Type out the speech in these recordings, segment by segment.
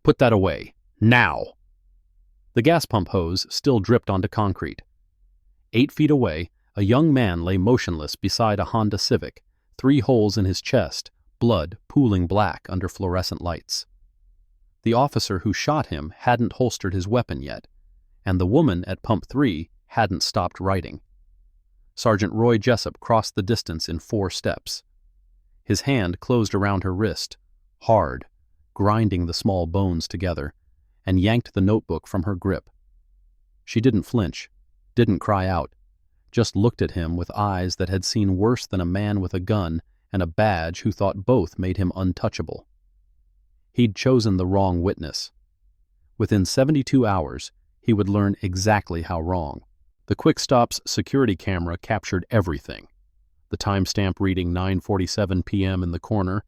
Put that away. Now! The gas pump hose still dripped onto concrete. 8 feet away, a young man lay motionless beside a Honda Civic, 3 holes in his chest, blood pooling black under fluorescent lights. The officer who shot him hadn't holstered his weapon yet, and the woman at pump 3 hadn't stopped writing. Sergeant Roy Jessup crossed the distance in 4 steps. His hand closed around her wrist, hard, grinding the small bones together, and yanked the notebook from her grip. She didn't flinch, didn't cry out, just looked at him with eyes that had seen worse than a man with a gun and a badge who thought both made him untouchable. He'd chosen the wrong witness. Within 72 hours, he would learn exactly how wrong. The Quick Stop's security camera captured everything. The timestamp reading 9:47 p.m. in the corner,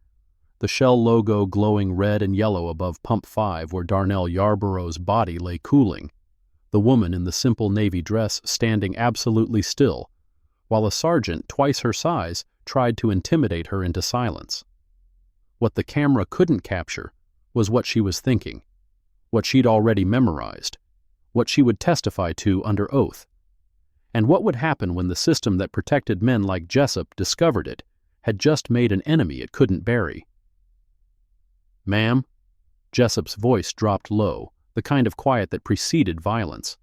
the Shell logo glowing red and yellow above pump 5 where Darnell Yarborough's body lay cooling, the woman in the simple navy dress standing absolutely still, while a sergeant twice her size tried to intimidate her into silence. What the camera couldn't capture was what she was thinking, what she'd already memorized, what she would testify to under oath, and what would happen when the system that protected men like Jessup discovered it had just made an enemy it couldn't bury. "Ma'am?" Jessup's voice dropped low, the kind of quiet that preceded violence.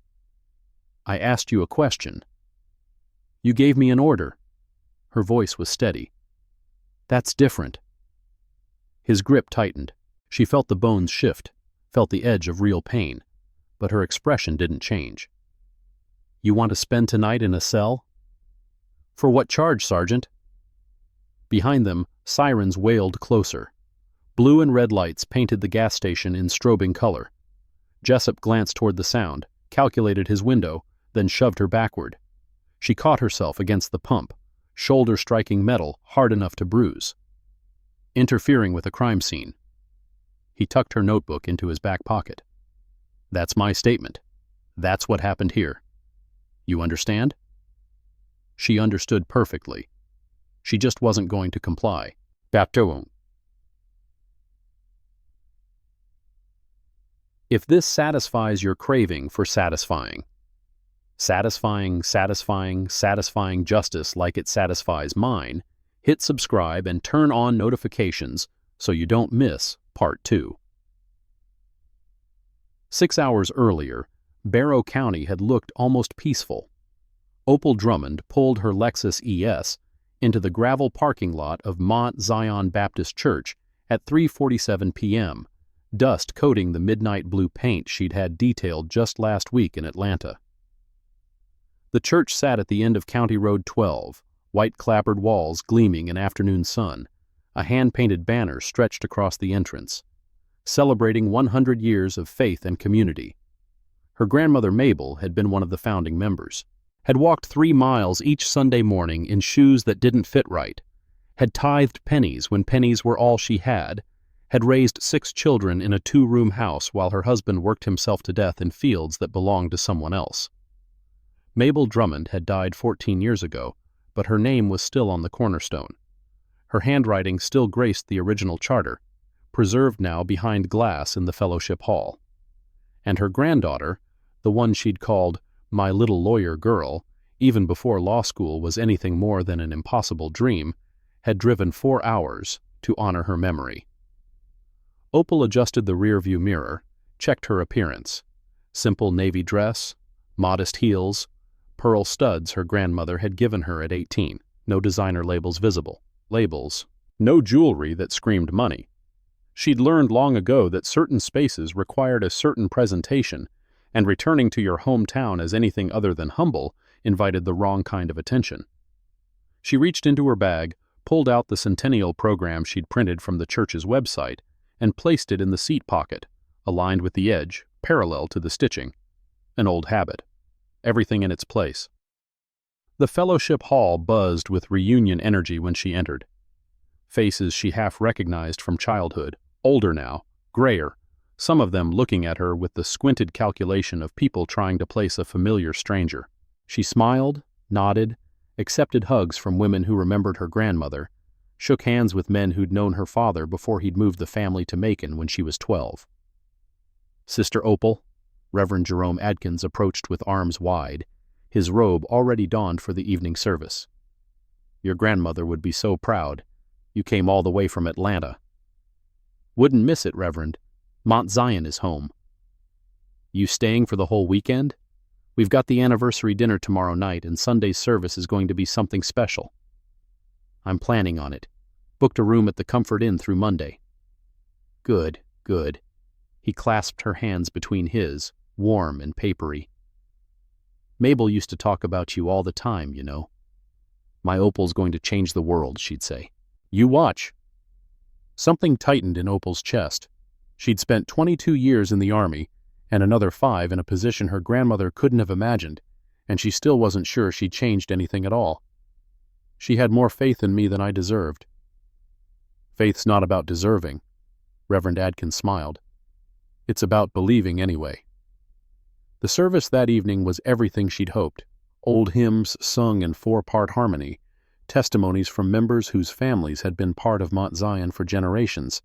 "I asked you a question." "You gave me an order." Her voice was steady. "That's different." His grip tightened. She felt the bones shift, felt the edge of real pain, but her expression didn't change. "You want to spend tonight in a cell?" "For what charge, Sergeant?" Behind them, sirens wailed closer. Blue and red lights painted the gas station in strobing color. Jessup glanced toward the sound, calculated his window, then shoved her backward. She caught herself against the pump, shoulder striking metal hard enough to bruise. Interfering with a crime scene. He tucked her notebook into his back pocket. "That's my statement. That's what happened here. You understand?" She understood perfectly. She just wasn't going to comply. Bateau. If this satisfies your craving for satisfying justice like it satisfies mine, hit subscribe and turn on notifications so you don't miss Part 2. 6 hours earlier, Barrow County had looked almost peaceful. Opal Drummond pulled her Lexus ES into the gravel parking lot of Mount Zion Baptist Church at 3:47 p.m., dust coating the midnight blue paint she'd had detailed just last week in Atlanta. The church sat at the end of County Road 12, white clapboard walls gleaming in afternoon sun, a hand-painted banner stretched across the entrance, celebrating 100 years of faith and community. Her grandmother Mabel had been one of the founding members, had walked 3 miles each Sunday morning in shoes that didn't fit right, had tithed pennies when pennies were all she had raised 6 children in a 2-room house while her husband worked himself to death in fields that belonged to someone else. Mabel Drummond had died 14 years ago, but her name was still on the cornerstone. Her handwriting still graced the original charter, preserved now behind glass in the fellowship hall. And her granddaughter, the one she'd called "my little lawyer girl," even before law school was anything more than an impossible dream, had driven 4 hours to honor her memory. Opal adjusted the rearview mirror, checked her appearance. Simple navy dress, modest heels, pearl studs her grandmother had given her at 18, no designer labels visible. Labels, no jewelry that screamed money. She'd learned long ago that certain spaces required a certain presentation, and returning to your hometown as anything other than humble invited the wrong kind of attention. She reached into her bag, pulled out the centennial program she'd printed from the church's website, and placed it in the seat pocket, aligned with the edge, parallel to the stitching. An old habit. Everything in its place. The fellowship hall buzzed with reunion energy when she entered. Faces she half recognized from childhood, older now, grayer, some of them looking at her with the squinted calculation of people trying to place a familiar stranger. She smiled, nodded, accepted hugs from women who remembered her grandmother, shook hands with men who'd known her father before he'd moved the family to Macon when she was 12. Sister Opal, Reverend Jerome Adkins approached with arms wide, his robe already donned for the evening service. Your grandmother would be so proud. You came all the way from Atlanta. Wouldn't miss it, Reverend. Mount Zion is home. You staying for the whole weekend? We've got the anniversary dinner tomorrow night, and Sunday's service is going to be something special. I'm planning on it. Booked a room at the Comfort Inn through Monday. Good, good. He clasped her hands between his, warm and papery. Mabel used to talk about you all the time, you know. My Opal's going to change the world, she'd say. You watch. Something tightened in Opal's chest. She'd spent 22 years in the Army, and another 5 in a position her grandmother couldn't have imagined, and she still wasn't sure she'd changed anything at all. She had more faith in me than I deserved. Faith's not about deserving, Reverend Adkins smiled. It's about believing anyway. The service that evening was everything she'd hoped. Old hymns sung in 4-part harmony, testimonies from members whose families had been part of Mount Zion for generations,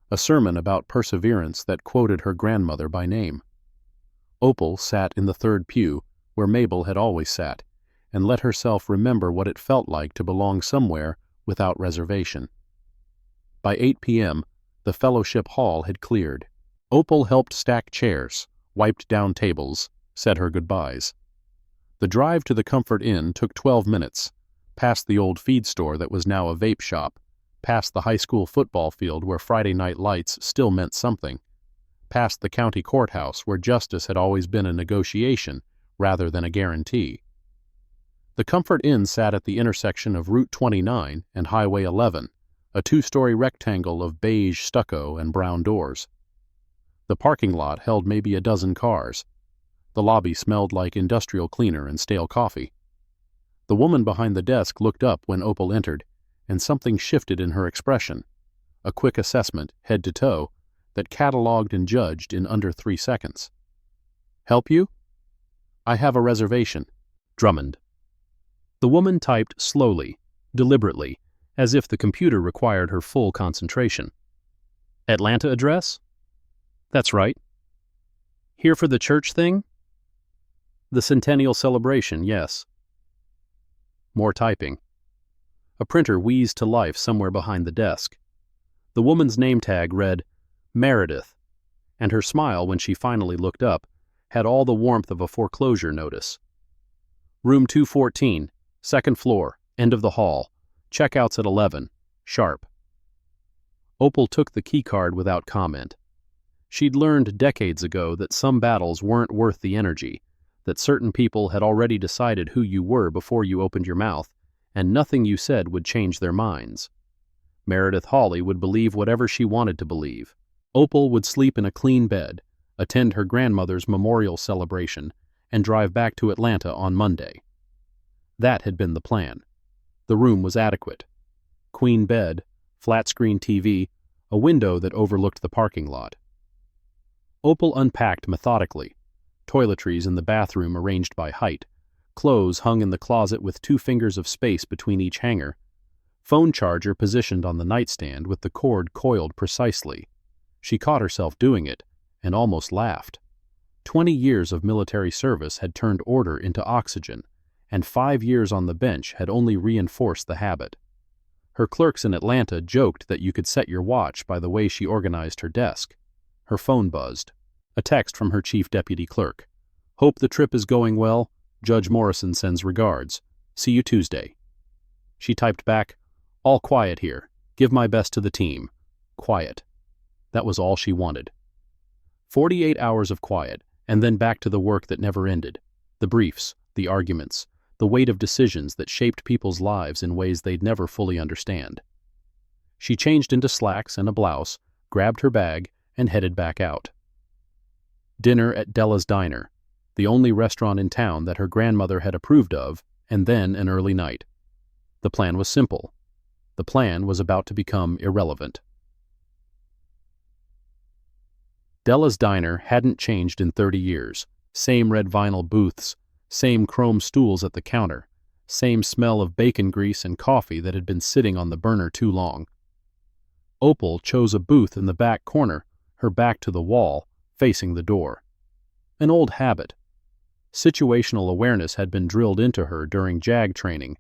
a sermon about perseverance that quoted her grandmother by name. Opal sat in the third pew, where Mabel had always sat, and let herself remember what it felt like to belong somewhere without reservation. By 8 p.m., the fellowship hall had cleared. Opal helped stack chairs, wiped down tables, said her goodbyes. The drive to the Comfort Inn took 12 minutes, past the old feed store that was now a vape shop, past the high school football field where Friday night lights still meant something, past the county courthouse where justice had always been a negotiation rather than a guarantee. The Comfort Inn sat at the intersection of Route 29 and Highway 11, a 2-story rectangle of beige stucco and brown doors. The parking lot held maybe a dozen cars. The lobby smelled like industrial cleaner and stale coffee. The woman behind the desk looked up when Opal entered, and something shifted in her expression, a quick assessment, head to toe, that cataloged and judged in under 3 seconds. Help you? I have a reservation. Drummond. The woman typed slowly, deliberately, as if the computer required her full concentration. Atlanta address? That's right. Here for the church thing? The centennial celebration, yes. More typing. A printer wheezed to life somewhere behind the desk. The woman's name tag read, Meredith, and her smile when she finally looked up had all the warmth of a foreclosure notice. Room 214, 2nd floor, end of the hall. Checkouts at 11, sharp. Opal took the keycard without comment. She'd learned decades ago that some battles weren't worth the energy, that certain people had already decided who you were before you opened your mouth, and nothing you said would change their minds. Meredith Hawley would believe whatever she wanted to believe. Opal would sleep in a clean bed, attend her grandmother's memorial celebration, and drive back to Atlanta on Monday. That had been the plan. The room was adequate. Queen bed, flat-screen TV, a window that overlooked the parking lot. Opal unpacked methodically. Toiletries in the bathroom arranged by height, clothes hung in the closet with 2 fingers of space between each hanger, phone charger positioned on the nightstand with the cord coiled precisely. She caught herself doing it, and almost laughed. 20 years of military service had turned order into oxygen, and 5 years on the bench had only reinforced the habit. Her clerks in Atlanta joked that you could set your watch by the way she organized her desk. Her phone buzzed. A text from her chief deputy clerk. Hope the trip is going well. Judge Morrison sends regards. See you Tuesday. She typed back, all quiet here. Give my best to the team. Quiet. That was all she wanted. 48 hours of quiet, and then back to the work that never ended. The briefs, the arguments, the weight of decisions that shaped people's lives in ways they'd never fully understand. She changed into slacks and a blouse, grabbed her bag, and headed back out. Dinner at Della's Diner, the only restaurant in town that her grandmother had approved of, and then an early night. The plan was simple. The plan was about to become irrelevant. Della's Diner hadn't changed in 30 years. Same red vinyl booths, same chrome stools at the counter, same smell of bacon grease and coffee that had been sitting on the burner too long. Opal chose a booth in the back corner, her back to the wall, facing the door. An old habit. Situational awareness had been drilled into her during JAG training,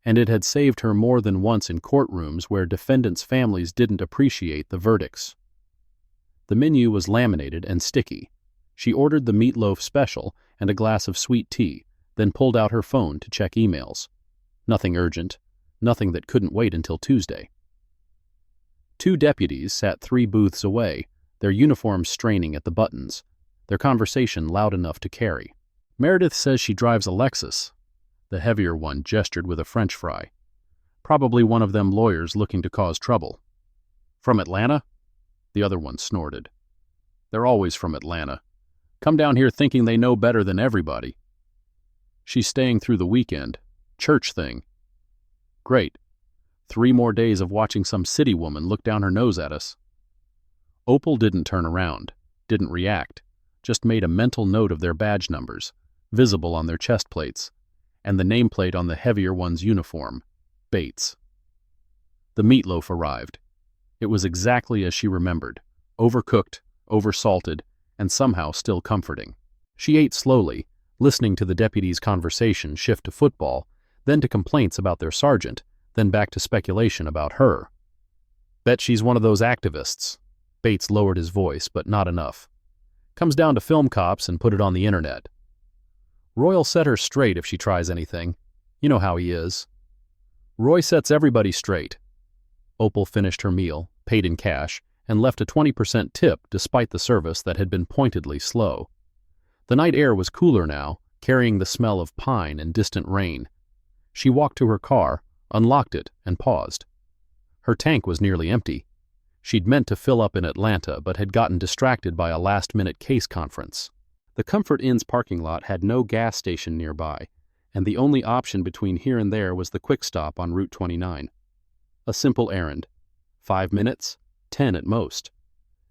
and it had saved her more than once in courtrooms where defendants' families didn't appreciate the verdicts. The menu was laminated and sticky. She ordered the meatloaf special and a glass of sweet tea, then pulled out her phone to check emails. Nothing urgent, nothing that couldn't wait until Tuesday. 2 deputies sat 3 booths away, their uniforms straining at the buttons, their conversation loud enough to carry. Meredith says she drives a Lexus. The heavier one gestured with a French fry. Probably one of them lawyers looking to cause trouble. From Atlanta? The other one snorted. They're always from Atlanta. Come down here thinking they know better than everybody. She's staying through the weekend. Church thing. Great. 3 more days of watching some city woman look down her nose at us. Opal didn't turn around, didn't react, just made a mental note of their badge numbers, visible on their chest plates, and the nameplate on the heavier one's uniform, Bates. The meatloaf arrived. It was exactly as she remembered, overcooked, oversalted, and somehow still comforting. She ate slowly, listening to the deputy's conversation shift to football, then to complaints about their sergeant, then back to speculation about her. Bet she's one of those activists. Bates lowered his voice, but not enough. Comes down to film cops and put it on the internet. Roy'll set her straight if she tries anything. You know how he is. Roy sets everybody straight. Opal finished her meal, paid in cash, and left a 20% tip despite the service that had been pointedly slow. The night air was cooler now, carrying the smell of pine and distant rain. She walked to her car, unlocked it, and paused. Her tank was nearly empty. She'd meant to fill up in Atlanta, but had gotten distracted by a last-minute case conference. The Comfort Inn's parking lot had no gas station nearby, and the only option between here and there was the quick stop on Route 29. A simple errand. 5 minutes, 10 at most.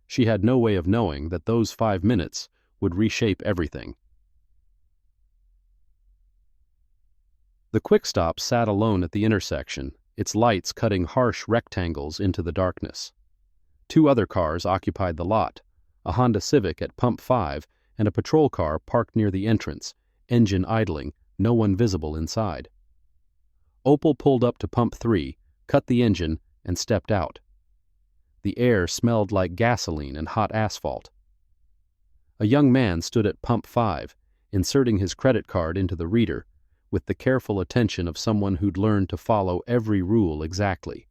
She had no way of knowing that those 5 minutes would reshape everything. The quick stop sat alone at the intersection, its lights cutting harsh rectangles into the darkness. 2 other cars occupied the lot, a Honda Civic at Pump 5 and a patrol car parked near the entrance, engine idling, no one visible inside. Opal pulled up to Pump 3, cut the engine, and stepped out. The air smelled like gasoline and hot asphalt. A young man stood at Pump 5, inserting his credit card into the reader, with the careful attention of someone who'd learned to follow every rule exactly.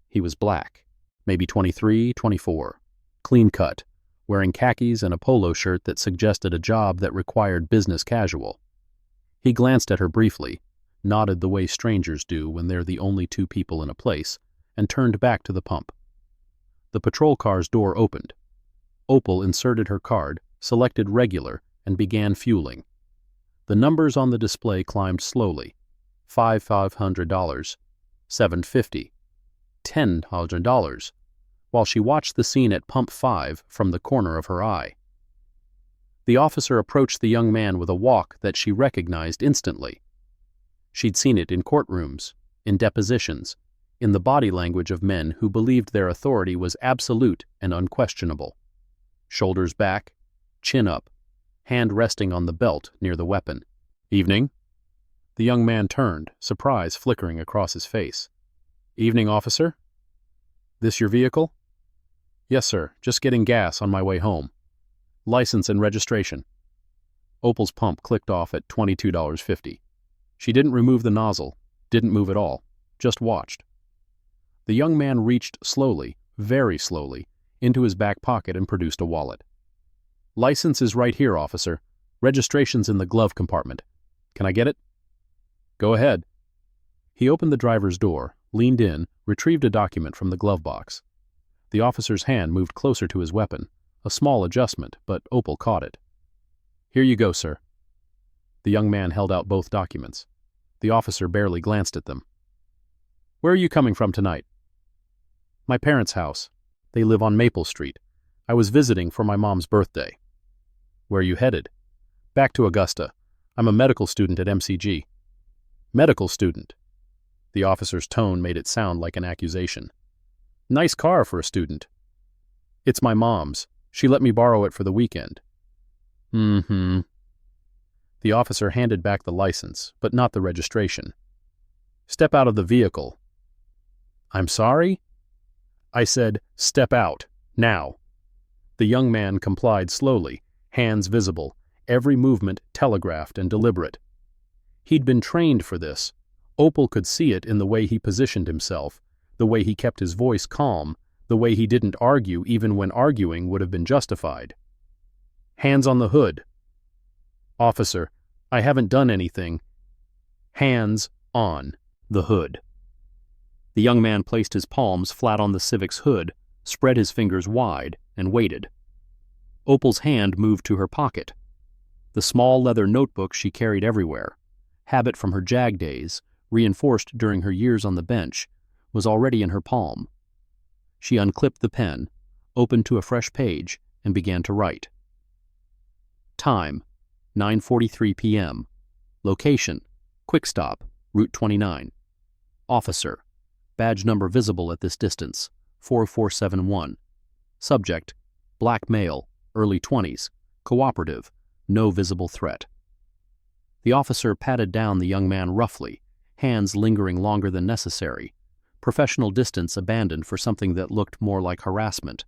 He was black, maybe 23, 24, clean-cut, wearing khakis and a polo shirt that suggested a job that required business casual. He glanced at her briefly, nodded the way strangers do when they're the only 2 people in a place, and turned back to the pump. The patrol car's door opened. Opal inserted her card, selected regular, and began fueling. The numbers on the display climbed slowly. $500, $750, $10, while she watched the scene at Pump 5 from the corner of her eye. The officer approached the young man with a walk that she recognized instantly. She'd seen it in courtrooms, in depositions, in the body language of men who believed their authority was absolute and unquestionable. Shoulders back, chin up, hand resting on the belt near the weapon. Evening? The young man turned, surprise flickering across his face. Evening, officer? This your vehicle? Yes, sir. Just getting gas on my way home. License and registration. Opal's pump clicked off at $22.50. She didn't remove the nozzle, didn't move at all, just watched. The young man reached slowly, very slowly, into his back pocket and produced a wallet. License is right here, officer. Registration's in the glove compartment. Can I get it? Go ahead. He opened the driver's door, leaned in, retrieved a document from the glove box. The officer's hand moved closer to his weapon, a small adjustment, but Opal caught it. Here you go, sir. The young man held out both documents. The officer barely glanced at them. Where are you coming from tonight? My parents' house. They live on Maple Street. I was visiting for my mom's birthday. Where are you headed? Back to Augusta. I'm a medical student at MCG. Medical student. The officer's tone made it sound like an accusation. Nice car for a student. It's my mom's. She let me borrow it for the weekend. Mm-hmm. The officer handed back the license, but not the registration. Step out of the vehicle. I'm sorry? I said, step out, now. The young man complied slowly, hands visible, every movement telegraphed and deliberate. He'd been trained for this. Opal could see it in the way he positioned himself, the way he kept his voice calm, the way he didn't argue even when arguing would have been justified. Hands on the hood. Officer, I haven't done anything. Hands on the hood. The young man placed his palms flat on the Civic's hood, spread his fingers wide, and waited. Opal's hand moved to her pocket. The small leather notebook she carried everywhere, habit from her JAG days, reinforced during her years on the bench, was already in her palm. She unclipped the pen, opened to a fresh page, and began to write. Time, 9:43 p.m. Location, Quick Stop, Route 29. Officer, badge number visible at this distance, 4471. Subject, black male, early 20s, cooperative, no visible threat. The officer patted down the young man roughly, hands lingering longer than necessary, professional distance abandoned for something that looked more like harassment.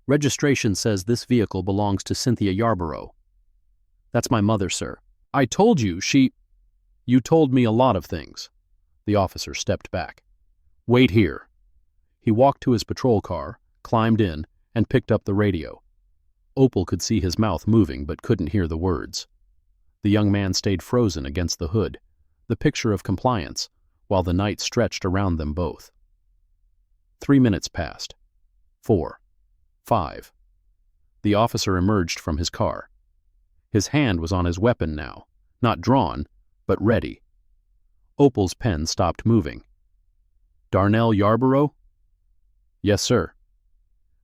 Registration says this vehicle belongs to Cynthia Yarborough. That's my mother, sir. I told you she... You told me a lot of things. The officer stepped back. Wait here. He walked to his patrol car, climbed in, and picked up the radio. Opal could see his mouth moving but couldn't hear the words. The young man stayed frozen against the hood, the picture of compliance, while the night stretched around them both. 3 minutes passed. 4. 5. The officer emerged from his car. His hand was on his weapon now, not drawn, but ready. Opal's pen stopped moving. Darnell Yarborough? Yes, sir.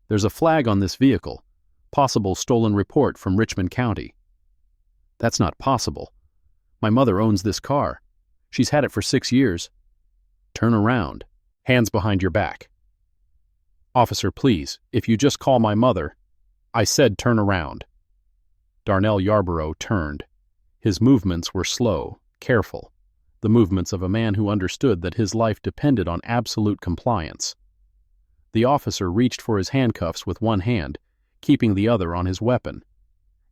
There's a flag on this vehicle. Possible stolen report from Richmond County. That's not possible. My mother owns this car. She's had it for 6 years. Turn around. Hands behind your back. Officer, please, if you just call my mother. I said turn around. Darnell Yarborough turned. His movements were slow, careful, the movements of a man who understood that his life depended on absolute compliance. The officer reached for his handcuffs with one hand, keeping the other on his weapon.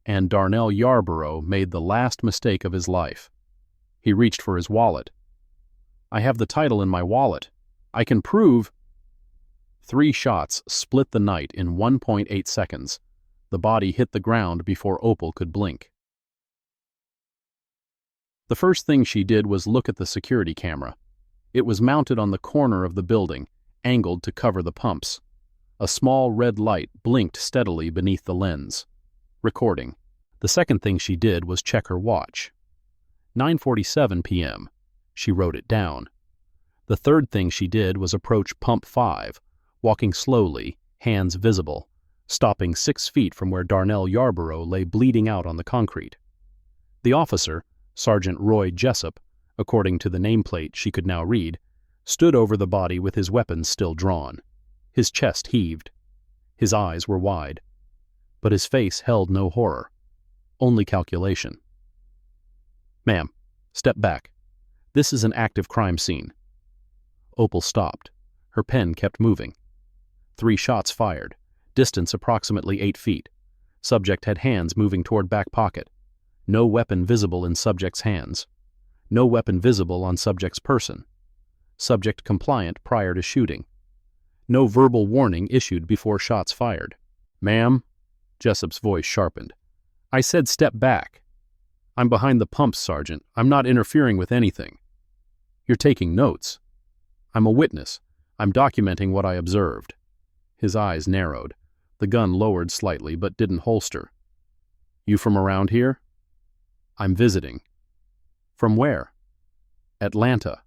And Darnell Yarborough made the last mistake of his life. He reached for his wallet. I have the title in my wallet. I can prove... 3 shots split the night in 1.8 seconds. The body hit the ground before Opal could blink. The first thing she did was look at the security camera. It was mounted on the corner of the building, angled to cover the pumps. A small red light blinked steadily beneath the lens. Recording. The second thing she did was check her watch. 9:47 p.m. She wrote it down. The third thing she did was approach pump 5, walking slowly, hands visible, stopping 6 feet from where Darnell Yarborough lay bleeding out on the concrete. The officer, Sergeant Roy Jessup, according to the nameplate she could now read, stood over the body with his weapons still drawn. His chest heaved. His eyes were wide. But his face held no horror, only calculation. Ma'am, step back. This is an active crime scene. Opal stopped. Her pen kept moving. 3 shots fired, distance approximately 8 feet. Subject had hands moving toward back pocket. No weapon visible in subject's hands. No weapon visible on subject's person. Subject compliant prior to shooting. No verbal warning issued before shots fired. Ma'am, Jessup's voice sharpened. I said step back. I'm behind the pumps, Sergeant. I'm not interfering with anything. You're taking notes. I'm a witness. I'm documenting what I observed. His eyes narrowed. The gun lowered slightly but didn't holster. You from around here? I'm visiting. From where? Atlanta.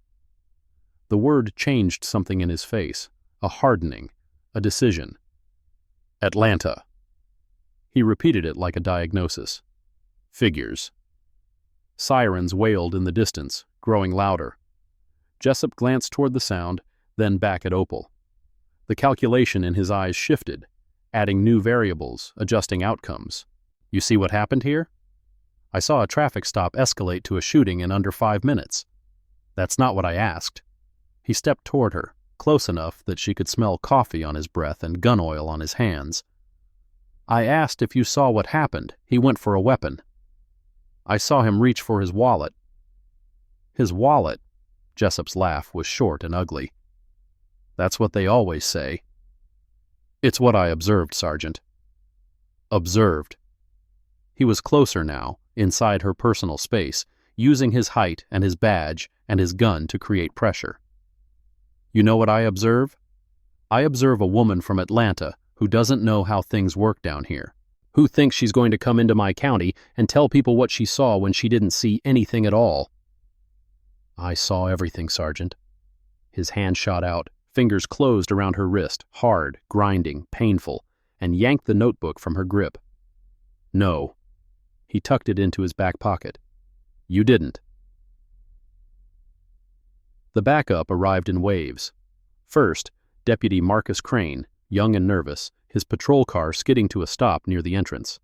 The word changed something in his face, a hardening, a decision. Atlanta. He repeated it like a diagnosis. Figures. Sirens wailed in the distance, growing louder. Jessup glanced toward the sound, then back at Opal. The calculation in his eyes shifted. adding new variables, adjusting outcomes. You see what happened here? I saw a traffic stop escalate to a shooting in under 5 minutes. That's not what I asked. He stepped toward her, close enough that she could smell coffee on his breath and gun oil on his hands. I asked if you saw what happened. He went for a weapon. I saw him reach for his wallet. His wallet? Jessup's laugh was short and ugly. That's what they always say. It's what I observed, Sergeant. Observed. He was closer now, inside her personal space, using his height and his badge and his gun to create pressure. You know what I observe? I observe a woman from Atlanta who doesn't know how things work down here, who thinks she's going to come into my county and tell people what she saw when she didn't see anything at all. I saw everything, Sergeant. His hand shot out, fingers closed around her wrist, hard, grinding, painful, and yanked the notebook from her grip. No. He tucked it into his back pocket. You didn't. The backup arrived in waves. First, Deputy Marcus Crane, young and nervous, his patrol car skidding to a stop near the entrance.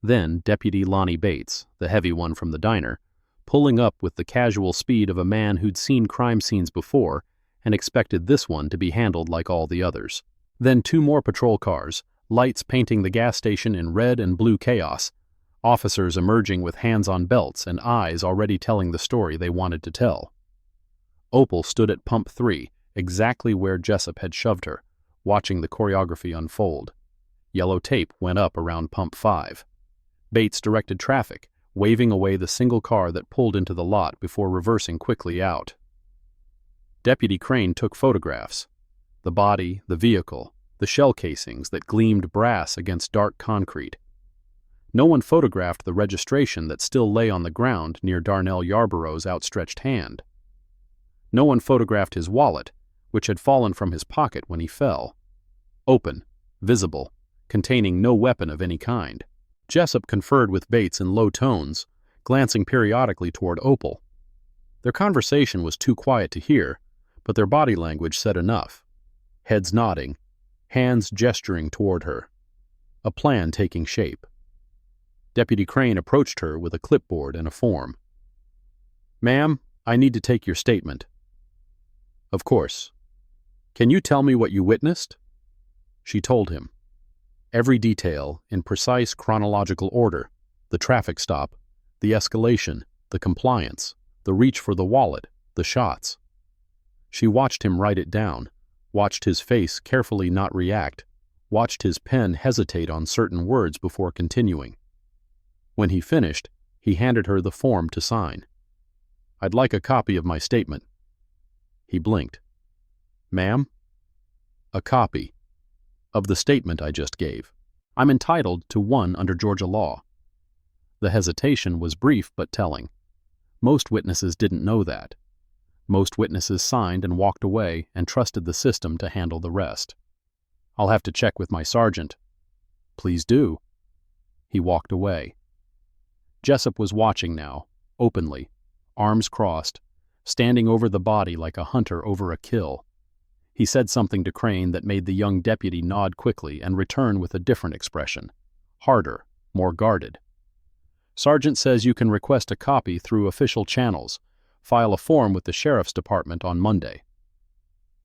Then Deputy Lonnie Bates, the heavy one from the diner, pulling up with the casual speed of a man who'd seen crime scenes before and expected this one to be handled like all the others. Then 2 more patrol cars, lights painting the gas station in red and blue chaos, officers emerging with hands on belts and eyes already telling the story they wanted to tell. Opal stood at pump 3, exactly where Jessup had shoved her, watching the choreography unfold. Yellow tape went up around pump 5. Bates directed traffic, waving away the single car that pulled into the lot before reversing quickly out. Deputy Crane took photographs. The body, the vehicle, the shell casings that gleamed brass against dark concrete. No one photographed the registration that still lay on the ground near Darnell Yarborough's outstretched hand. No one photographed his wallet, which had fallen from his pocket when he fell. Open, visible, containing no weapon of any kind. Jessup conferred with Bates in low tones, glancing periodically toward Opal. Their conversation was too quiet to hear, but their body language said enough. Heads nodding, hands gesturing toward her. A plan taking shape. Deputy Crane approached her with a clipboard and a form. Ma'am, I need to take your statement. Of course. Can you tell me what you witnessed? She told him. Every detail, in precise chronological order. The traffic stop, the escalation, the compliance, the reach for the wallet, the shots. She watched him write it down, watched his face carefully not react, watched his pen hesitate on certain words before continuing. When he finished, he handed her the form to sign. I'd like a copy of my statement. He blinked. Ma'am? A copy. Of the statement I just gave. I'm entitled to one under Georgia law. The hesitation was brief but telling. Most witnesses didn't know that. Most witnesses signed and walked away and trusted the system to handle the rest. I'll have to check with my sergeant. Please do. He walked away. Jessup was watching now, openly, arms crossed, standing over the body like a hunter over a kill. He said something to Crane that made the young deputy nod quickly and return with a different expression, harder, more guarded. Sergeant says you can request a copy through official channels, file a form with the sheriff's department on Monday.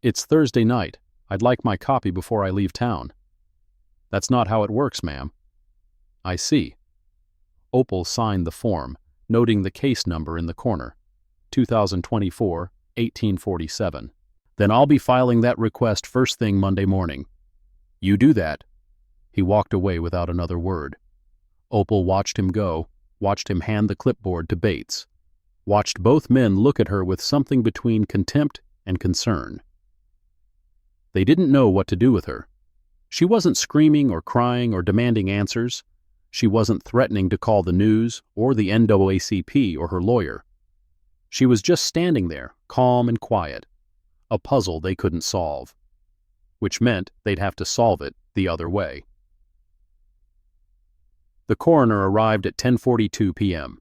It's Thursday night. I'd like my copy before I leave town. That's not how it works, ma'am. I see. Opal signed the form, noting the case number in the corner, 2024-1847. Then I'll be filing that request first thing Monday morning. You do that. He walked away without another word. Opal watched him go, watched him hand the clipboard to Bates, watched both men look at her with something between contempt and concern. They didn't know what to do with her. She wasn't screaming or crying or demanding answers. She wasn't threatening to call the news or the NAACP or her lawyer. She was just standing there, calm and quiet, a puzzle they couldn't solve, which meant they'd have to solve it the other way. The coroner arrived at 10:42 p.m.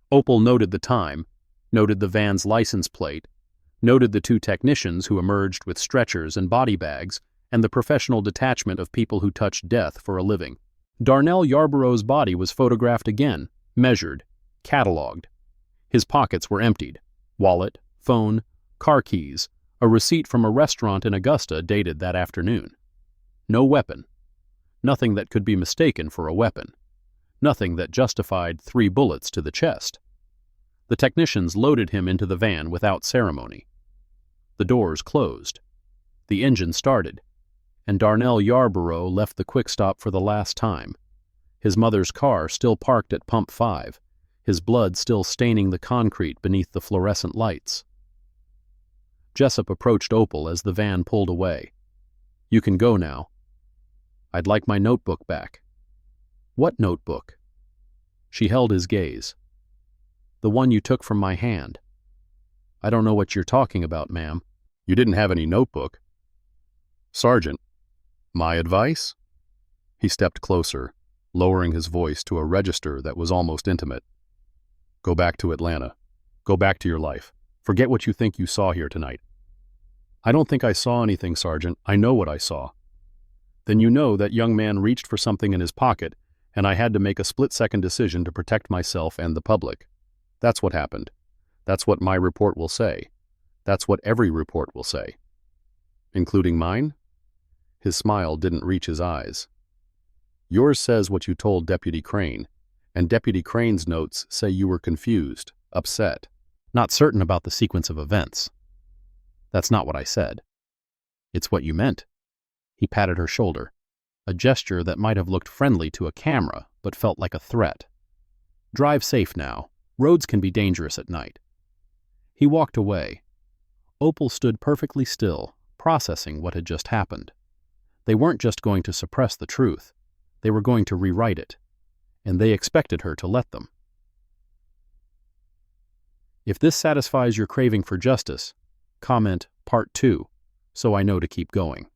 Opal noted the time, noted the van's license plate, noted the 2 technicians who emerged with stretchers and body bags, and the professional detachment of people who touch death for a living. Darnell Yarborough's body was photographed again, measured, catalogued. His pockets were emptied. Wallet, phone, car keys, a receipt from a restaurant in Augusta dated that afternoon. No weapon. Nothing that could be mistaken for a weapon. Nothing that justified 3 bullets to the chest. The technicians loaded him into the van without ceremony. The doors closed. The engine started, and Darnell Yarborough left the quick stop for the last time. His mother's car still parked at Pump 5, his blood still staining the concrete beneath the fluorescent lights. Jessup approached Opal as the van pulled away. "You can go now. I'd like my notebook back." "What notebook?" She held his gaze. "The one you took from my hand." "I don't know what you're talking about, ma'am." "You didn't have any notebook." "Sergeant, my advice?" He stepped closer, lowering his voice to a register that was almost intimate. "Go back to Atlanta. Go back to your life. Forget what you think you saw here tonight." "I don't think I saw anything, Sergeant. I know what I saw." "Then you know that young man reached for something in his pocket, and I had to make a split-second decision to protect myself and the public. That's what happened. That's what my report will say. That's what every report will say." "Including mine?" His smile didn't reach his eyes. "Yours says what you told Deputy Crane, and Deputy Crane's notes say you were confused, upset, not certain about the sequence of events." "That's not what I said." "It's what you meant." He patted her shoulder, a gesture that might have looked friendly to a camera but felt like a threat. "Drive safe now. Roads can be dangerous at night." He walked away. Opal stood perfectly still, processing what had just happened. They weren't just going to suppress the truth. They were going to rewrite it, and they expected her to let them. If this satisfies your craving for justice, comment Part 2, so I know to keep going.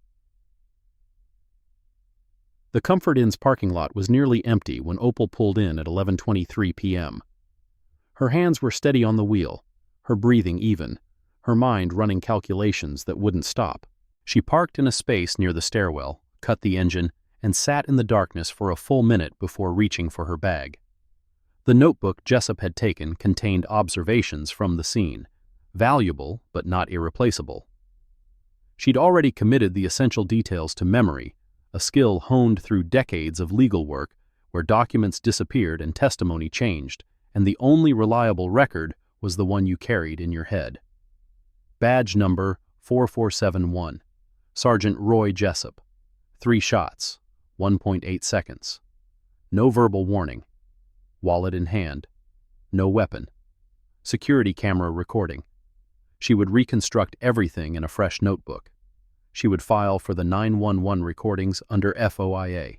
The Comfort Inn's parking lot was nearly empty when Opal pulled in at 11:23 p.m. Her hands were steady on the wheel, her breathing even, her mind running calculations that wouldn't stop. She parked in a space near the stairwell, cut the engine, and sat in the darkness for a full minute before reaching for her bag. The notebook Jessup had taken contained observations from the scene, valuable but not irreplaceable. She'd already committed the essential details to memory, a skill honed through decades of legal work where documents disappeared and testimony changed, and the only reliable record was the one you carried in your head. Badge number 4471, Sergeant Roy Jessup. 3 shots, 1.8 seconds. No verbal warning. Wallet in hand. No weapon. Security camera recording. She would reconstruct everything in a fresh notebook. She would file for the 911 recordings under FOIA.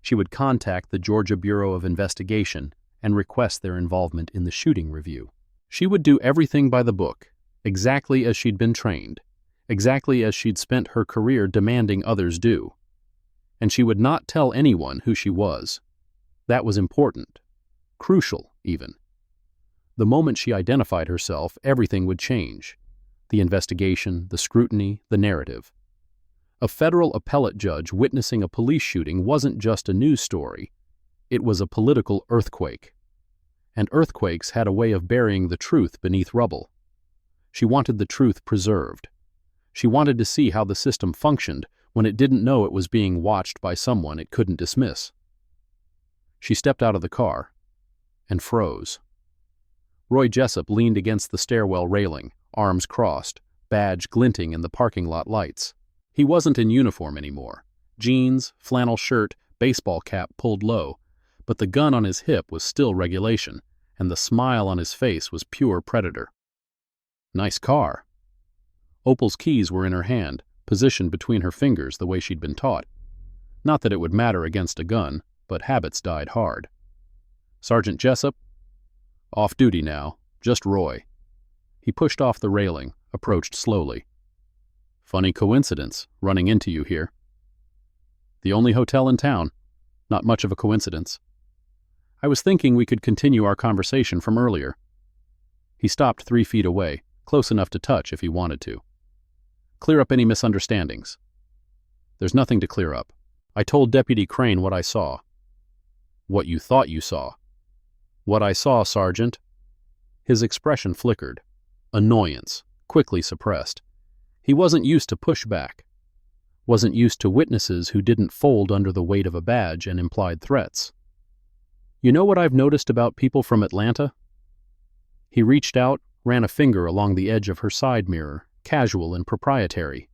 She would contact the Georgia Bureau of Investigation and request their involvement in the shooting review. She would do everything by the book, exactly as she'd been trained, exactly as she'd spent her career demanding others do. And she would not tell anyone who she was. That was important, crucial even. The moment she identified herself, everything would change. The investigation, the scrutiny, the narrative. A federal appellate judge witnessing a police shooting wasn't just a news story. It was a political earthquake. And earthquakes had a way of burying the truth beneath rubble. She wanted the truth preserved. She wanted to see how the system functioned when it didn't know it was being watched by someone it couldn't dismiss. She stepped out of the car and froze. Roy Jessup leaned against the stairwell railing, arms crossed, badge glinting in the parking lot lights. He wasn't in uniform anymore. Jeans, flannel shirt, baseball cap pulled low, but the gun on his hip was still regulation, and the smile on his face was pure predator. Nice car. Opal's keys were in her hand, positioned between her fingers the way she'd been taught. Not that it would matter against a gun, but habits died hard. Sergeant Jessup? Off duty now, just Roy. He pushed off the railing, approached slowly. Funny coincidence, running into you here. The only hotel in town. Not much of a coincidence. I was thinking we could continue our conversation from earlier. He stopped 3 feet away, close enough to touch if he wanted to. Clear up any misunderstandings. There's nothing to clear up. I told Deputy Crane what I saw. What you thought you saw. What I saw, Sergeant. His expression flickered. Annoyance, quickly suppressed. He wasn't used to pushback. Wasn't used to witnesses who didn't fold under the weight of a badge and implied threats. You know what I've noticed about people from Atlanta? He reached out, ran a finger along the edge of her side mirror, casual and proprietary.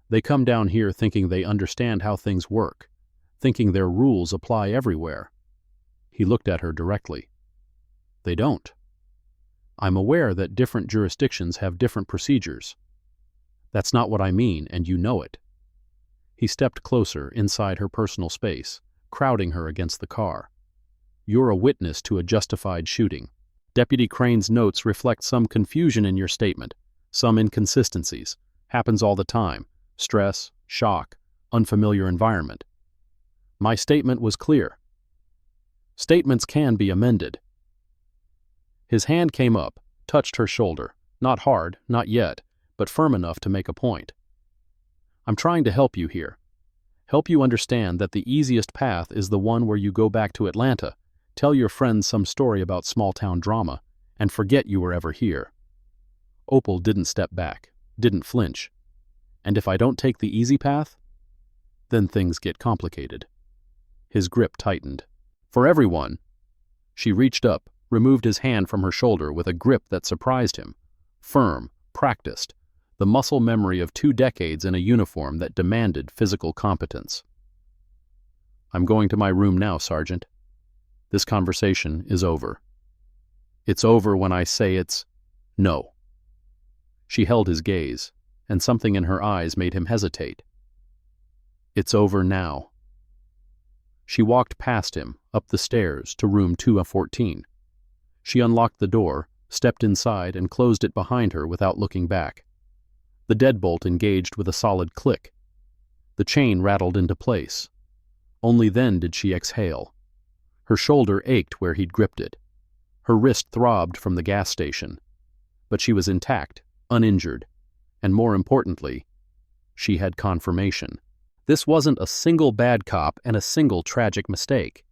They come down here thinking they understand how things work, thinking their rules apply everywhere. He looked at her directly. They don't. I'm aware that different jurisdictions have different procedures. That's not what I mean, and you know it. He stepped closer inside her personal space, crowding her against the car. You're a witness to a justified shooting. Deputy Crane's notes reflect some confusion in your statement, some inconsistencies. Happens all the time. Stress, shock, unfamiliar environment. My statement was clear. Statements can be amended. His hand came up, touched her shoulder, not hard, not yet, but firm enough to make a point. I'm trying to help you here. Help you understand that the easiest path is the one where you go back to Atlanta, tell your friends some story about small-town drama, and forget you were ever here. Opal didn't step back, didn't flinch. And if I don't take the easy path, then things get complicated. His grip tightened. For everyone. She reached up, removed his hand from her shoulder with a grip that surprised him. Firm, practiced, the muscle memory of 2 decades in a uniform that demanded physical competence. I'm going to my room now, Sergeant. This conversation is over. It's over when I say it's no. She held his gaze, and something in her eyes made him hesitate. It's over now. She walked past him, up the stairs, to room 214. She unlocked the door, stepped inside, and closed it behind her without looking back. The deadbolt engaged with a solid click. The chain rattled into place. Only then did she exhale. Her shoulder ached where he'd gripped it. Her wrist throbbed from the gas station. But she was intact, uninjured, and more importantly, she had confirmation. This wasn't a single bad cop and a single tragic mistake.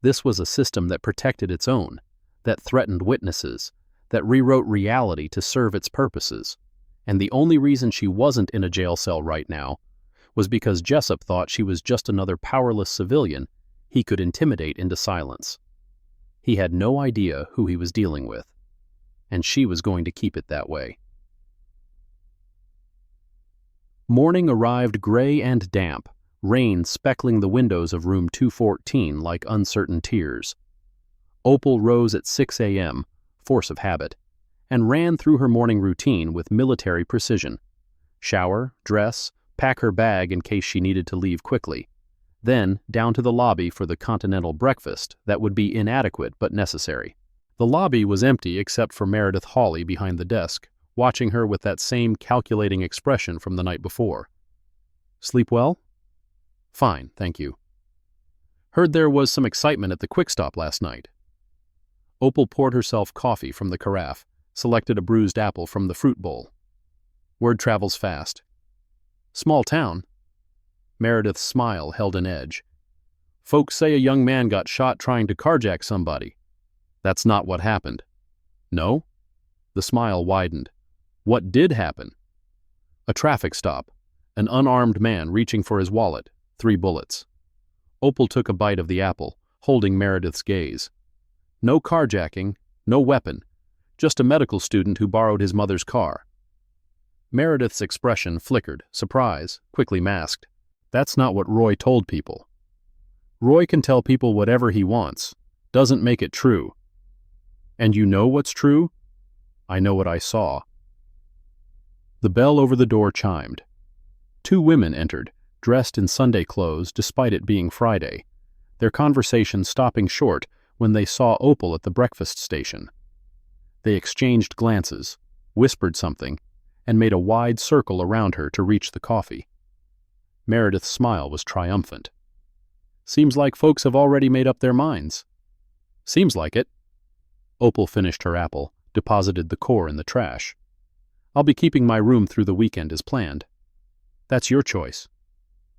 This was a system that protected its own, that threatened witnesses, that rewrote reality to serve its purposes. And the only reason she wasn't in a jail cell right now was because Jessup thought she was just another powerless civilian he could intimidate into silence. He had no idea who he was dealing with, and she was going to keep it that way. Morning arrived gray and damp, rain speckling the windows of room 214 like uncertain tears. Opal rose at 6 a.m., force of habit, and ran through her morning routine with military precision. Shower, dress, pack her bag in case she needed to leave quickly. Then down to the lobby for the continental breakfast that would be inadequate but necessary. The lobby was empty except for Meredith Hawley behind the desk, watching her with that same calculating expression from the night before. Sleep well? Fine, thank you. Heard there was some excitement at the Quick Stop last night. Opal poured herself coffee from the carafe, selected a bruised apple from the fruit bowl. Word travels fast. Small town. Meredith's smile held an edge. Folks say a young man got shot trying to carjack somebody. That's not what happened. No? The smile widened. What did happen? A traffic stop. An unarmed man reaching for his wallet. 3 bullets. Opal took a bite of the apple, holding Meredith's gaze. No carjacking, no weapon, just a medical student who borrowed his mother's car. Meredith's expression flickered, surprise, quickly masked. That's not what Roy told people. Roy can tell people whatever he wants, doesn't make it true. And you know what's true? I know what I saw. The bell over the door chimed. 2 women entered, dressed in Sunday clothes despite it being Friday, their conversation stopping short when they saw Opal at the breakfast station. They exchanged glances, whispered something, and made a wide circle around her to reach the coffee. Meredith's smile was triumphant. Seems like folks have already made up their minds. Seems like it. Opal finished her apple, deposited the core in the trash. I'll be keeping my room through the weekend as planned. That's your choice.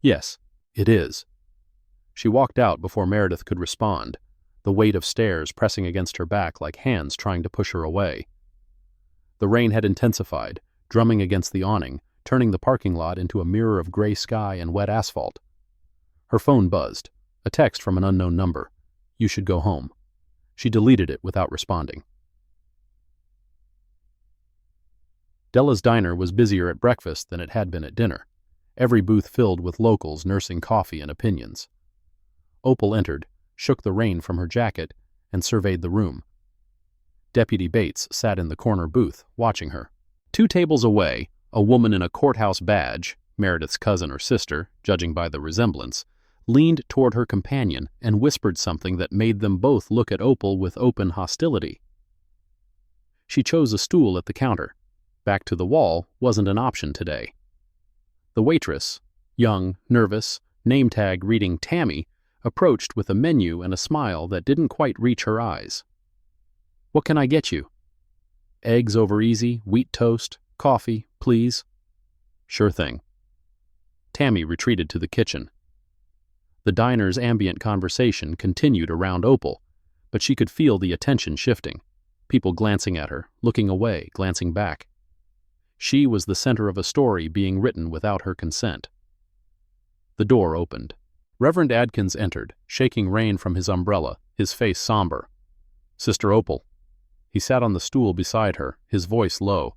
Yes, it is. She walked out before Meredith could respond, the weight of stairs pressing against her back like hands trying to push her away. The rain had intensified, drumming against the awning, turning the parking lot into a mirror of gray sky and wet asphalt. Her phone buzzed, a text from an unknown number. You should go home. She deleted it without responding. Della's diner was busier at breakfast than it had been at dinner, every booth filled with locals nursing coffee and opinions. Opal entered, shook the rain from her jacket, and surveyed the room. Deputy Bates sat in the corner booth, watching her. 2 tables away, a woman in a courthouse badge, Meredith's cousin or sister, judging by the resemblance, leaned toward her companion and whispered something that made them both look at Opal with open hostility. She chose a stool at the counter. Back to the wall wasn't an option today. The waitress, young, nervous, name tag reading Tammy, approached with a menu and a smile that didn't quite reach her eyes. What can I get you? Eggs over easy, wheat toast, coffee, please. Sure thing. Tammy retreated to the kitchen. The diner's ambient conversation continued around Opal, but she could feel the attention shifting, people glancing at her, looking away, glancing back. She was the center of a story being written without her consent. The door opened. Reverend Adkins entered, shaking rain from his umbrella, his face somber. Sister Opal. He sat on the stool beside her, his voice low.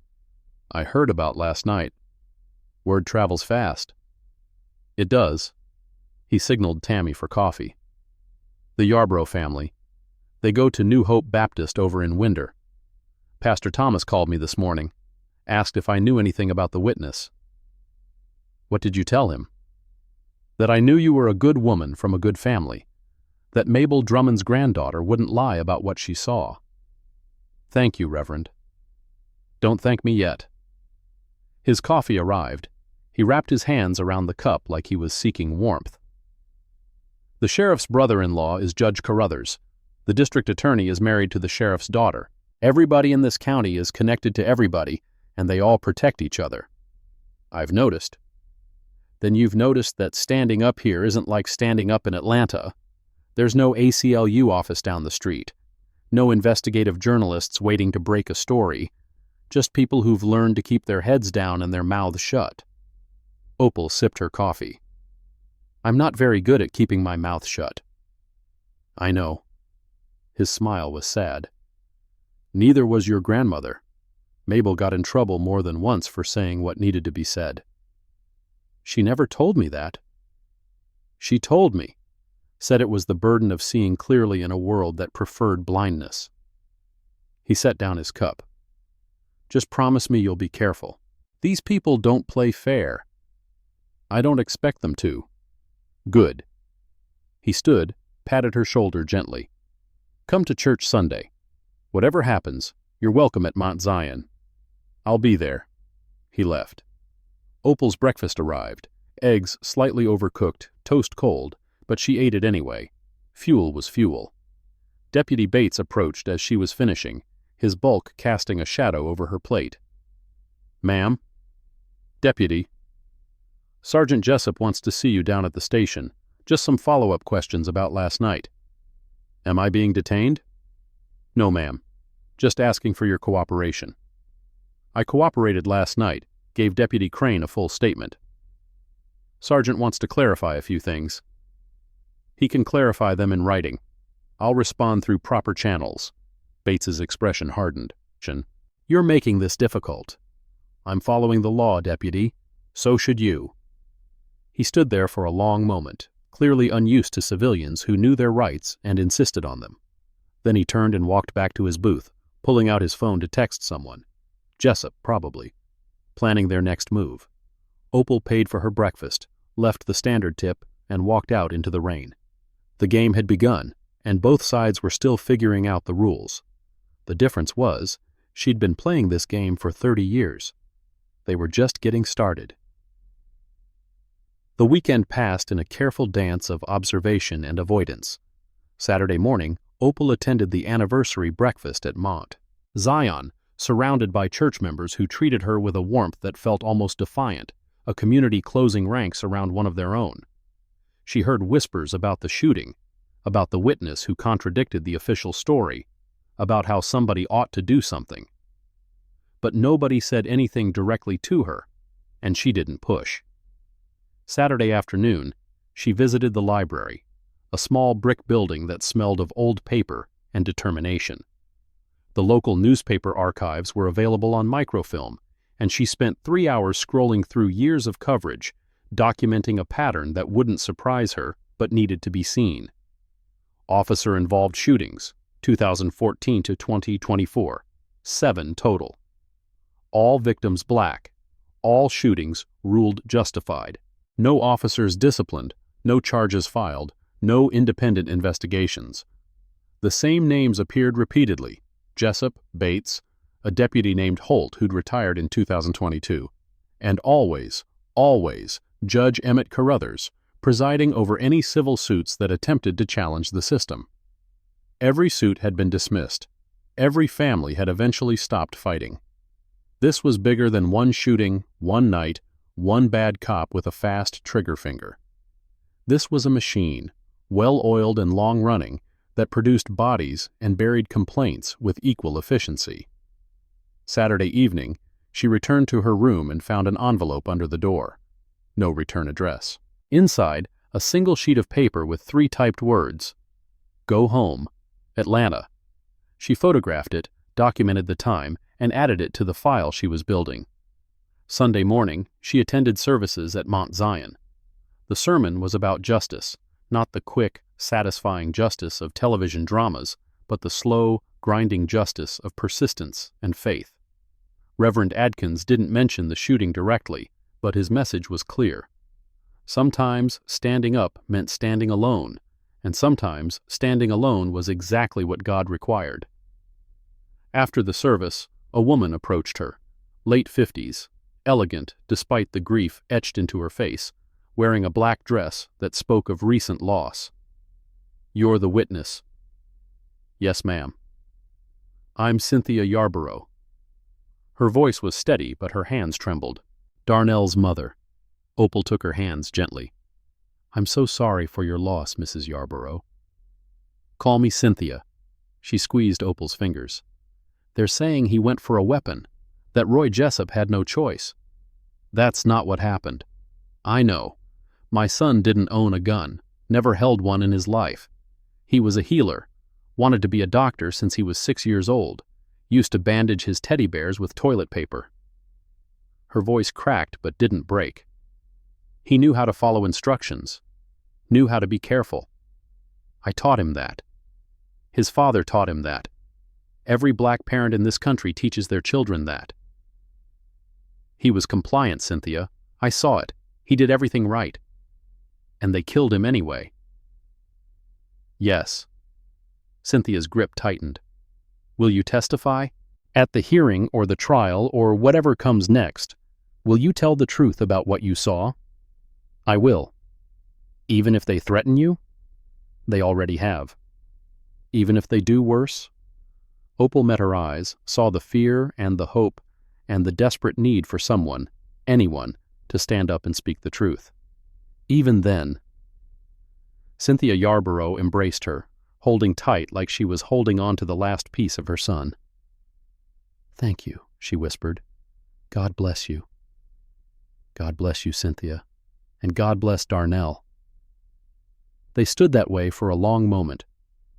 I heard about last night. Word travels fast. It does. He signaled Tammy for coffee. The Yarbrough family. They go to New Hope Baptist over in Winder. Pastor Thomas called me this morning, asked if I knew anything about the witness. What did you tell him? That I knew you were a good woman from a good family, that Mabel Drummond's granddaughter wouldn't lie about what she saw. Thank you, Reverend. Don't thank me yet. His coffee arrived. He wrapped his hands around the cup like he was seeking warmth. The sheriff's brother-in-law is Judge Carruthers. The district attorney is married to the sheriff's daughter. Everybody in this county is connected to everybody, and they all protect each other. I've noticed. Then you've noticed that standing up here isn't like standing up in Atlanta. There's no ACLU office down the street. No investigative journalists waiting to break a story. Just people who've learned to keep their heads down and their mouths shut. Opal sipped her coffee. I'm not very good at keeping my mouth shut. I know. His smile was sad. Neither was your grandmother. Mabel got in trouble more than once for saying what needed to be said. She never told me that. She told me, said it was the burden of seeing clearly in a world that preferred blindness. He set down his cup. Just promise me you'll be careful. These people don't play fair. I don't expect them to. Good. He stood, patted her shoulder gently. Come to church Sunday. Whatever happens, you're welcome at Mount Zion. I'll be there. He left. Opal's breakfast arrived. Eggs slightly overcooked, toast cold, but she ate it anyway. Fuel was fuel. Deputy Bates approached as she was finishing, his bulk casting a shadow over her plate. Ma'am? Deputy. Sergeant Jessup wants to see you down at the station. Just some follow-up questions about last night. Am I being detained? No, ma'am. Just asking for your cooperation. I cooperated last night, gave Deputy Crane a full statement. Sergeant wants to clarify a few things. He can clarify them in writing. I'll respond through proper channels. Bates's expression hardened. You're making this difficult. I'm following the law, Deputy. So should you. He stood there for a long moment, clearly unused to civilians who knew their rights and insisted on them. Then he turned and walked back to his booth, pulling out his phone to text someone. Jessup, probably. Planning their next move. Opal paid for her breakfast, left the standard tip, and walked out into the rain. The game had begun, and both sides were still figuring out the rules. The difference was, she'd been playing this game for 30 years. They were just getting started. The weekend passed in a careful dance of observation and avoidance. Saturday morning, Opal attended the anniversary breakfast at Mount Zion, surrounded by church members who treated her with a warmth that felt almost defiant, a community closing ranks around one of their own. She heard whispers about the shooting, about the witness who contradicted the official story, about how somebody ought to do something. But nobody said anything directly to her, and she didn't push. Saturday afternoon, she visited the library, a small brick building that smelled of old paper and determination. The local newspaper archives were available on microfilm, and she spent 3 hours scrolling through years of coverage, documenting a pattern that wouldn't surprise her but needed to be seen. Officer-involved shootings, 2014 to 2024, 7 total. All victims black, all shootings ruled justified. No officers disciplined, no charges filed, no independent investigations. The same names appeared repeatedly: Jessup, Bates, a deputy named Holt who'd retired in 2022, and always, Judge Emmett Carruthers, presiding over any civil suits that attempted to challenge the system. Every suit had been dismissed. Every family had eventually stopped fighting. This was bigger than one shooting, one night, one bad cop with a fast trigger finger. This was a machine, well-oiled and long-running, that produced bodies and buried complaints with equal efficiency. Saturday evening, she returned to her room and found an envelope under the door. No return address. Inside, a single sheet of paper with 3 typed words: "Go home, Atlanta." She photographed it, documented the time, and added it to the file she was building. Sunday morning, she attended services at Mount Zion. The sermon was about justice, not the quick, satisfying justice of television dramas, but the slow, grinding justice of persistence and faith. Reverend Adkins didn't mention the shooting directly, but his message was clear. Sometimes standing up meant standing alone, and sometimes standing alone was exactly what God required. After the service, a woman approached her, late 50s, elegant despite the grief etched into her face, wearing a black dress that spoke of recent loss. "You're the witness." "Yes, ma'am." "I'm Cynthia Yarborough." Her voice was steady, but her hands trembled. "Darnell's mother." Opal took her hands gently. "I'm so sorry for your loss, Mrs. Yarborough." "Call me Cynthia." She squeezed Opal's fingers. "They're saying he went for a weapon, that Roy Jessup had no choice." "That's not what happened." "I know. My son didn't own a gun, never held one in his life. He was a healer, wanted to be a doctor since he was 6 years old, used to bandage his teddy bears with toilet paper." Her voice cracked but didn't break. "He knew how to follow instructions, knew how to be careful. I taught him that. His father taught him that. Every black parent in this country teaches their children that." "He was compliant, Cynthia. I saw it. He did everything right. And they killed him anyway." "Yes." Cynthia's grip tightened. "Will you testify? At the hearing or the trial or whatever comes next, will you tell the truth about what you saw?" "I will." "Even if they threaten you?" "They already have." "Even if they do worse?" Opal met her eyes, saw the fear and the hope and the desperate need for someone, anyone, to stand up and speak the truth. "Even then." Cynthia Yarborough embraced her, holding tight like she was holding on to the last piece of her son. "Thank you," she whispered. "God bless you." "God bless you, Cynthia. And God bless Darnell." They stood that way for a long moment,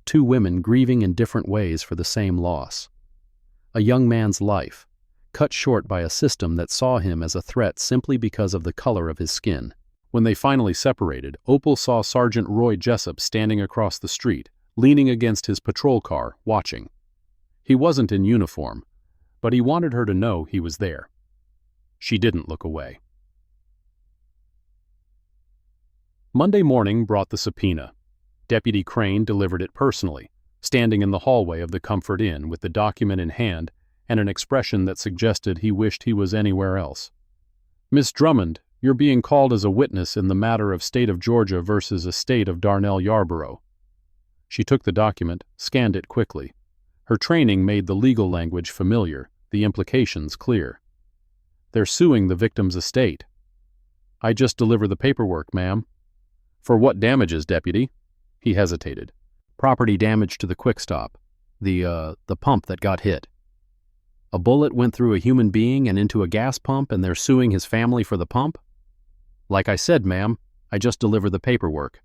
2 women grieving in different ways for the same loss. A young man's life, cut short by a system that saw him as a threat simply because of the color of his skin. When they finally separated, Opal saw Sergeant Roy Jessup standing across the street, leaning against his patrol car, watching. He wasn't in uniform, but he wanted her to know he was there. She didn't look away. Monday morning brought the subpoena. Deputy Crane delivered it personally, standing in the hallway of the Comfort Inn with the document in hand and an expression that suggested he wished he was anywhere else. "Miss Drummond, you're being called as a witness in the matter of State of Georgia versus Estate of Darnell Yarborough." She took the document, scanned it quickly. Her training made the legal language familiar, the implications clear. "They're suing the victim's estate." I just deliver the paperwork, ma'am. For what damages, deputy? He hesitated. Property damage to the quick stop. The pump that got hit. A bullet went through a human being and into a gas pump, and they're suing his family for the pump? Like I said, ma'am, I just deliver the paperwork.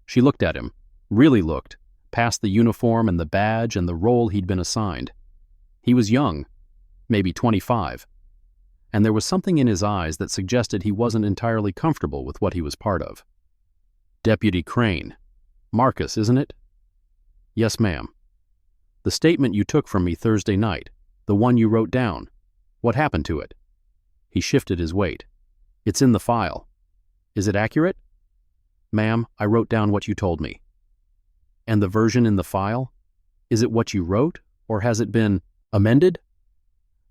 She looked at him, really looked, past the uniform and the badge and the role he'd been assigned. He was young, maybe 25, and there was something in his eyes that suggested he wasn't entirely comfortable with what he was part of. Deputy Crane. Marcus, isn't it? Yes, ma'am. The statement you took from me Thursday night, the one you wrote down, what happened to it? He shifted his weight. It's in the file. Is it accurate? Ma'am, I wrote down what you told me. And the version in the file? Is it what you wrote, or has it been amended?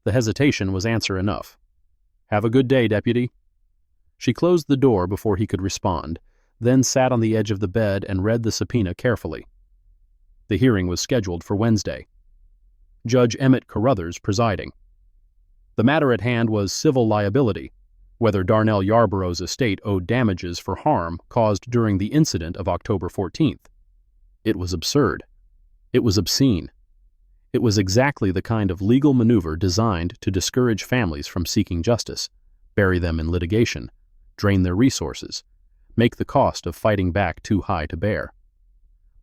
The hesitation was answer enough. Have a good day, deputy. She closed the door before he could respond, then sat on the edge of the bed and read the subpoena carefully. The hearing was scheduled for Wednesday. Judge Emmett Carruthers presiding. The matter at hand was civil liability, whether Darnell Yarborough's estate owed damages for harm caused during the incident of October 14th. It was absurd. It was obscene. It was exactly the kind of legal maneuver designed to discourage families from seeking justice, bury them in litigation, drain their resources, make the cost of fighting back too high to bear.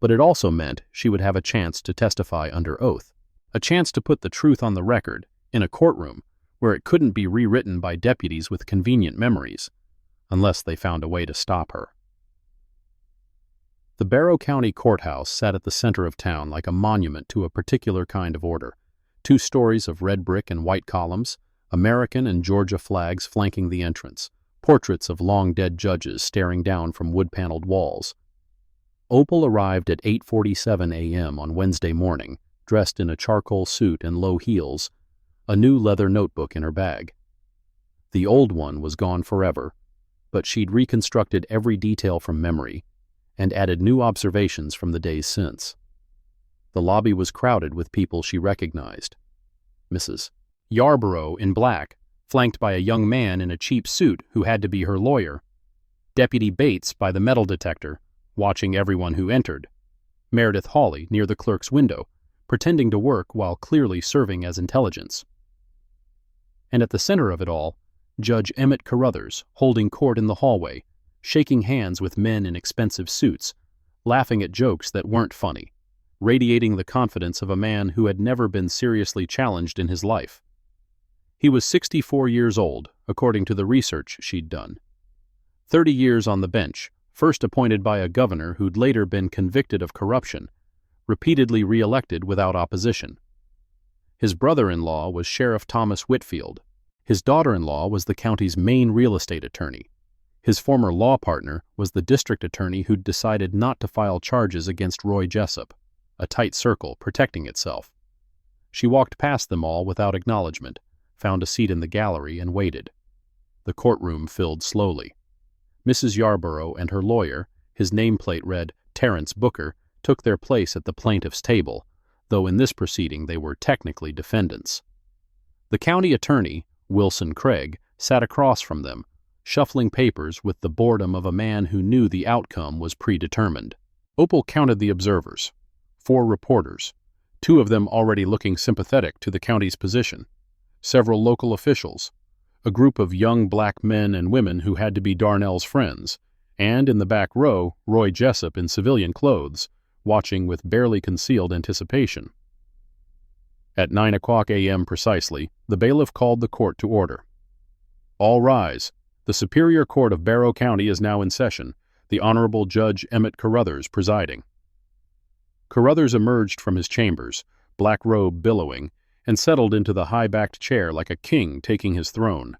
But it also meant she would have a chance to testify under oath, a chance to put the truth on the record in a courtroom where it couldn't be rewritten by deputies with convenient memories, unless they found a way to stop her. The Barrow County Courthouse sat at the center of town like a monument to a particular kind of order. 2 stories of red brick and white columns, American and Georgia flags flanking the entrance, portraits of long-dead judges staring down from wood-paneled walls. Opal arrived at 8:47 a.m. on Wednesday morning, dressed in a charcoal suit and low heels, a new leather notebook in her bag. The old one was gone forever, but she'd reconstructed every detail from memory and added new observations from the days since. The lobby was crowded with people she recognized. Mrs. Yarborough in black, flanked by a young man in a cheap suit who had to be her lawyer. Deputy Bates by the metal detector, watching everyone who entered. Meredith Hawley near the clerk's window, pretending to work while clearly serving as intelligence. And at the center of it all, Judge Emmett Carruthers holding court in the hallway, shaking hands with men in expensive suits, laughing at jokes that weren't funny, radiating the confidence of a man who had never been seriously challenged in his life. He was 64 years old, according to the research she'd done. 30 years on the bench, first appointed by a governor who'd later been convicted of corruption, repeatedly re-elected without opposition. His brother-in-law was Sheriff Thomas Whitfield. His daughter-in-law was the county's main real estate attorney. His former law partner was the district attorney who'd decided not to file charges against Roy Jessup, a tight circle protecting itself. She walked past them all without acknowledgement, found a seat in the gallery, and waited. The courtroom filled slowly. Mrs. Yarborough and her lawyer, his nameplate read Terence Booker, took their place at the plaintiff's table, though in this proceeding they were technically defendants. The county attorney, Wilson Craig, sat across from them, shuffling papers with the boredom of a man who knew the outcome was predetermined. Opal counted the observers, 4 reporters, 2 of them already looking sympathetic to the county's position, several local officials, a group of young black men and women who had to be Darnell's friends, and in the back row, Roy Jessup in civilian clothes, watching with barely concealed anticipation. At 9:00 a.m. precisely, the bailiff called the court to order. All rise. The Superior Court of Barrow County is now in session, the Honorable Judge Emmett Carruthers presiding. Carruthers emerged from his chambers, black robe billowing, and settled into the high-backed chair like a king taking his throne.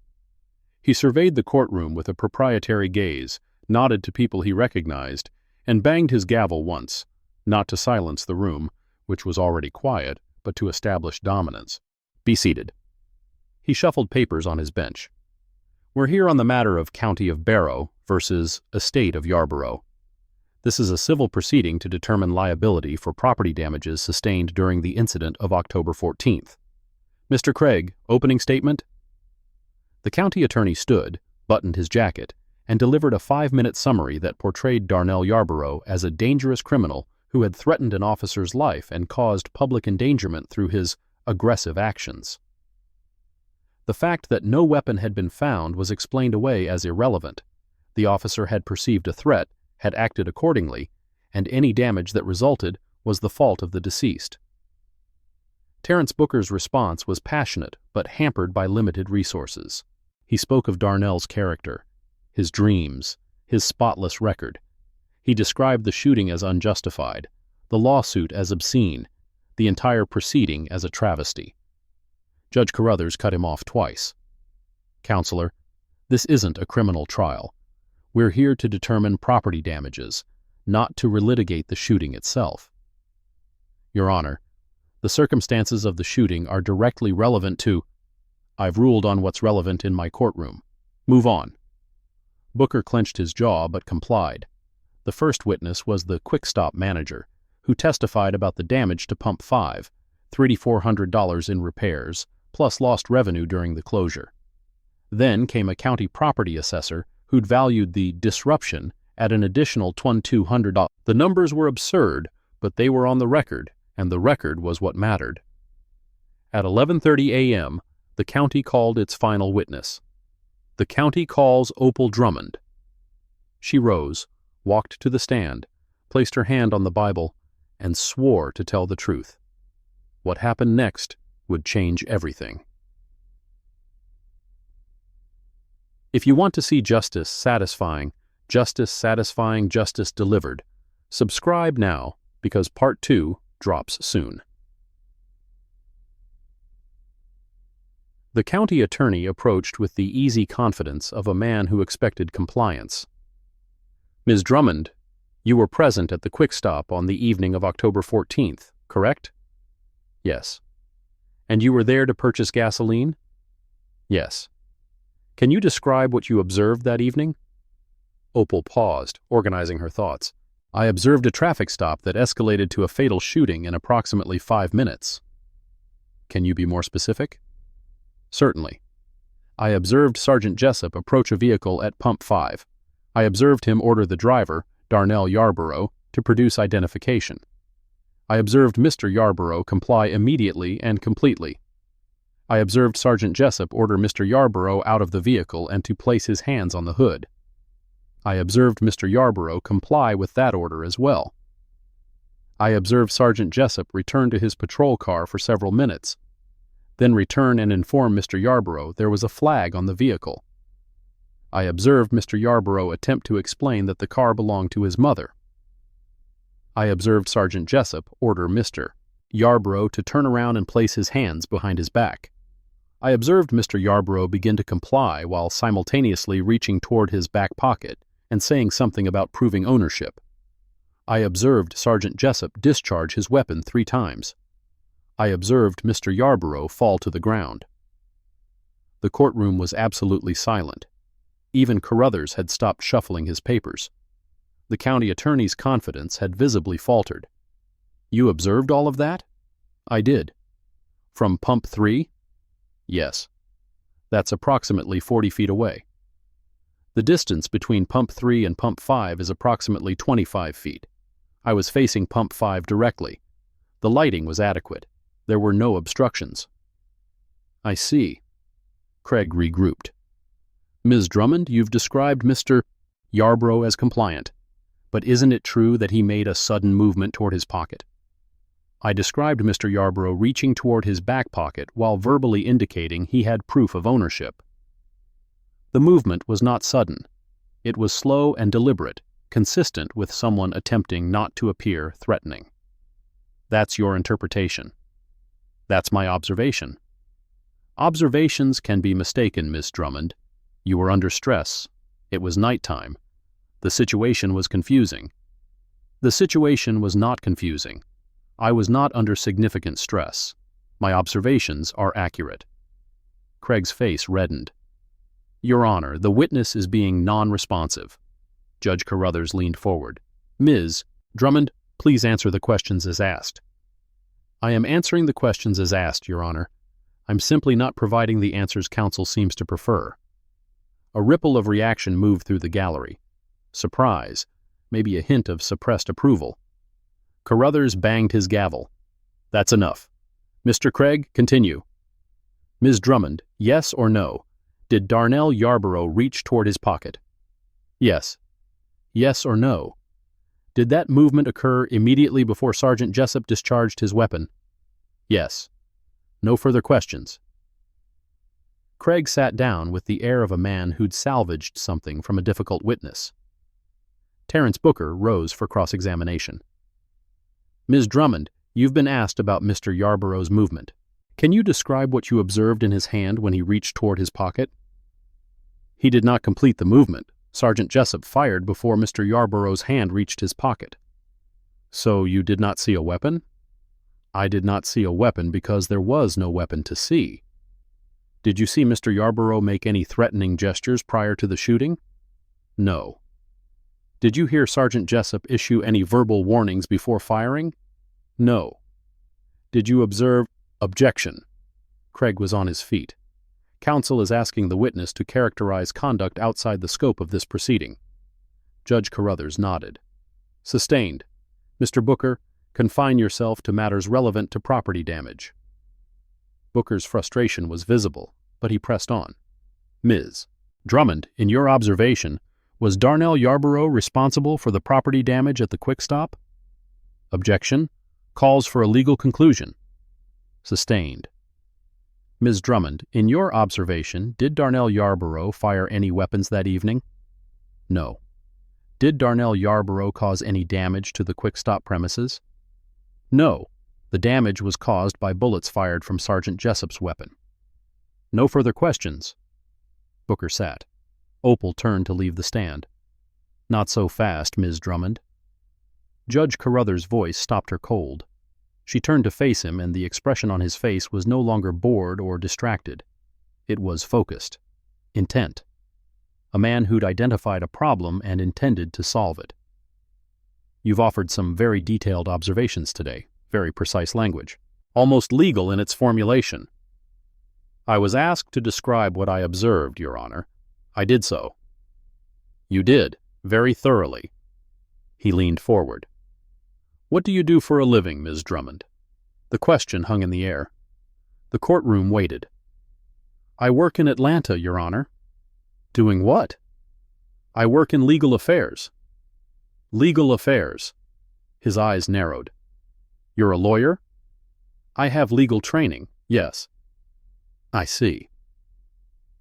He surveyed the courtroom with a proprietary gaze, nodded to people he recognized, and banged his gavel once, not to silence the room, which was already quiet, but to establish dominance. Be seated. He shuffled papers on his bench. We're here on the matter of County of Barrow versus Estate of Yarborough. This is a civil proceeding to determine liability for property damages sustained during the incident of October 14th. Mr. Craig, opening statement? The county attorney stood, buttoned his jacket, and delivered a 5-minute summary that portrayed Darnell Yarborough as a dangerous criminal who had threatened an officer's life and caused public endangerment through his aggressive actions. The fact that no weapon had been found was explained away as irrelevant. The officer had perceived a threat, had acted accordingly, and any damage that resulted was the fault of the deceased. Terence Booker's response was passionate but hampered by limited resources. He spoke of Darnell's character, his dreams, his spotless record. He described the shooting as unjustified, the lawsuit as obscene, the entire proceeding as a travesty. Judge Carruthers cut him off twice. "Counselor, this isn't a criminal trial. We're here to determine property damages, not to relitigate the shooting itself." "Your Honor, the circumstances of the shooting are directly relevant to—" "I've ruled on what's relevant in my courtroom. Move on." Booker clenched his jaw but complied. The first witness was the Quick Stop manager, who testified about the damage to Pump 5, $3,400 in repairs, plus lost revenue during the closure. Then came a county property assessor who'd valued the disruption at an additional $2,200. The numbers were absurd, but they were on the record, and the record was what mattered. At 11:30 a.m., the county called its final witness. The county calls Opal Drummond. She rose, walked to the stand, placed her hand on the Bible, and swore to tell the truth. What happened next would change everything. If you want to see justice satisfying, justice delivered, subscribe now because Part 2 drops soon. The county attorney approached with the easy confidence of a man who expected compliance. "Ms. Drummond, you were present at the Quick Stop on the evening of October 14th, correct?" "Yes." "And you were there to purchase gasoline?" "Yes." "Can you describe what you observed that evening?" Opal paused, organizing her thoughts. "I observed a traffic stop that escalated to a fatal shooting in approximately 5 minutes. "Can you be more specific?" "Certainly. I observed Sergeant Jessup approach a vehicle at Pump 5. I observed him order the driver, Darnell Yarborough, to produce identification. I observed Mr. Yarborough comply immediately and completely. I observed Sergeant Jessup order Mr. Yarborough out of the vehicle and to place his hands on the hood. I observed Mr. Yarborough comply with that order as well. I observed Sergeant Jessup return to his patrol car for several minutes, then return and inform Mr. Yarborough there was a flag on the vehicle. I observed Mr. Yarborough attempt to explain that the car belonged to his mother. I observed Sergeant Jessup order Mr. Yarborough to turn around and place his hands behind his back. I observed Mr. Yarborough begin to comply while simultaneously reaching toward his back pocket and saying something about proving ownership. I observed Sergeant Jessup discharge his weapon 3 times. I observed Mr. Yarborough fall to the ground." The courtroom was absolutely silent. Even Carruthers had stopped shuffling his papers. The county attorney's confidence had visibly faltered. "You observed all of that?" "I did." "From Pump 3? "Yes." "That's approximately 40 feet away." "The distance between Pump 3 and Pump 5 is approximately 25 feet. I was facing Pump 5 directly. The lighting was adequate. There were no obstructions." "I see." Craig regrouped. "Ms. Drummond, you've described Mr. Yarborough as compliant, but isn't it true that he made a sudden movement toward his pocket?" "I described Mr. Yarborough reaching toward his back pocket while verbally indicating he had proof of ownership." "The movement was not sudden. It was slow and deliberate, consistent with someone attempting not to appear threatening." "That's your interpretation." "That's my observation." "Observations can be mistaken, Miss Drummond. You were under stress. It was nighttime. The situation was confusing." "The situation was not confusing. I was not under significant stress. My observations are accurate." Craig's face reddened. "Your Honor, the witness is being non-responsive." Judge Carruthers leaned forward. "Ms. Drummond, please answer the questions as asked." "I am answering the questions as asked, Your Honor. I'm simply not providing the answers counsel seems to prefer." A ripple of reaction moved through the gallery. Surprise, maybe a hint of suppressed approval. Carruthers banged his gavel. That's enough. Mr. Craig, continue. Ms. Drummond, yes or no? Did Darnell Yarborough reach toward his pocket? Yes. Yes or no? Did that movement occur immediately before Sergeant Jessup discharged his weapon? Yes. No further questions. Craig sat down with the air of a man who'd salvaged something from a difficult witness. Terence Booker rose for cross-examination. Ms. Drummond, you've been asked about Mr. Yarborough's movement. Can you describe what you observed in his hand when he reached toward his pocket? He did not complete the movement. Sergeant Jessup fired before Mr. Yarborough's hand reached his pocket. So you did not see a weapon? I did not see a weapon because there was no weapon to see. Did you see Mr. Yarborough make any threatening gestures prior to the shooting? No. Did you hear Sergeant Jessup issue any verbal warnings before firing? No. Did you observe— Objection. Craig was on his feet. Counsel is asking the witness to characterize conduct outside the scope of this proceeding. Judge Carruthers nodded. Sustained. Mr. Booker, confine yourself to matters relevant to property damage. Booker's frustration was visible, but he pressed on. Ms. Drummond, in your observation, was Darnell Yarborough responsible for the property damage at the Quick Stop? Objection. Calls for a legal conclusion. Sustained. Ms. Drummond, in your observation, did Darnell Yarborough fire any weapons that evening? No. Did Darnell Yarborough cause any damage to the Quick Stop premises? No. The damage was caused by bullets fired from Sergeant Jessup's weapon. No further questions. Booker sat. Opal turned to leave the stand. Not so fast, Ms. Drummond. Judge Carruthers' voice stopped her cold. She turned to face him, and the expression on his face was no longer bored or distracted. It was focused, intent. A man who'd identified a problem and intended to solve it. You've offered some very detailed observations today, very precise language, almost legal in its formulation. I was asked to describe what I observed, Your Honor. I did so. You did, very thoroughly. He leaned forward. What do you do for a living, Ms. Drummond? The question hung in the air. The courtroom waited. I work in Atlanta, Your Honor. Doing what? I work in legal affairs. Legal affairs. His eyes narrowed. You're a lawyer? I have legal training, yes. I see.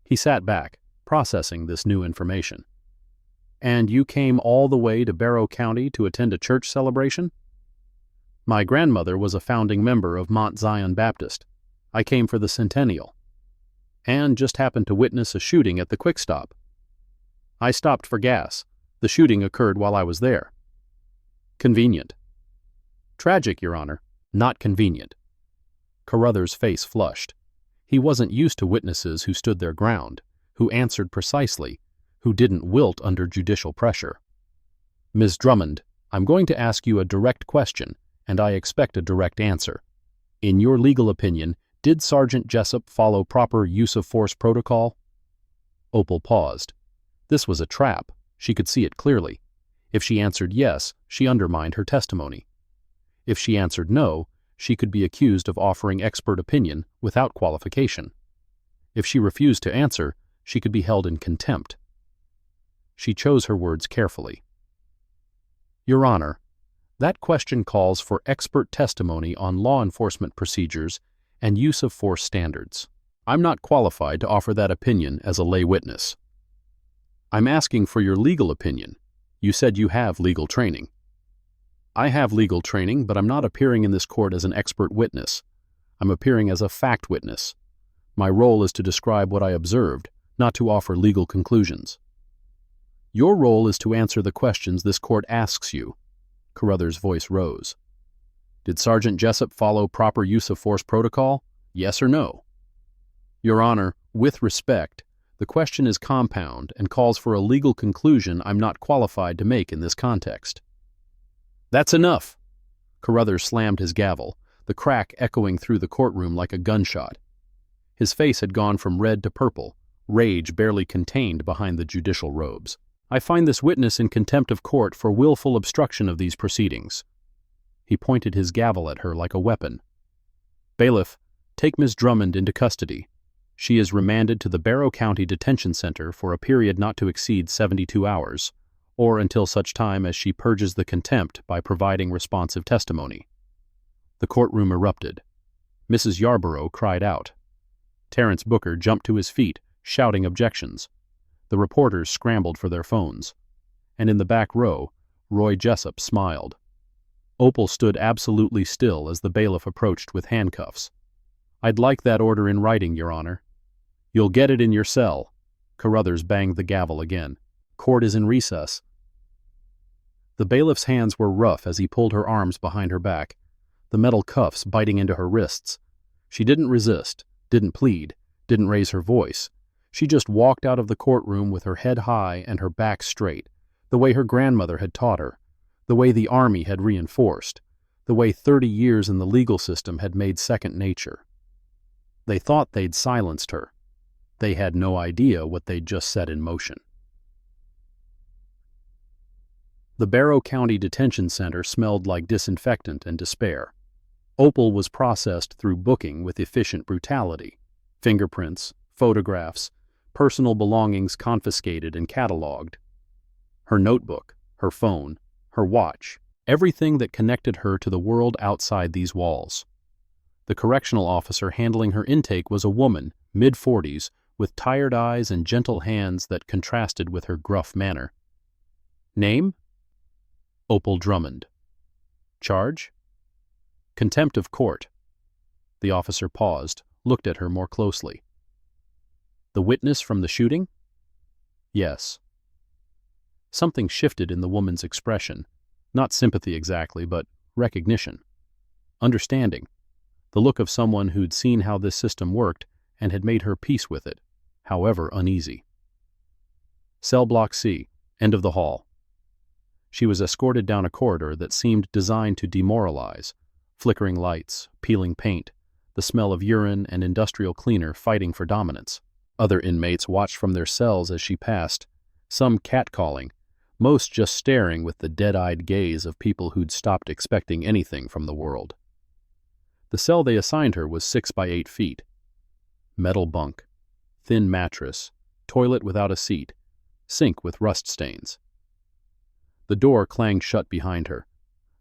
He sat back, processing this new information. And you came all the way to Barrow County to attend a church celebration? My grandmother was a founding member of Mount Zion Baptist. I came for the centennial. And just happened to witness a shooting at the Quick Stop. I stopped for gas. The shooting occurred while I was there. Convenient. Tragic, Your Honor. Not convenient. Carruthers' face flushed. He wasn't used to witnesses who stood their ground, who answered precisely, who didn't wilt under judicial pressure. Ms. Drummond, I'm going to ask you a direct question, and I expect a direct answer. In your legal opinion, did Sergeant Jessup follow proper use-of-force protocol? Opal paused. This was a trap. She could see it clearly. If she answered yes, she undermined her testimony. If she answered no, she could be accused of offering expert opinion without qualification. If she refused to answer, she could be held in contempt. She chose her words carefully. Your Honor, that question calls for expert testimony on law enforcement procedures and use-of-force standards. I'm not qualified to offer that opinion as a lay witness. I'm asking for your legal opinion. You said you have legal training. I have legal training, but I'm not appearing in this court as an expert witness. I'm appearing as a fact witness. My role is to describe what I observed, not to offer legal conclusions. Your role is to answer the questions this court asks you. Carruthers' voice rose. Did Sergeant Jessup follow proper use-of-force protocol? Yes or no? Your Honor, with respect, the question is compound and calls for a legal conclusion I'm not qualified to make in this context. That's enough! Carruthers slammed his gavel, the crack echoing through the courtroom like a gunshot. His face had gone from red to purple, rage barely contained behind the judicial robes. "I find this witness in contempt of court for willful obstruction of these proceedings." He pointed his gavel at her like a weapon. "Bailiff, take Miss Drummond into custody. She is remanded to the Barrow County Detention Center for a period not to exceed 72 hours, or until such time as she purges the contempt by providing responsive testimony." The courtroom erupted. Mrs. Yarborough cried out. Terence Booker jumped to his feet, shouting objections. The reporters scrambled for their phones. And in the back row, Roy Jessup smiled. Opal stood absolutely still as the bailiff approached with handcuffs. "I'd like that order in writing, Your Honor." "You'll get it in your cell." Carruthers banged the gavel again. "Court is in recess." The bailiff's hands were rough as he pulled her arms behind her back, the metal cuffs biting into her wrists. She didn't resist, didn't plead, didn't raise her voice. She just walked out of the courtroom with her head high and her back straight, the way her grandmother had taught her, the way the Army had reinforced, the way 30 years in the legal system had made second nature. They thought they'd silenced her. They had no idea what they'd just set in motion. The Barrow County Detention Center smelled like disinfectant and despair. Opal was processed through booking with efficient brutality. Fingerprints, photographs, personal belongings confiscated and cataloged. Her notebook, her phone, her watch, everything that connected her to the world outside these walls. The correctional officer handling her intake was a woman, mid-40s, with tired eyes and gentle hands that contrasted with her gruff manner. Name? Opal Drummond. Charge? Contempt of court. The officer paused, looked at her more closely. The witness from the shooting? Yes. Something shifted in the woman's expression. Not sympathy exactly, but recognition. Understanding. The look of someone who'd seen how this system worked and had made her peace with it, however uneasy. Cell block C, end of the hall. She was escorted down a corridor that seemed designed to demoralize. Flickering lights, peeling paint, the smell of urine and industrial cleaner fighting for dominance. Other inmates watched from their cells as she passed, some catcalling, most just staring with the dead-eyed gaze of people who'd stopped expecting anything from the world. The cell they assigned her was 6 by 8 feet. Metal bunk, thin mattress, toilet without a seat, sink with rust stains. The door clanged shut behind her,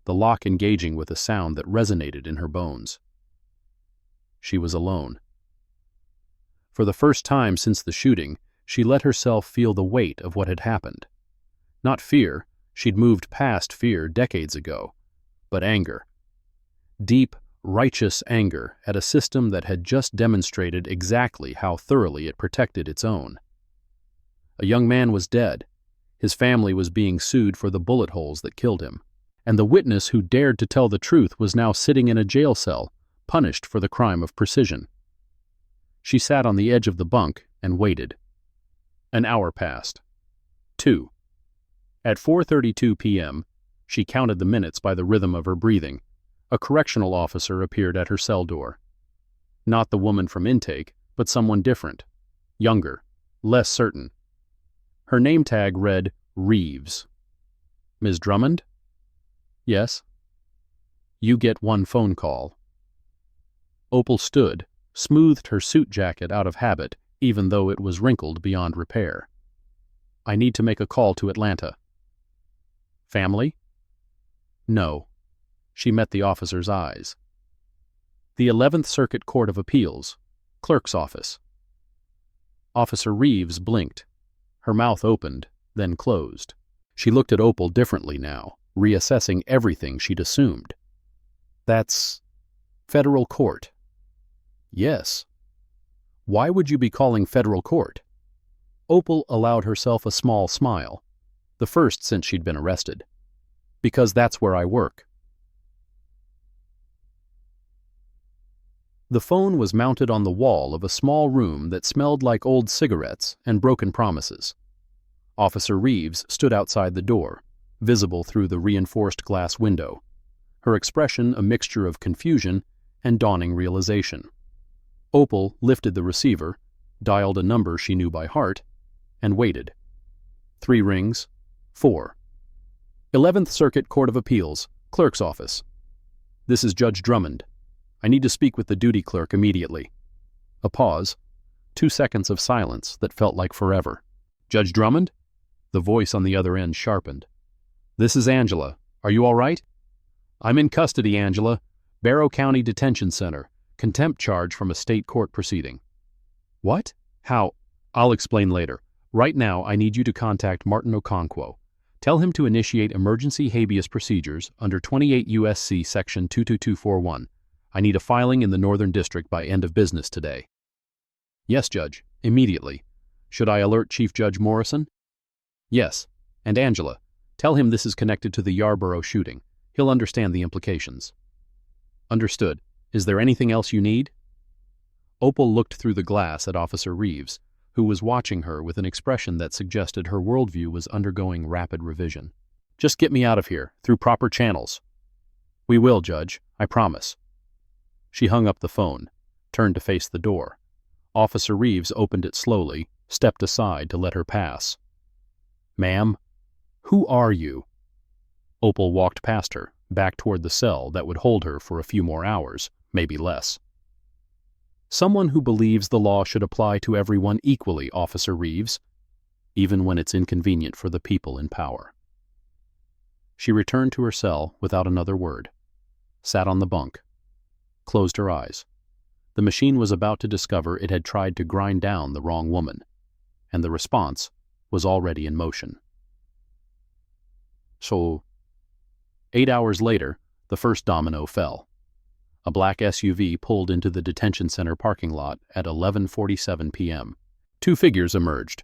the lock engaging with a sound that resonated in her bones. She was alone. For the first time since the shooting, she let herself feel the weight of what had happened. Not fear, she'd moved past fear decades ago, but anger. Deep, righteous anger at a system that had just demonstrated exactly how thoroughly it protected its own. A young man was dead. His family was being sued for the bullet holes that killed him. And the witness who dared to tell the truth was now sitting in a jail cell, punished for the crime of precision. She sat on the edge of the bunk and waited. An hour passed. 2. At 4:32 p.m., she counted the minutes by the rhythm of her breathing. A correctional officer appeared at her cell door. Not the woman from intake, but someone different. Younger, less certain. Her name tag read Reeves. Ms. Drummond? Yes. You get one phone call. Opal stood, smoothed her suit jacket out of habit, even though it was wrinkled beyond repair. I need to make a call to Atlanta. Family? No. She met the officer's eyes. The 11th Circuit Court of Appeals, clerk's office. Officer Reeves blinked. Her mouth opened, then closed. She looked at Opal differently now, reassessing everything she'd assumed. That's federal court. Yes. Why would you be calling federal court? Opal allowed herself a small smile, the first since she'd been arrested. Because that's where I work. The phone was mounted on the wall of a small room that smelled like old cigarettes and broken promises. Officer Reeves stood outside the door, visible through the reinforced glass window, her expression a mixture of confusion and dawning realization. Opal lifted the receiver, dialed a number she knew by heart, and waited. 3 rings. 4. 11th Circuit Court of Appeals, Clerk's Office. This is Judge Drummond. I need to speak with the duty clerk immediately. A pause. 2 seconds of silence that felt like forever. Judge Drummond? The voice on the other end sharpened. This is Angela. Are you all right? I'm in custody, Angela. Barrow County Detention Center. Contempt charge from a state court proceeding. What? How? I'll explain later. Right now, I need you to contact Martin Okonkwo. Tell him to initiate emergency habeas procedures under 28 U.S.C. Section 22241. I need a filing in the Northern District by end of business today. Yes, Judge. Immediately. Should I alert Chief Judge Morrison? Yes. And Angela, tell him this is connected to the Yarborough shooting. He'll understand the implications. Understood. Is there anything else you need? Opal looked through the glass at Officer Reeves, who was watching her with an expression that suggested her worldview was undergoing rapid revision. Just get me out of here, through proper channels. We will, Judge. I promise. She hung up the phone, turned to face the door. Officer Reeves opened it slowly, stepped aside to let her pass. Ma'am, who are you? Opal walked past her, back toward the cell that would hold her for a few more hours, maybe less. Someone who believes the law should apply to everyone equally, Officer Reeves, even when it's inconvenient for the people in power. She returned to her cell without another word, sat on the bunk, closed her eyes. The machine was about to discover it had tried to grind down the wrong woman, and the response was already in motion. So, 8 hours later, the first domino fell. A black SUV pulled into the detention center parking lot at 11:47 p.m. 2 figures emerged.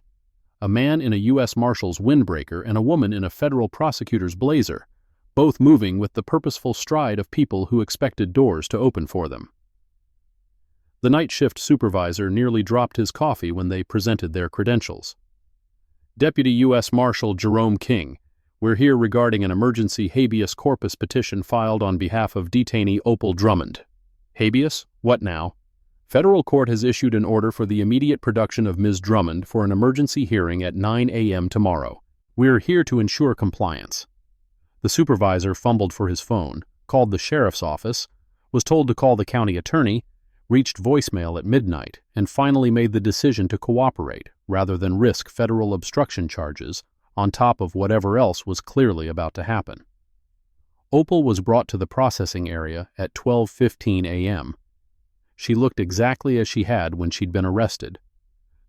A man in a U.S. Marshal's windbreaker and a woman in a federal prosecutor's blazer, both moving with the purposeful stride of people who expected doors to open for them. The night shift supervisor nearly dropped his coffee when they presented their credentials. Deputy U.S. Marshal Jerome King, we're here regarding an emergency habeas corpus petition filed on behalf of detainee Opal Drummond. Habeas? What now? Federal court has issued an order for the immediate production of Ms. Drummond for an emergency hearing at 9 a.m. tomorrow. We're here to ensure compliance. The supervisor fumbled for his phone, called the sheriff's office, was told to call the county attorney, reached voicemail at midnight, and finally made the decision to cooperate rather than risk federal obstruction charges on top of whatever else was clearly about to happen. Opal was brought to the processing area at 12:15 a.m. She looked exactly as she had when she'd been arrested.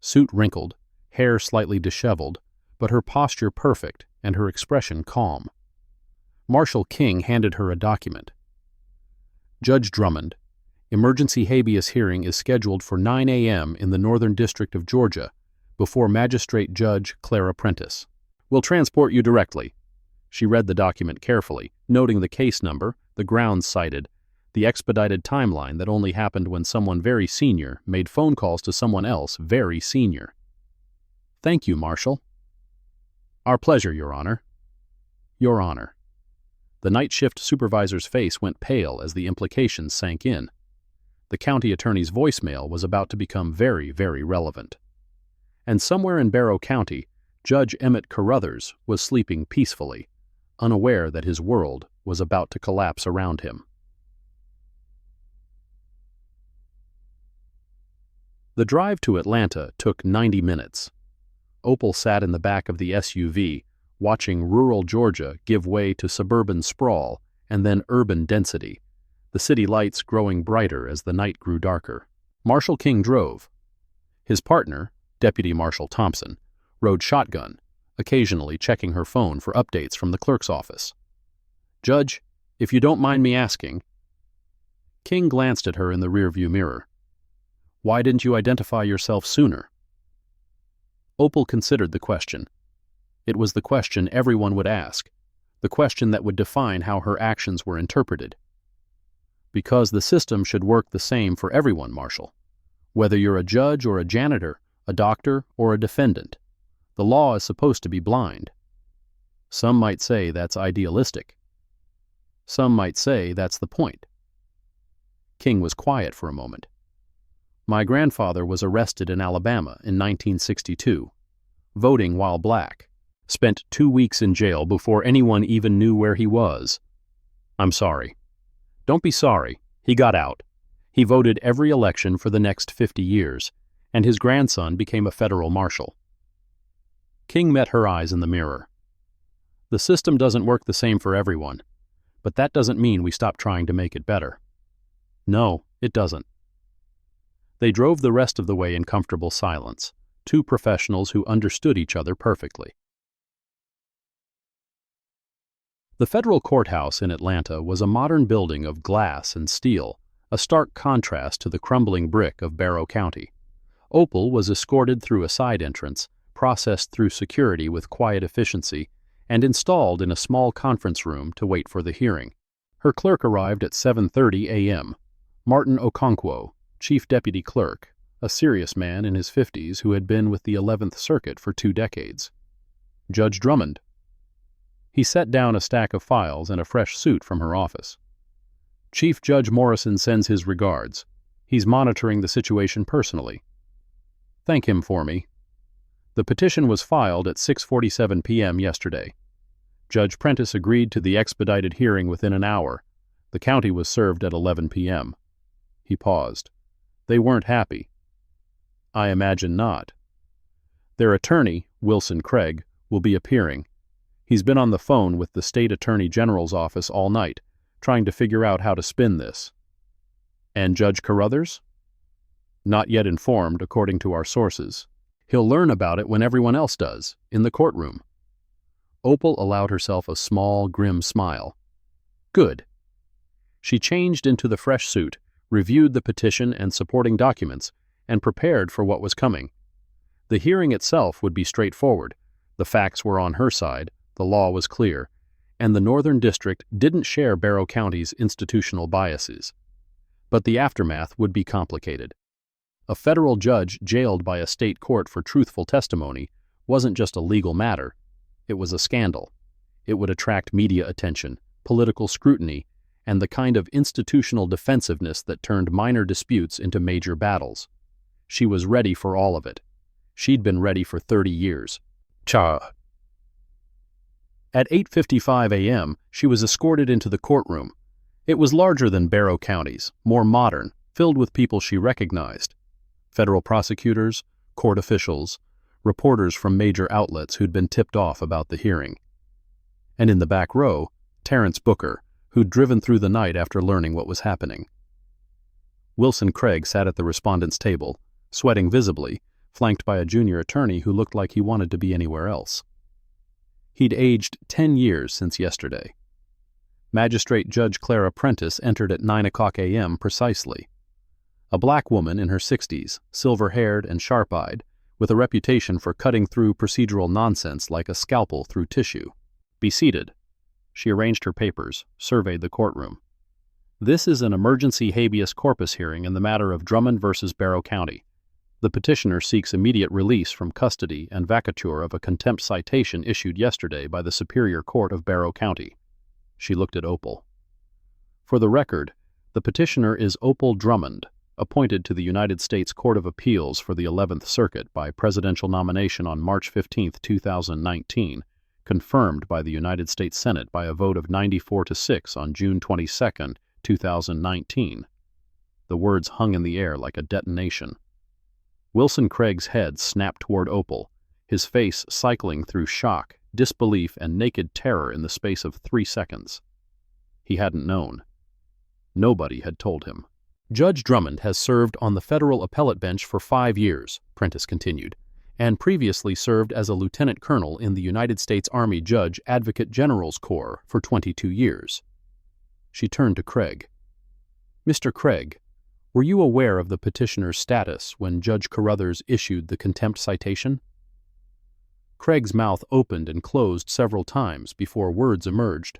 Suit wrinkled, hair slightly disheveled, but her posture perfect and her expression calm. Marshal King handed her a document. Judge Drummond, emergency habeas hearing is scheduled for 9 a.m. in the Northern District of Georgia before Magistrate Judge Clara Prentice. We'll transport you directly. She read the document carefully, noting the case number, the grounds cited, the expedited timeline that only happened when someone very senior made phone calls to someone else very senior. Thank you, Marshal. Our pleasure, Your Honor. Your Honor. The night shift supervisor's face went pale as the implications sank in. The county attorney's voicemail was about to become very, very relevant. And somewhere in Barrow County, Judge Emmett Carruthers was sleeping peacefully, unaware that his world was about to collapse around him. The drive to Atlanta took 90 minutes. Opal sat in the back of the SUV, watching rural Georgia give way to suburban sprawl and then urban density, the city lights growing brighter as the night grew darker. Marshal King drove. His partner, Deputy Marshal Thompson, rode shotgun, occasionally checking her phone for updates from the clerk's office. Judge, if you don't mind me asking. King glanced at her in the rearview mirror. Why didn't you identify yourself sooner? Opal considered the question. It was the question everyone would ask, the question that would define how her actions were interpreted. Because the system should work the same for everyone, Marshal. Whether you're a judge or a janitor, a doctor or a defendant, the law is supposed to be blind. Some might say that's idealistic. Some might say that's the point. King was quiet for a moment. My grandfather was arrested in Alabama in 1962, voting while black. Spent 2 weeks in jail before anyone even knew where he was. I'm sorry. Don't be sorry. He got out. He voted every election for the next 50 years, and his grandson became a federal marshal. King met her eyes in the mirror. The system doesn't work the same for everyone, but that doesn't mean we stop trying to make it better. No, it doesn't. They drove the rest of the way in comfortable silence, two professionals who understood each other perfectly. The federal courthouse in Atlanta was a modern building of glass and steel, a stark contrast to the crumbling brick of Barrow County. Opal was escorted through a side entrance, processed through security with quiet efficiency, and installed in a small conference room to wait for the hearing. Her clerk arrived at 7:30 a.m. Martin Okonkwo, Chief Deputy Clerk, a serious man in his 50s who had been with the 11th Circuit for 2 decades. Judge Drummond. He set down a stack of files and a fresh suit from her office. Chief Judge Morrison sends his regards. He's monitoring the situation personally. Thank him for me. The petition was filed at 6:47 p.m. yesterday. Judge Prentice agreed to the expedited hearing within an hour. The county was served at 11 p.m. He paused. They weren't happy. I imagine not. Their attorney, Wilson Craig, will be appearing. He's been on the phone with the State Attorney General's office all night, trying to figure out how to spin this. And Judge Carruthers? Not yet informed, according to our sources. He'll learn about it when everyone else does, in the courtroom. Opal allowed herself a small, grim smile. Good. She changed into the fresh suit, reviewed the petition and supporting documents, and prepared for what was coming. The hearing itself would be straightforward. The facts were on her side, the law was clear, and the Northern District didn't share Barrow County's institutional biases. But the aftermath would be complicated. A federal judge jailed by a state court for truthful testimony wasn't just a legal matter, it was a scandal. It would attract media attention, political scrutiny, and the kind of institutional defensiveness that turned minor disputes into major battles. She was ready for all of it. She'd been ready for 30 years. At 8:55 a.m., she was escorted into the courtroom. It was larger than Barrow County's, more modern, filled with people she recognized. Federal prosecutors, court officials, reporters from major outlets who'd been tipped off about the hearing. And in the back row, Terrence Booker, who'd driven through the night after learning what was happening. Wilson Craig sat at the respondent's table, sweating visibly, flanked by a junior attorney who looked like he wanted to be anywhere else. He'd aged 10 years since yesterday. Magistrate Judge Clara Prentice entered at 9 o'clock a.m. precisely. A black woman in her 60s, silver-haired and sharp-eyed, with a reputation for cutting through procedural nonsense like a scalpel through tissue. Be seated. She arranged her papers, surveyed the courtroom. This is an emergency habeas corpus hearing in the matter of Drummond versus Barrow County. The petitioner seeks immediate release from custody and vacatur of a contempt citation issued yesterday by the Superior Court of Barrow County. She looked at Opal. For the record, the petitioner is Opal Drummond, appointed to the United States Court of Appeals for the 11th Circuit by presidential nomination on March 15, 2019, confirmed by the United States Senate by a vote of 94-6 on June 22, 2019. The words hung in the air like a detonation. Wilson Craig's head snapped toward Opal, his face cycling through shock, disbelief, and naked terror in the space of 3 seconds. He hadn't known. Nobody had told him. Judge Drummond has served on the federal appellate bench for 5 years, Prentice continued, and previously served as a lieutenant colonel in the United States Army Judge Advocate General's Corps for 22 years. She turned to Craig. Mr. Craig, were you aware of the petitioner's status when Judge Carruthers issued the contempt citation? Craig's mouth opened and closed several times before words emerged.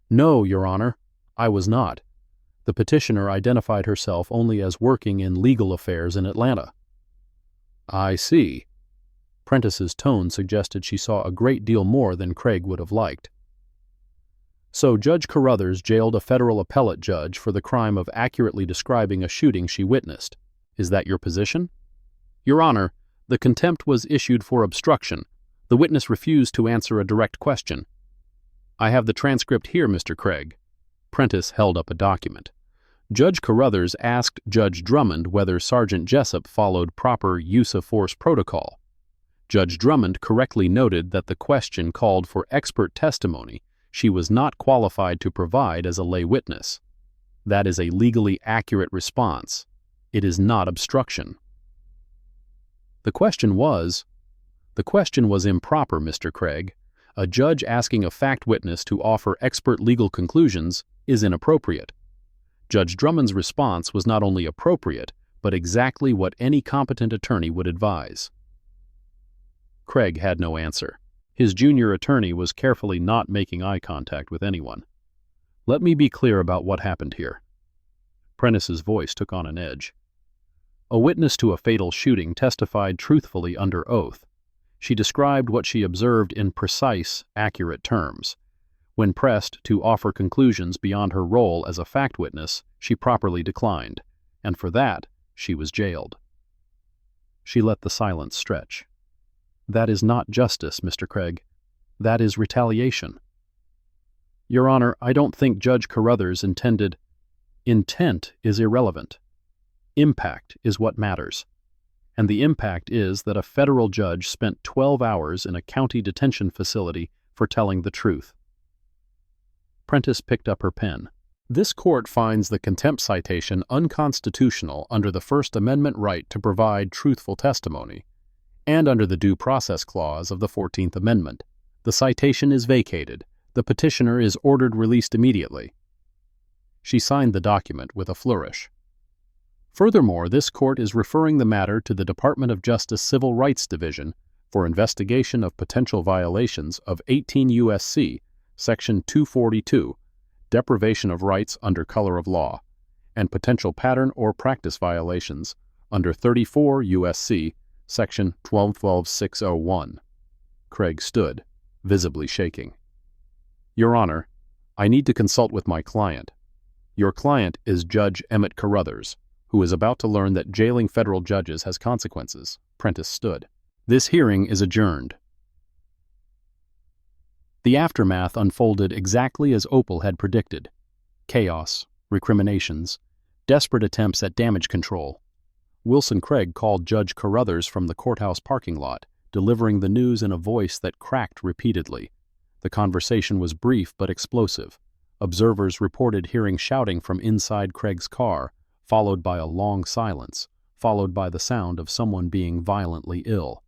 No, Your Honor, I was not. The petitioner identified herself only as working in legal affairs in Atlanta. I see. Prentice's tone suggested she saw a great deal more than Craig would have liked. So Judge Carruthers jailed a federal appellate judge for the crime of accurately describing a shooting she witnessed. Is that your position? Your Honor, the contempt was issued for obstruction. The witness refused to answer a direct question. I have the transcript here, Mr. Craig. Prentice held up a document. Judge Carruthers asked Judge Drummond whether Sergeant Jessup followed proper use-of-force protocol. Judge Drummond correctly noted that the question called for expert testimony she was not qualified to provide as a lay witness. That is a legally accurate response. It is not obstruction. The question was improper, Mr. Craig. A judge asking a fact witness to offer expert legal conclusions is inappropriate. Judge Drummond's response was not only appropriate, but exactly what any competent attorney would advise. Craig had no answer. His junior attorney was carefully not making eye contact with anyone. Let me be clear about what happened here. Prentice's voice took on an edge. A witness to a fatal shooting testified truthfully under oath. She described what she observed in precise, accurate terms. When pressed to offer conclusions beyond her role as a fact witness, she properly declined, and for that, she was jailed. She let the silence stretch. That is not justice, Mr. Craig. That is retaliation. Your Honor, I don't think Judge Carruthers intended. Intent is irrelevant. Impact is what matters. And the impact is that a federal judge spent 12 hours in a county detention facility for telling the truth. Prentice picked up her pen. This court finds the contempt citation unconstitutional under the First Amendment right to provide truthful testimony, and under the Due Process Clause of the 14th Amendment. The citation is vacated. The petitioner is ordered released immediately. She signed the document with a flourish. Furthermore, this court is referring the matter to the Department of Justice Civil Rights Division for investigation of potential violations of 18 U.S.C. Section 242, deprivation of rights under color of law, and potential pattern or practice violations under 34 U.S.C. Section 1212-601. Craig stood, visibly shaking. Your Honor, I need to consult with my client. Your client is Judge Emmett Carruthers, who is about to learn that jailing federal judges has consequences. Prentice stood. This hearing is adjourned. The aftermath unfolded exactly as Opal had predicted. Chaos, recriminations, desperate attempts at damage control. Wilson Craig called Judge Carruthers from the courthouse parking lot, delivering the news in a voice that cracked repeatedly. The conversation was brief but explosive. Observers reported hearing shouting from inside Craig's car, followed by a long silence, followed by the sound of someone being violently ill.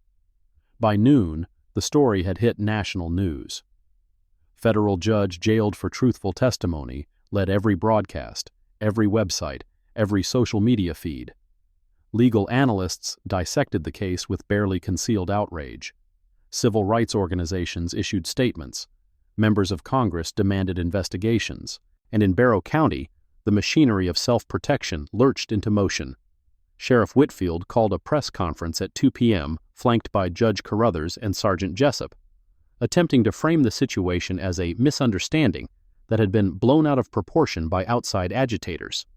By noon, the story had hit national news. Federal judge jailed for truthful testimony led every broadcast, every website, every social media feed. Legal analysts dissected the case with barely concealed outrage. Civil rights organizations issued statements. Members of Congress demanded investigations. And in Barrow County, the machinery of self-protection lurched into motion. Sheriff Whitfield called a press conference at 2 p.m., flanked by Judge Carruthers and Sergeant Jessup, attempting to frame the situation as a misunderstanding that had been blown out of proportion by outside agitators.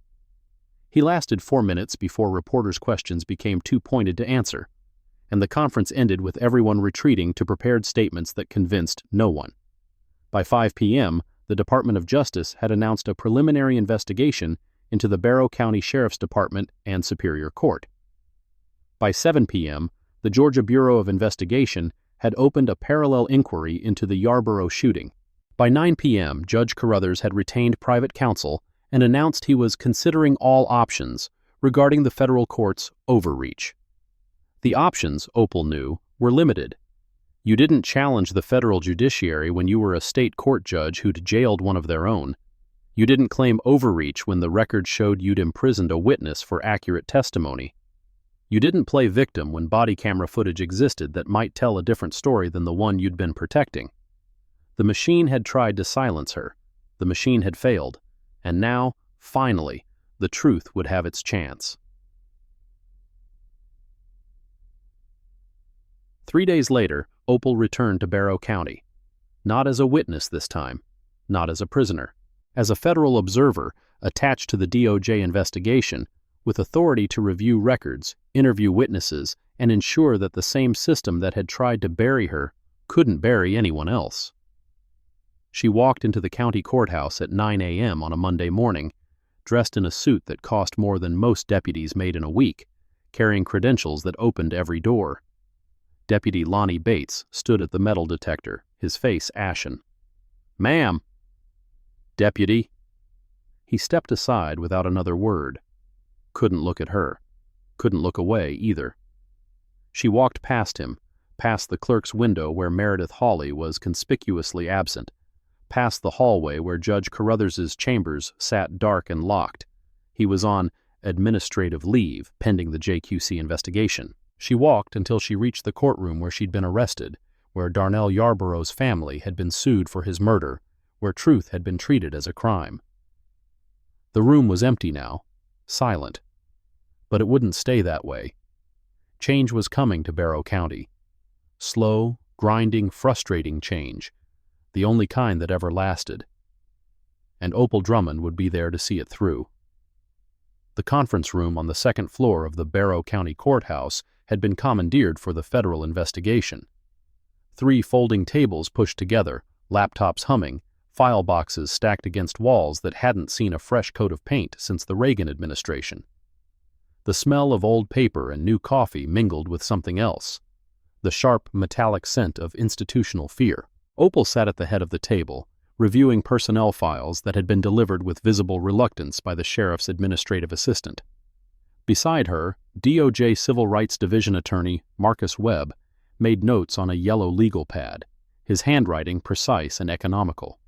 He lasted 4 minutes before reporters' questions became too pointed to answer, and the conference ended with everyone retreating to prepared statements that convinced no one. By 5 p.m., the Department of Justice had announced a preliminary investigation into the Barrow County Sheriff's Department and Superior Court. By 7 p.m., the Georgia Bureau of Investigation had opened a parallel inquiry into the Yarborough shooting. By 9 p.m., Judge Carruthers had retained private counsel and announced he was considering all options regarding the federal court's overreach. The options, Opal knew, were limited. You didn't challenge the federal judiciary when you were a state court judge who'd jailed one of their own. You didn't claim overreach when the record showed you'd imprisoned a witness for accurate testimony. You didn't play victim when body camera footage existed that might tell a different story than the one you'd been protecting. The machine had tried to silence her. The machine had failed. And now, finally, the truth would have its chance. 3 days later, Opal returned to Barrow County. Not as a witness this time. Not as a prisoner. As a federal observer attached to the DOJ investigation, with authority to review records, interview witnesses, and ensure that the same system that had tried to bury her couldn't bury anyone else. She walked into the county courthouse at 9 a.m. on a Monday morning, dressed in a suit that cost more than most deputies made in a week, carrying credentials that opened every door. Deputy Lonnie Bates stood at the metal detector, his face ashen. "Ma'am." "Deputy." He stepped aside without another word. Couldn't look at her. Couldn't look away either. She walked past him, past the clerk's window where Meredith Hawley was conspicuously absent, past the hallway where Judge Carruthers's chambers sat dark and locked. He was on administrative leave pending the JQC investigation. She walked until she reached the courtroom where she'd been arrested, where Darnell Yarborough's family had been sued for his murder, where truth had been treated as a crime. The room was empty now, silent. But it wouldn't stay that way. Change was coming to Barrow County. Slow, grinding, frustrating change, the only kind that ever lasted. And Opal Drummond would be there to see it through. The conference room on the second floor of the Barrow County Courthouse had been commandeered for the federal investigation. 3 folding tables pushed together, laptops humming, file boxes stacked against walls that hadn't seen a fresh coat of paint since the Reagan administration. The smell of old paper and new coffee mingled with something else, the sharp, metallic scent of institutional fear. Opal sat at the head of the table, reviewing personnel files that had been delivered with visible reluctance by the sheriff's administrative assistant. Beside her, DOJ Civil Rights Division attorney Marcus Webb made notes on a yellow legal pad, his handwriting precise and economical.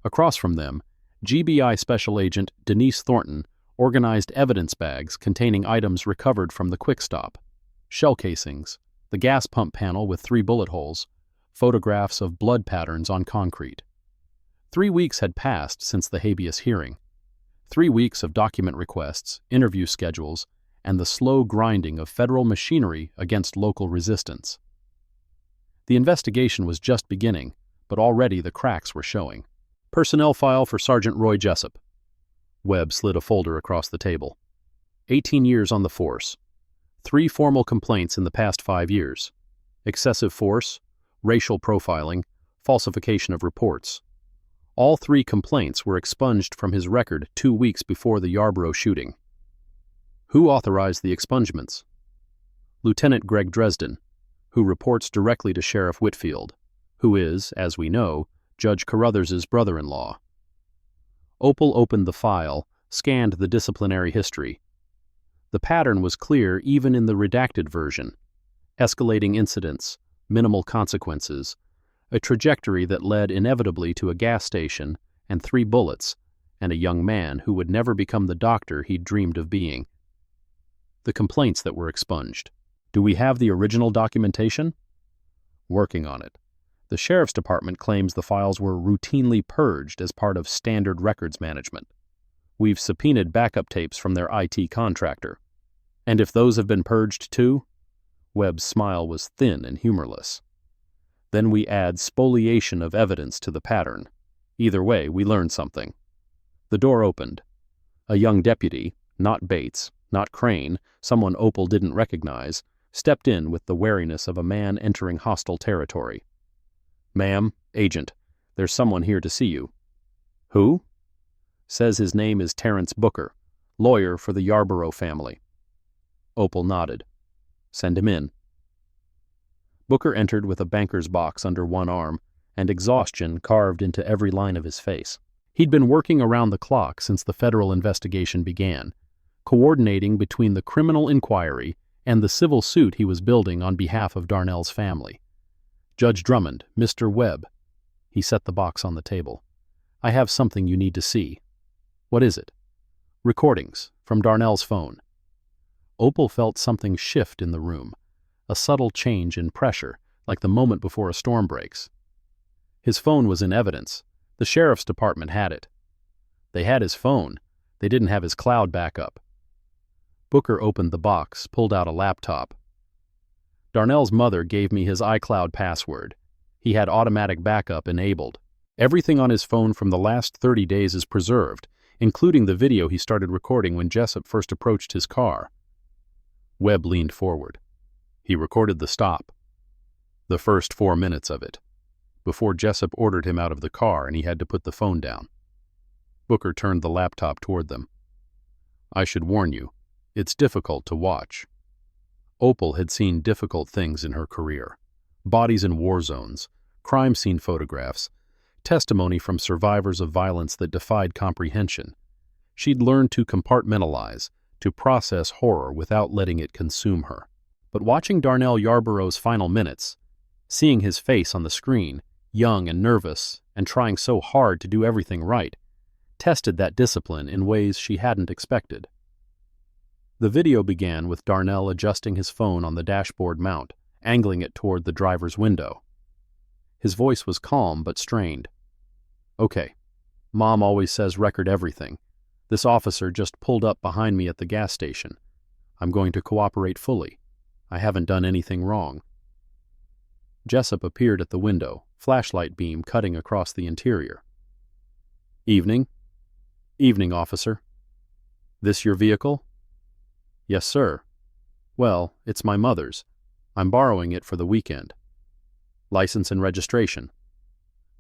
Across from them, GBI Special Agent Denise Thornton organized evidence bags containing items recovered from the quick stop: shell casings, the gas pump panel with 3 bullet holes, photographs of blood patterns on concrete. 3 weeks had passed since the habeas hearing. 3 weeks of document requests, interview schedules, and the slow grinding of federal machinery against local resistance. The investigation was just beginning, but already the cracks were showing. Personnel file for Sergeant Roy Jessup. Webb slid a folder across the table. 18 years on the force. 3 formal complaints in the past 5 years. Excessive force, racial profiling, falsification of reports. All 3 complaints were expunged from his record 2 weeks before the Yarborough shooting. Who authorized the expungements? Lieutenant Greg Dresden, who reports directly to Sheriff Whitfield, who is, as we know, Judge Carruthers's brother-in-law. Opal opened the file, scanned the disciplinary history. The pattern was clear even in the redacted version. Escalating incidents, minimal consequences, a trajectory that led inevitably to a gas station and 3 bullets, and a young man who would never become the doctor he'd dreamed of being. The complaints that were expunged. Do we have the original documentation? Working on it. The Sheriff's Department claims the files were routinely purged as part of standard records management. We've subpoenaed backup tapes from their IT contractor. And if those have been purged too? Webb's smile was thin and humorless. Then we add spoliation of evidence to the pattern. Either way, we learn something. The door opened. A young deputy, not Bates, not Crane, someone Opal didn't recognize, stepped in with the wariness of a man entering hostile territory. "Ma'am, agent, there's someone here to see you." "Who?" "Says his name is Terrence Booker, lawyer for the Yarborough family." Opal nodded. "Send him in." Booker entered with a banker's box under one arm and exhaustion carved into every line of his face. He'd been working around the clock since the federal investigation began, coordinating between the criminal inquiry and the civil suit he was building on behalf of Darnell's family. "Judge Drummond, Mr. Webb." He set the box on the table. "I have something you need to see." "What is it?" "Recordings from Darnell's phone." Opal felt something shift in the room, a subtle change in pressure, like the moment before a storm breaks. His phone was in evidence. The Sheriff's Department had it. They had his phone. They didn't have his cloud backup. Booker opened the box, pulled out a laptop. "Darnell's mother gave me his iCloud password. He had automatic backup enabled. Everything on his phone from the last 30 days is preserved, including the video he started recording when Jessup first approached his car. Webb leaned forward. He recorded the stop, the first 4 minutes of it, before Jessup ordered him out of the car and he had to put the phone down. Booker turned the laptop toward them. I should warn you, it's difficult to watch. Opal had seen difficult things in her career. Bodies in war zones, crime scene photographs, testimony from survivors of violence that defied comprehension. She'd learned to compartmentalize, to process horror without letting it consume her. But watching Darnell Yarborough's final minutes, seeing his face on the screen, young and nervous, and trying so hard to do everything right, tested that discipline in ways she hadn't expected. The video began with Darnell adjusting his phone on the dashboard mount, angling it toward the driver's window. His voice was calm but strained. Okay, Mom always says record everything. This officer just pulled up behind me at the gas station. I'm going to cooperate fully. I haven't done anything wrong. Jessup appeared at the window, flashlight beam cutting across the interior. Evening? Evening, officer. This your vehicle? Yes, sir. Well, it's my mother's. I'm borrowing it for the weekend. License and registration.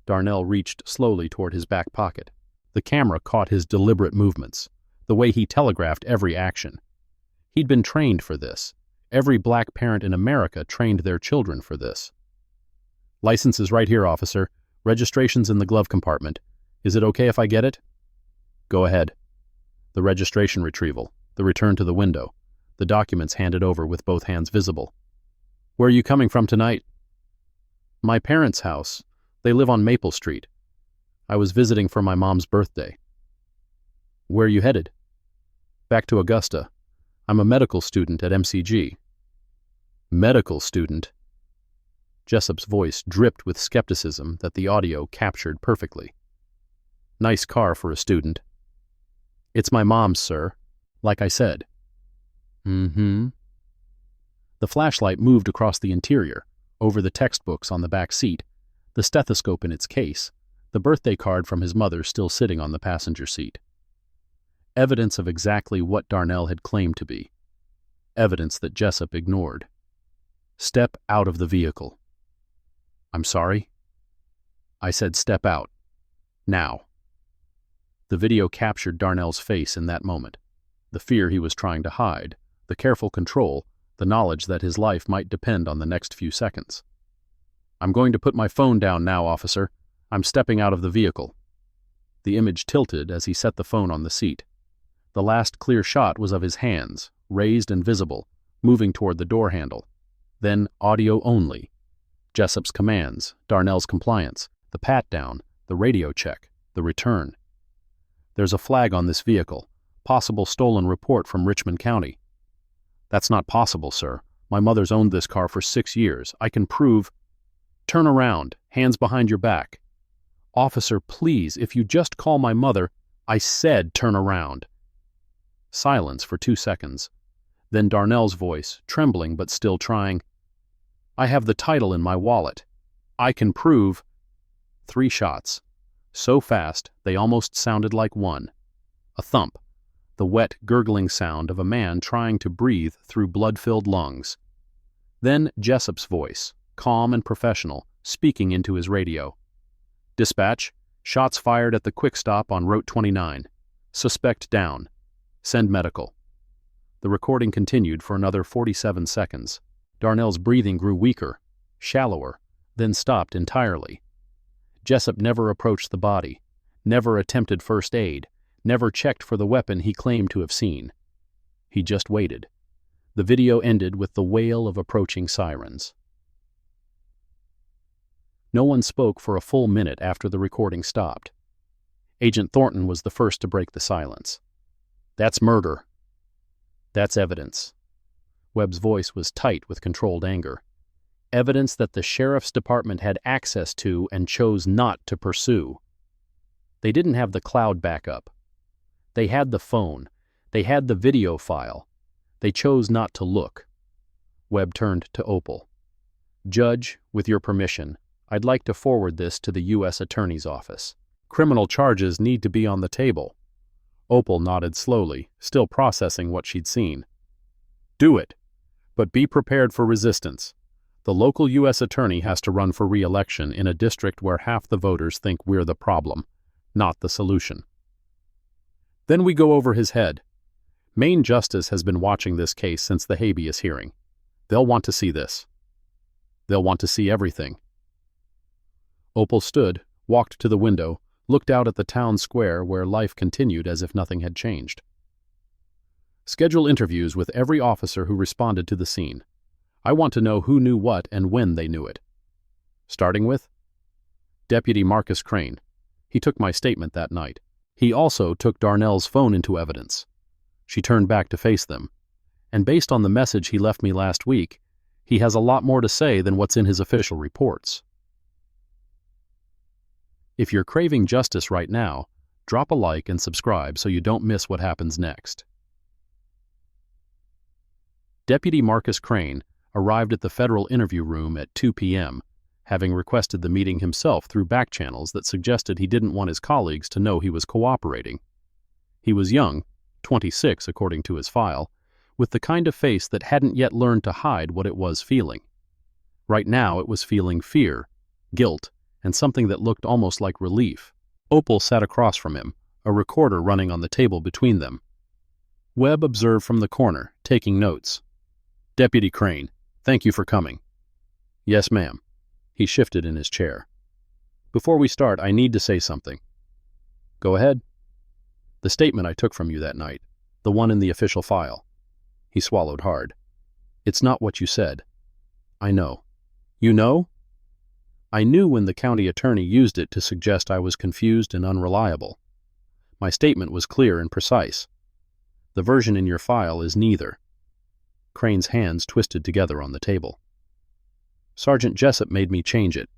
Darnell reached slowly toward his back pocket. The camera caught his deliberate movements, the way he telegraphed every action. He'd been trained for this. Every black parent in America trained their children for this. License is right here, officer. Registration's in the glove compartment. Is it okay if I get it? Go ahead. The registration retrieval, the return to the window, the documents handed over with both hands visible. Where are you coming from tonight? My parents' house. They live on Maple Street. I was visiting for my mom's birthday. Where are you headed? Back to Augusta. I'm a medical student at MCG. Medical student? Jessup's voice dripped with skepticism that the audio captured perfectly. Nice car for a student. It's my mom's, sir. Like I said. Mm-hmm. The flashlight moved across the interior, over the textbooks on the back seat, the stethoscope in its case, the birthday card from his mother still sitting on the passenger seat. Evidence of exactly what Darnell had claimed to be. Evidence that Jessup ignored. Step out of the vehicle. I'm sorry? I said step out. Now. The video captured Darnell's face in that moment. The fear he was trying to hide, the careful control, the knowledge that his life might depend on the next few seconds. I'm going to put my phone down now, officer. I'm stepping out of the vehicle. The image tilted as he set the phone on the seat. The last clear shot was of his hands, raised and visible, moving toward the door handle. Then audio only. Jessup's commands, Darnell's compliance, the pat-down, the radio check, the return. There's a flag on this vehicle. Possible stolen report from Richmond County. That's not possible, sir. My mother's owned this car for 6 years. I can prove... Turn around, hands behind your back. Officer, please, if you just call my mother... I said turn around. Silence for 2 seconds. Then Darnell's voice, trembling but still trying. I have the title in my wallet. I can prove... 3 shots. So fast, they almost sounded like one. A thump. The wet, gurgling sound of a man trying to breathe through blood-filled lungs. Then Jessup's voice, calm and professional, speaking into his radio. Dispatch, shots fired at the quick stop on Route 29. Suspect down. Send medical. The recording continued for another 47 seconds. Darnell's breathing grew weaker, shallower, then stopped entirely. Jessup never approached the body, never attempted first aid, never checked for the weapon he claimed to have seen. He just waited. The video ended with the wail of approaching sirens. No one spoke for a full minute after the recording stopped. Agent Thornton was the first to break the silence. That's murder. That's evidence. Webb's voice was tight with controlled anger. Evidence that the sheriff's department had access to and chose not to pursue. They didn't have the cloud backup. They had the phone. They had the video file. They chose not to look. Webb turned to Opal. Judge, with your permission, I'd like to forward this to the U.S. Attorney's Office. Criminal charges need to be on the table. Opal nodded slowly, still processing what she'd seen. Do it, but be prepared for resistance. The local U.S. attorney has to run for re-election in a district where half the voters think we're the problem, not the solution. Then we go over his head. Maine Justice has been watching this case since the habeas hearing. They'll want to see this. They'll want to see everything. Opal stood, walked to the window, looked out at the town square where life continued as if nothing had changed. Schedule interviews with every officer who responded to the scene. I want to know who knew what and when they knew it. Starting with Deputy Marcus Crane. He took my statement that night. He also took Darnell's phone into evidence. She turned back to face them. And based on the message he left me last week, he has a lot more to say than what's in his official reports. If you're craving justice right now, drop a like and subscribe so you don't miss what happens next. Deputy Marcus Crane arrived at the federal interview room at 2 p.m., having requested the meeting himself through back channels that suggested he didn't want his colleagues to know he was cooperating. He was young, 26 according to his file, with the kind of face that hadn't yet learned to hide what it was feeling. Right now it was feeling fear, guilt, and something that looked almost like relief. Opal sat across from him, a recorder running on the table between them. Webb observed from the corner, taking notes. Deputy Crane, thank you for coming. Yes, ma'am. He shifted in his chair. Before we start, I need to say something. Go ahead. The statement I took from you that night, the one in the official file. He swallowed hard. It's not what you said. I know. You know? I knew when the county attorney used it to suggest I was confused and unreliable. My statement was clear and precise. The version in your file is neither. Crane's hands twisted together on the table. Sergeant Jessup made me change it.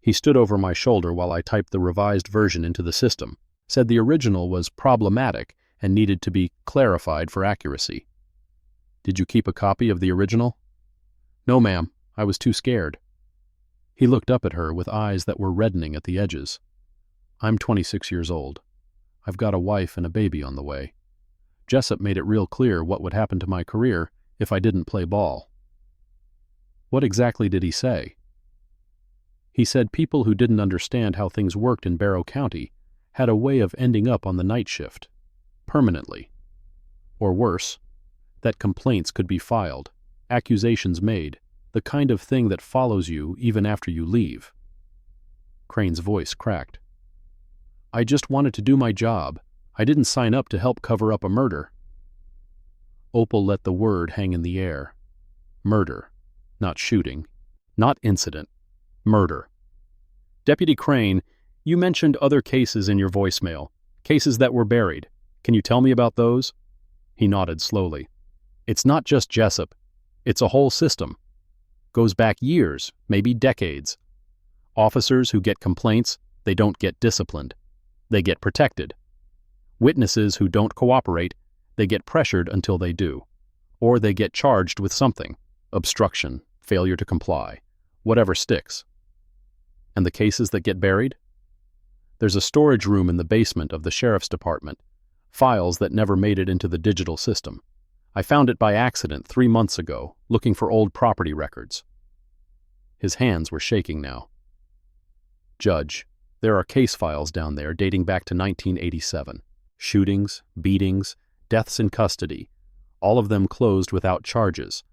He stood over my shoulder while I typed the revised version into the system, said the original was problematic and needed to be clarified for accuracy. Did you keep a copy of the original? No, ma'am. I was too scared. He looked up at her with eyes that were reddening at the edges. I'm 26 years old. I've got a wife and a baby on the way. Jessup made it real clear what would happen to my career if I didn't play ball. What exactly did he say? He said people who didn't understand how things worked in Barrow County had a way of ending up on the night shift, permanently. Or worse, that complaints could be filed, accusations made, the kind of thing that follows you even after you leave. Crane's voice cracked. I just wanted to do my job. I didn't sign up to help cover up a murder. Opal let the word hang in the air. Murder. Not shooting. Not incident. Murder. Deputy Crane, you mentioned other cases in your voicemail, cases that were buried. Can you tell me about those? He nodded slowly. It's not just Jessup. It's a whole system. Goes back years, maybe decades. Officers who get complaints, they don't get disciplined. They get protected. Witnesses who don't cooperate, they get pressured until they do. Or they get charged with something. Obstruction, failure to comply, whatever sticks. And the cases that get buried? There's a storage room in the basement of the sheriff's department, files that never made it into the digital system. I found it by accident 3 months ago, looking for old property records. His hands were shaking now. Judge, there are case files down there dating back to 1987. Shootings, beatings, deaths in custody, all of them closed without charges,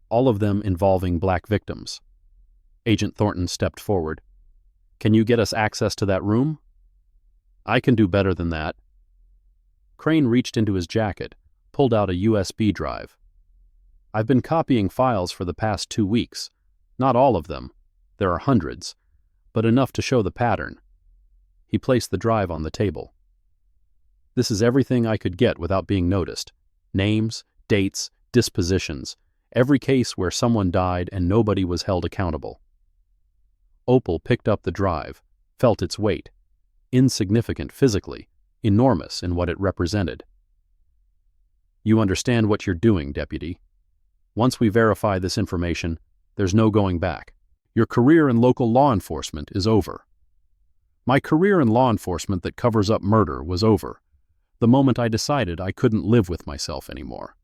all of them involving black victims. Agent Thornton stepped forward. Can you get us access to that room? I can do better than that. Crane reached into his jacket, pulled out a USB drive. I've been copying files for the past 2 weeks. Not all of them. There are hundreds, but enough to show the pattern. He placed the drive on the table. This is everything I could get without being noticed. Names, dates, dispositions, every case where someone died and nobody was held accountable. Opal picked up the drive, felt its weight. Insignificant physically, enormous in what it represented. You understand what you're doing, Deputy. Once we verify this information, there's no going back. Your career in local law enforcement is over. My career in law enforcement that covers up murder was over. The moment I decided I couldn't live with myself anymore.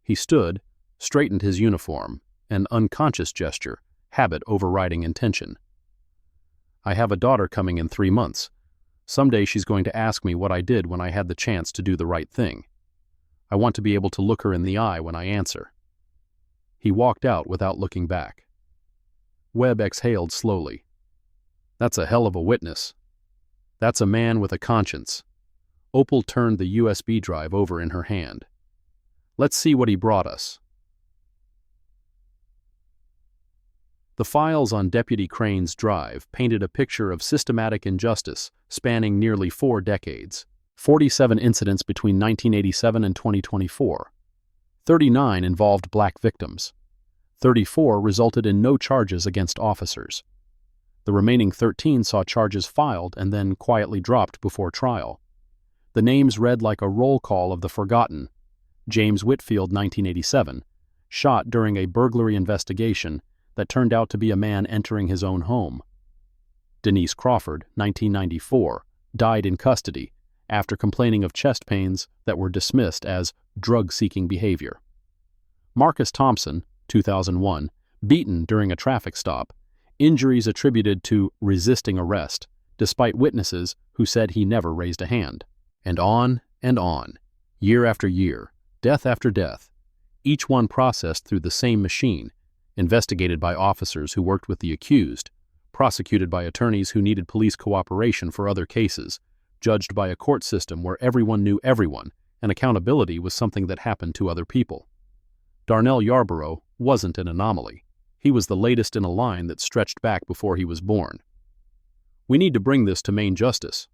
He stood, straightened his uniform, an unconscious gesture, habit overriding intention. I have a daughter coming in 3 months. Someday she's going to ask me what I did when I had the chance to do the right thing. I want to be able to look her in the eye when I answer. He walked out without looking back. Webb exhaled slowly. That's a hell of a witness. That's a man with a conscience. Opal turned the USB drive over in her hand. Let's see what he brought us. The files on Deputy Crane's drive painted a picture of systematic injustice spanning nearly 4 decades. 47 incidents between 1987 and 2024. 39 involved black victims. 34 resulted in no charges against officers. The remaining 13 saw charges filed and then quietly dropped before trial. The names read like a roll call of the forgotten. James Whitfield, 1987, shot during a burglary investigation that turned out to be a man entering his own home. Denise Crawford, 1994, died in custody after complaining of chest pains that were dismissed as drug-seeking behavior. Marcus Thompson, 2001, beaten during a traffic stop, injuries attributed to resisting arrest, despite witnesses who said he never raised a hand. And on, year after year, death after death, each one processed through the same machine, investigated by officers who worked with the accused, prosecuted by attorneys who needed police cooperation for other cases, judged by a court system where everyone knew everyone, and accountability was something that happened to other people. Darnell Yarborough wasn't an anomaly. He was the latest in a line that stretched back before he was born. We need to bring this to Maine Justice.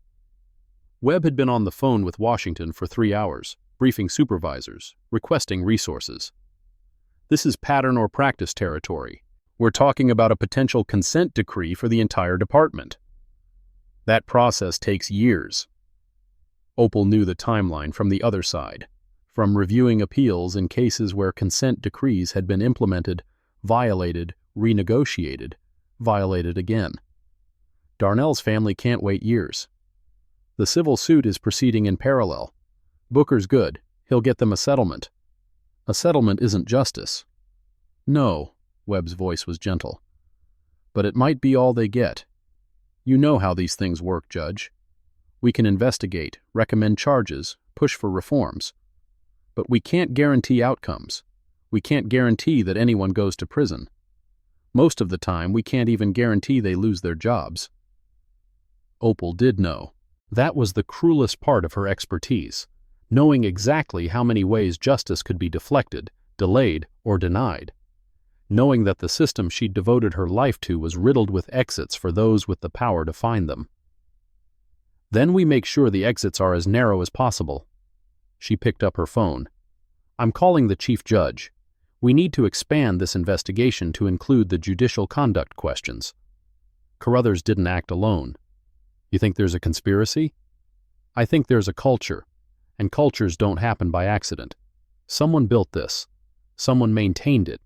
Webb had been on the phone with Washington for 3 hours, briefing supervisors, requesting resources. This is pattern or practice territory. We're talking about a potential consent decree for the entire department. That process takes years. Opal knew the timeline from the other side, from reviewing appeals in cases where consent decrees had been implemented, violated, renegotiated, violated again. Darnell's family can't wait years. The civil suit is proceeding in parallel. Booker's good. He'll get them a settlement. A settlement isn't justice. No, Webb's voice was gentle. But it might be all they get. You know how these things work, Judge. We can investigate, recommend charges, push for reforms. But we can't guarantee outcomes. We can't guarantee that anyone goes to prison. Most of the time, we can't even guarantee they lose their jobs. Opal did know. That was the cruelest part of her expertise, knowing exactly how many ways justice could be deflected, delayed, or denied. Knowing that the system she'd devoted her life to was riddled with exits for those with the power to find them. Then we make sure the exits are as narrow as possible. She picked up her phone. I'm calling the chief judge. We need to expand this investigation to include the judicial conduct questions. Carruthers didn't act alone. You think there's a conspiracy? I think there's a culture, and cultures don't happen by accident. Someone built this, someone maintained it,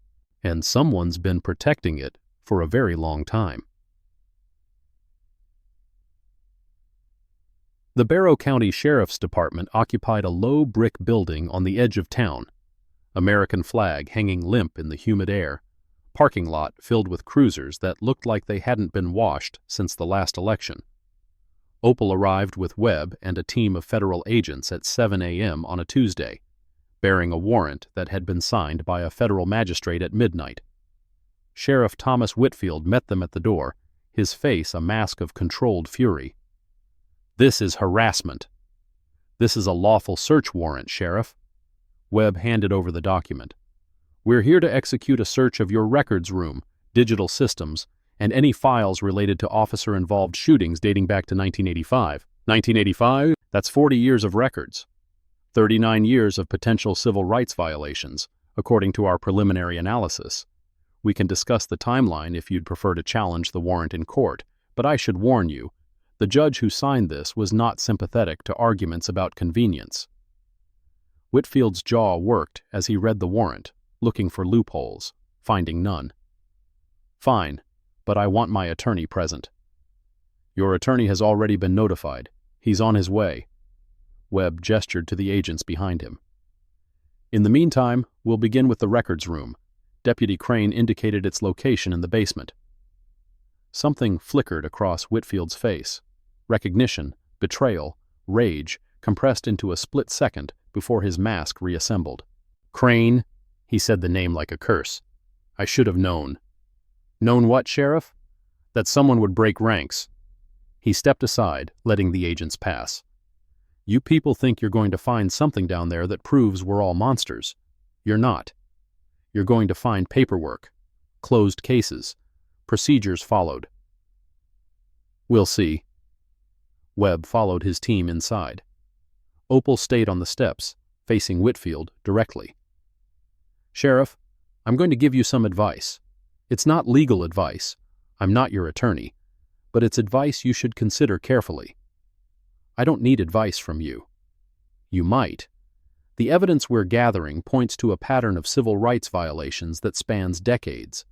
and someone's been protecting it for a very long time. The Barrow County Sheriff's Department occupied a low brick building on the edge of town, American flag hanging limp in the humid air, parking lot filled with cruisers that looked like they hadn't been washed since the last election. Opal arrived with Webb and a team of federal agents at 7 a.m. on a Tuesday, bearing a warrant that had been signed by a federal magistrate at midnight. Sheriff Thomas Whitfield met them at the door, his face a mask of controlled fury. This is harassment. This is a lawful search warrant, Sheriff. Webb handed over the document. We're here to execute a search of your records room, digital systems, and any files related to officer-involved shootings dating back to 1985. 1985? That's 40 years of records. 39 years of potential civil rights violations, according to our preliminary analysis. We can discuss the timeline if you'd prefer to challenge the warrant in court, but I should warn you, the judge who signed this was not sympathetic to arguments about convenience. Whitfield's jaw worked as he read the warrant, looking for loopholes, finding none. Fine, but I want my attorney present. Your attorney has already been notified. He's on his way. Webb gestured to the agents behind him. "In the meantime, we'll begin with the records room." Deputy Crane indicated its location in the basement. Something flickered across Whitfield's face. Recognition, betrayal, rage compressed into a split second before his mask reassembled. "Crane," he said the name like a curse. "I should have known." "Known what, Sheriff?" "That someone would break ranks." He stepped aside, letting the agents pass. "You people think you're going to find something down there that proves we're all monsters. You're not. You're going to find paperwork, closed cases, procedures followed." "We'll see." Webb followed his team inside. Opal stayed on the steps, facing Whitfield directly. "Sheriff, I'm going to give you some advice. It's not legal advice. I'm not your attorney. But it's advice you should consider carefully. I don't need advice from you. You might. The evidence we're gathering points to a pattern of civil rights violations that spans decades.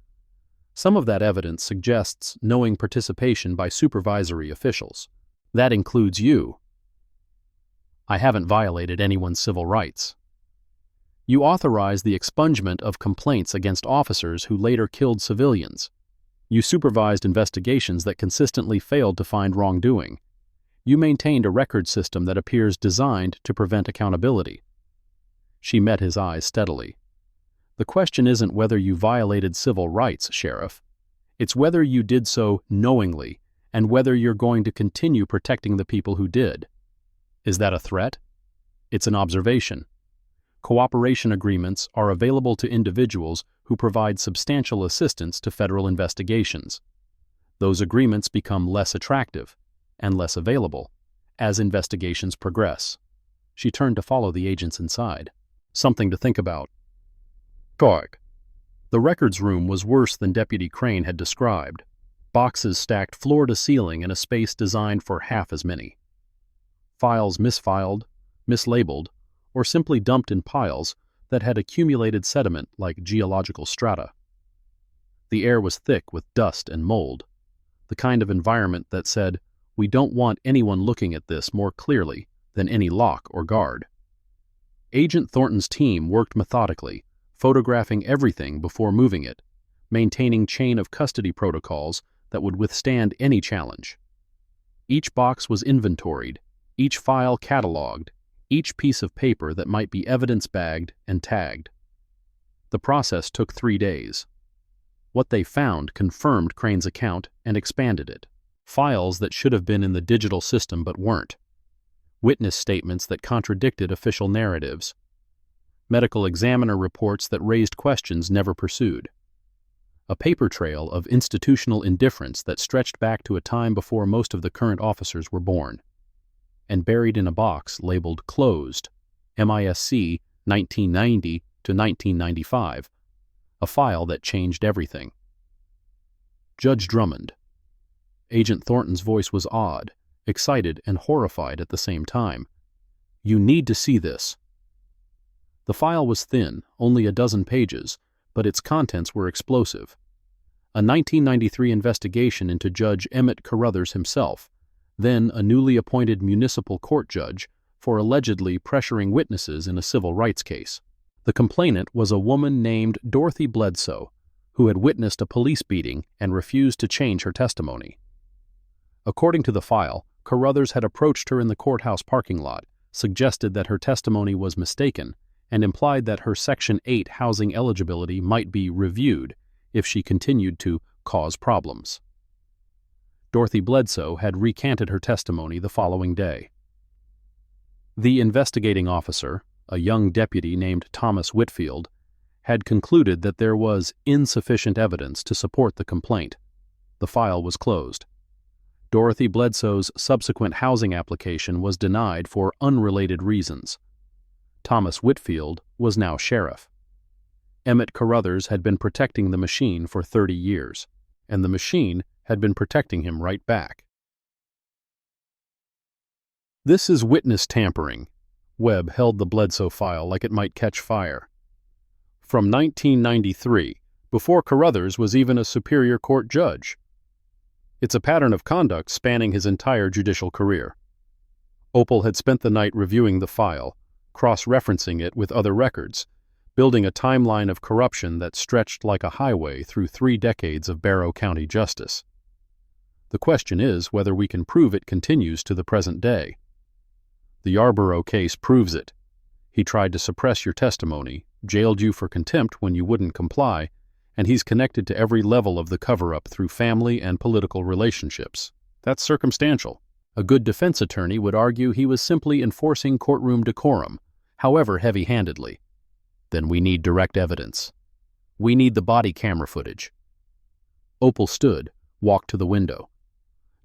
Some of that evidence suggests knowing participation by supervisory officials. That includes you." "I haven't violated anyone's civil rights." "You authorized the expungement of complaints against officers who later killed civilians. You supervised investigations that consistently failed to find wrongdoing. You maintained a record system that appears designed to prevent accountability." She met his eyes steadily. "The question isn't whether you violated civil rights, Sheriff. It's whether you did so knowingly and whether you're going to continue protecting the people who did." "Is that a threat?" "It's an observation. Cooperation agreements are available to individuals who provide substantial assistance to federal investigations. Those agreements become less attractive and less available as investigations progress." She turned to follow the agents inside. "Something to think about." Targ. The records room was worse than Deputy Crane had described. Boxes stacked floor to ceiling in a space designed for half as many. Files misfiled, mislabeled, or simply dumped in piles that had accumulated sediment like geological strata. The air was thick with dust and mold, the kind of environment that said, "We don't want anyone looking at this more clearly than any lock or guard." Agent Thornton's team worked methodically, photographing everything before moving it, maintaining chain of custody protocols that would withstand any challenge. Each box was inventoried, each file cataloged, each piece of paper that might be evidence-bagged and tagged. The process took 3 days. What they found confirmed Crane's account and expanded it. Files that should have been in the digital system but weren't. Witness statements that contradicted official narratives. Medical examiner reports that raised questions never pursued. A paper trail of institutional indifference that stretched back to a time before most of the current officers were born. And buried in a box labeled Closed, MISC 1990 to 1995, a file that changed everything. Judge Drummond. Agent Thornton's voice was odd, excited and horrified at the same time. "You need to see this." The file was thin, only a dozen pages, but its contents were explosive. A 1993 investigation into Judge Emmett Carruthers himself, then a newly appointed municipal court judge, for allegedly pressuring witnesses in a civil rights case. The complainant was a woman named Dorothy Bledsoe, who had witnessed a police beating and refused to change her testimony. According to the file, Carruthers had approached her in the courthouse parking lot, suggested that her testimony was mistaken, and implied that her Section 8 housing eligibility might be reviewed if she continued to cause problems. Dorothy Bledsoe had recanted her testimony the following day. The investigating officer, a young deputy named Thomas Whitfield, had concluded that there was insufficient evidence to support the complaint. The file was closed. Dorothy Bledsoe's subsequent housing application was denied for unrelated reasons. Thomas Whitfield was now sheriff. Emmett Carruthers had been protecting the machine for 30 years, and the machine had been protecting him right back. "This is witness tampering." Webb held the Bledsoe file like it might catch fire. "From 1993, before Carruthers was even a Superior Court judge. It's a pattern of conduct spanning his entire judicial career." Opal had spent the night reviewing the file, cross-referencing it with other records, building a timeline of corruption that stretched like a highway through 3 decades of Barrow County justice. The question is whether we can prove it continues to the present day. The Yarborough case proves it. He tried to suppress your testimony, jailed you for contempt when you wouldn't comply, and he's connected to every level of the cover-up through family and political relationships. That's circumstantial. A good defense attorney would argue he was simply enforcing courtroom decorum, however heavy-handedly. Then we need direct evidence. We need the body camera footage. Opal stood, walked to the window.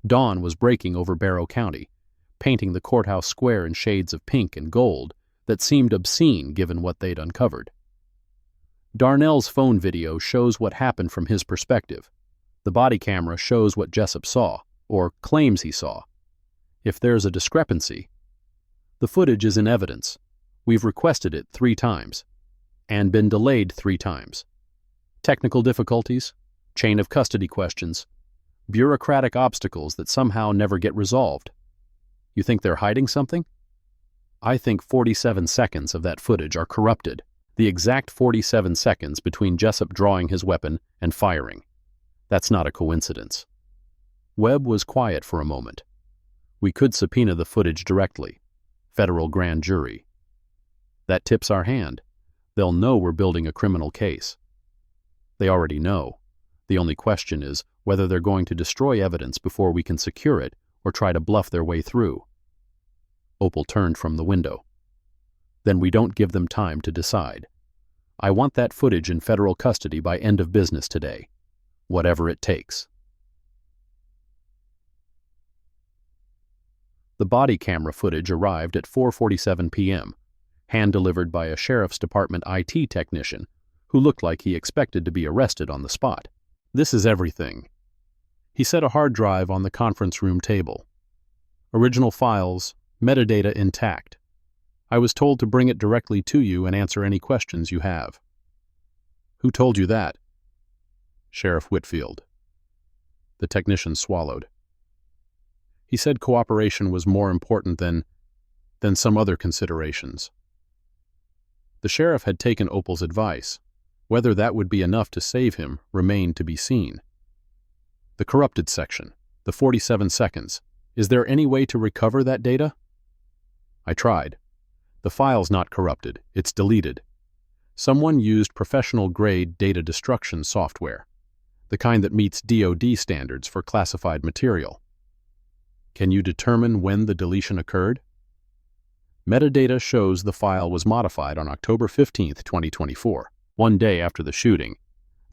Dawn was breaking over Barrow County, painting the courthouse square in shades of pink and gold that seemed obscene given what they'd uncovered. Darnell's phone video shows what happened from his perspective. The body camera shows what Jessup saw, or claims he saw. If there's a discrepancy, the footage is in evidence. We've requested it 3 times, and been delayed 3 times. Technical difficulties, chain of custody questions, bureaucratic obstacles that somehow never get resolved. You think they're hiding something? I think 47 seconds of that footage are corrupted. The exact 47 seconds between Jessup drawing his weapon and firing. That's not a coincidence. Webb was quiet for a moment. We could subpoena the footage directly. Federal grand jury. That tips our hand. They'll know we're building a criminal case. They already know. The only question is whether they're going to destroy evidence before we can secure it or try to bluff their way through. Opal turned from the window. Then we don't give them time to decide. I want that footage in federal custody by end of business today. Whatever it takes. The body camera footage arrived at 4:47 p.m., hand-delivered by a sheriff's department IT technician who looked like he expected to be arrested on the spot. This is everything. He set a hard drive on the conference room table. Original files, metadata intact. I was told to bring it directly to you and answer any questions you have. Who told you that? Sheriff Whitfield. The technician swallowed. He said cooperation was more important than some other considerations. The sheriff had taken Opal's advice. Whether that would be enough to save him remained to be seen. The corrupted section, the 47 seconds. Is there any way to recover that data? I tried. The file's not corrupted, it's deleted. Someone used professional-grade data destruction software, the kind that meets DoD standards for classified material. Can you determine when the deletion occurred? Metadata shows the file was modified on October 15, 2024, 1 day after the shooting.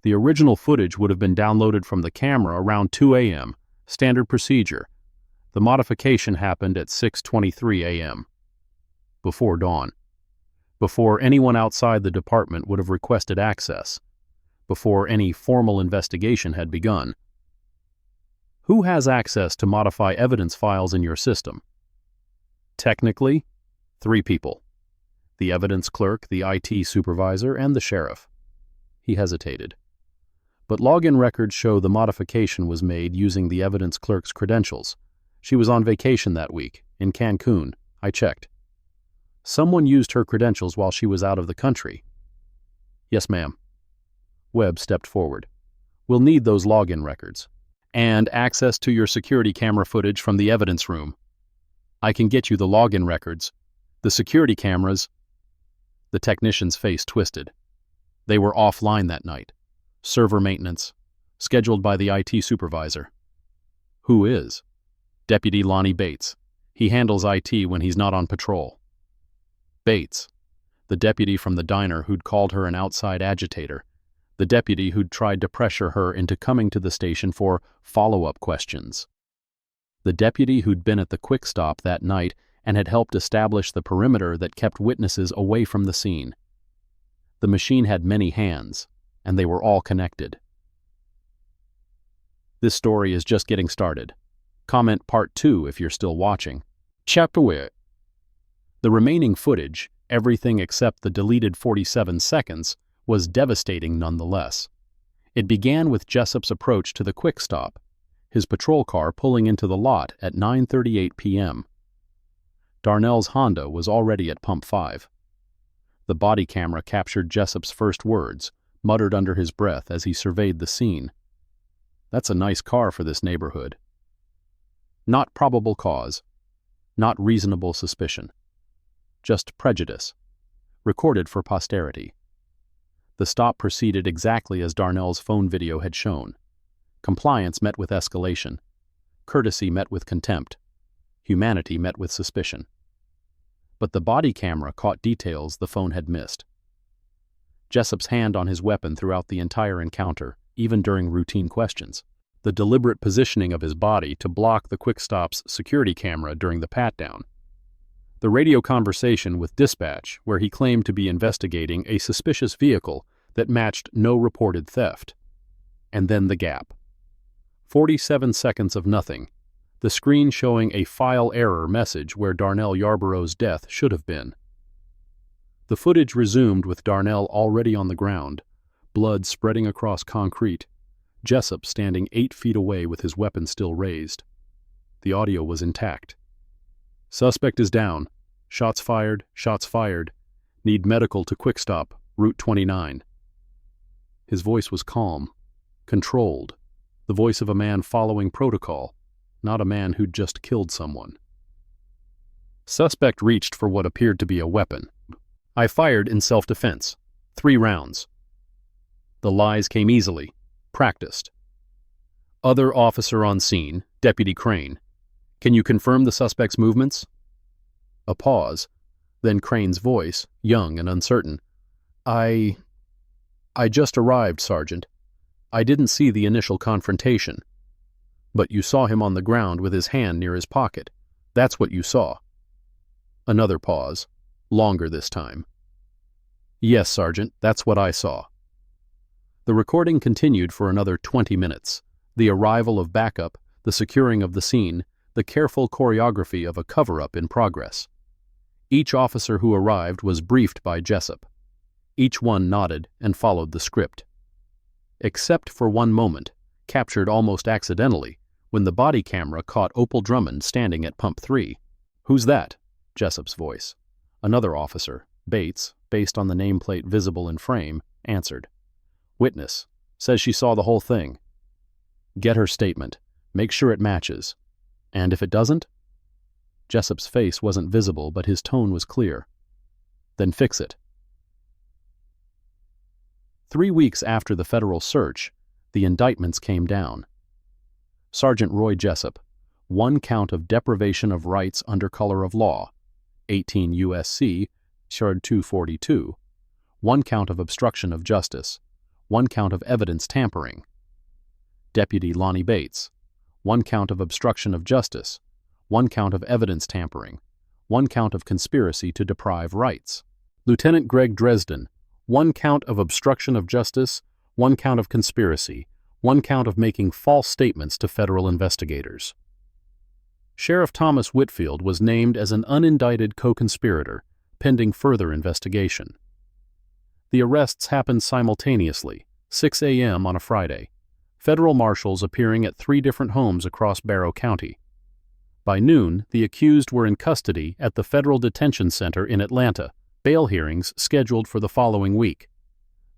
The original footage would have been downloaded from the camera around 2 a.m., standard procedure. The modification happened at 6:23 a.m. Before dawn, before anyone outside the department would have requested access, before any formal investigation had begun. Who has access to modify evidence files in your system? Technically, 3 people. The evidence clerk, the IT supervisor, and the sheriff. He hesitated. But login records show the modification was made using the evidence clerk's credentials. She was on vacation that week, in Cancun. I checked. Someone used her credentials while she was out of the country. Yes, ma'am. Webb stepped forward. We'll need those login records. And access to your security camera footage from the evidence room. I can get you the login records. The security cameras. The technician's face twisted. They were offline that night. Server maintenance. Scheduled by the IT supervisor. Who is? Deputy Lonnie Bates. He handles IT when he's not on patrol. Bates, the deputy from the diner who'd called her an outside agitator, the deputy who'd tried to pressure her into coming to the station for follow-up questions, the deputy who'd been at the quick stop that night and had helped establish the perimeter that kept witnesses away from the scene. The machine had many hands, and they were all connected. This story is just getting started. Comment part 2 if you're still watching. Chapter where? The remaining footage, everything except the deleted 47 seconds, was devastating nonetheless. It began with Jessup's approach to the quick stop, his patrol car pulling into the lot at 9:38 p.m. Darnell's Honda was already at pump 5. The body camera captured Jessup's first words, muttered under his breath as he surveyed the scene. "That's a nice car for this neighborhood." Not probable cause. Not reasonable suspicion. Just prejudice. Recorded for posterity. The stop proceeded exactly as Darnell's phone video had shown. Compliance met with escalation. Courtesy met with contempt. Humanity met with suspicion. But the body camera caught details the phone had missed. Jessup's hand on his weapon throughout the entire encounter, even during routine questions. The deliberate positioning of his body to block the Quick Stop's security camera during the pat-down. The radio conversation with dispatch, where he claimed to be investigating a suspicious vehicle that matched no reported theft. And then the gap. 47 seconds of nothing. The screen showing a file error message where Darnell Yarborough's death should have been. The footage resumed with Darnell already on the ground, blood spreading across concrete, Jessup standing 8 feet away with his weapon still raised. The audio was intact. "Suspect is down. Shots fired, shots fired. Need medical to Quick Stop, Route 29. His voice was calm, controlled, the voice of a man following protocol, not a man who'd just killed someone. Suspect reached for what appeared to be a weapon. "I fired in self-defense. 3 rounds. The lies came easily, practiced. Other officer on scene, Deputy Crane. "Can you confirm the suspect's movements?" A pause, then Crane's voice, young and uncertain. I just arrived, Sergeant. I didn't see the initial confrontation. But you saw him on the ground with his hand near his pocket. That's what you saw." Another pause, longer this time. "Yes, Sergeant, that's what I saw." The recording continued for another 20 minutes. The arrival of backup, the securing of the scene, the careful choreography of a cover-up in progress. Each officer who arrived was briefed by Jessup. Each one nodded and followed the script. Except for one moment, captured almost accidentally, when the body camera caught Opal Drummond standing at pump 3. "Who's that?" Jessup's voice. Another officer, Bates, based on the nameplate visible in frame, answered. "Witness. Says she saw the whole thing." "Get her statement. Make sure it matches. And if it doesn't?" Jessup's face wasn't visible, but his tone was clear. "Then fix it." 3 weeks after the federal search, the indictments came down. Sergeant Roy Jessup, 1 count of deprivation of rights under color of law, 18 U.S.C. Shard 242, 1 count of obstruction of justice, 1 count of evidence tampering. Deputy Lonnie Bates, 1 count of obstruction of justice, 1 count of evidence tampering, 1 count of conspiracy to deprive rights. Lieutenant Greg Dresden, 1 count of obstruction of justice, 1 count of conspiracy, 1 count of making false statements to federal investigators. Sheriff Thomas Whitfield was named as an unindicted co-conspirator, pending further investigation. The arrests happened simultaneously, 6 a.m. on a Friday, federal marshals appearing at 3 different homes across Barrow County. By noon, the accused were in custody at the Federal Detention Center in Atlanta, bail hearings scheduled for the following week.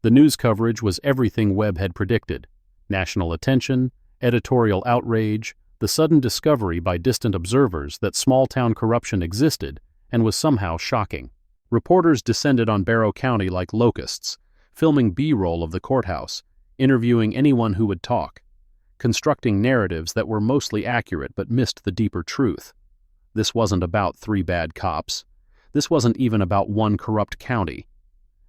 The news coverage was everything Webb had predicted: national attention, editorial outrage, the sudden discovery by distant observers that small-town corruption existed and was somehow shocking. Reporters descended on Barrow County like locusts, filming B-roll of the courthouse, interviewing anyone who would talk, constructing narratives that were mostly accurate but missed the deeper truth. This wasn't about 3 bad cops. This wasn't even about 1 corrupt county.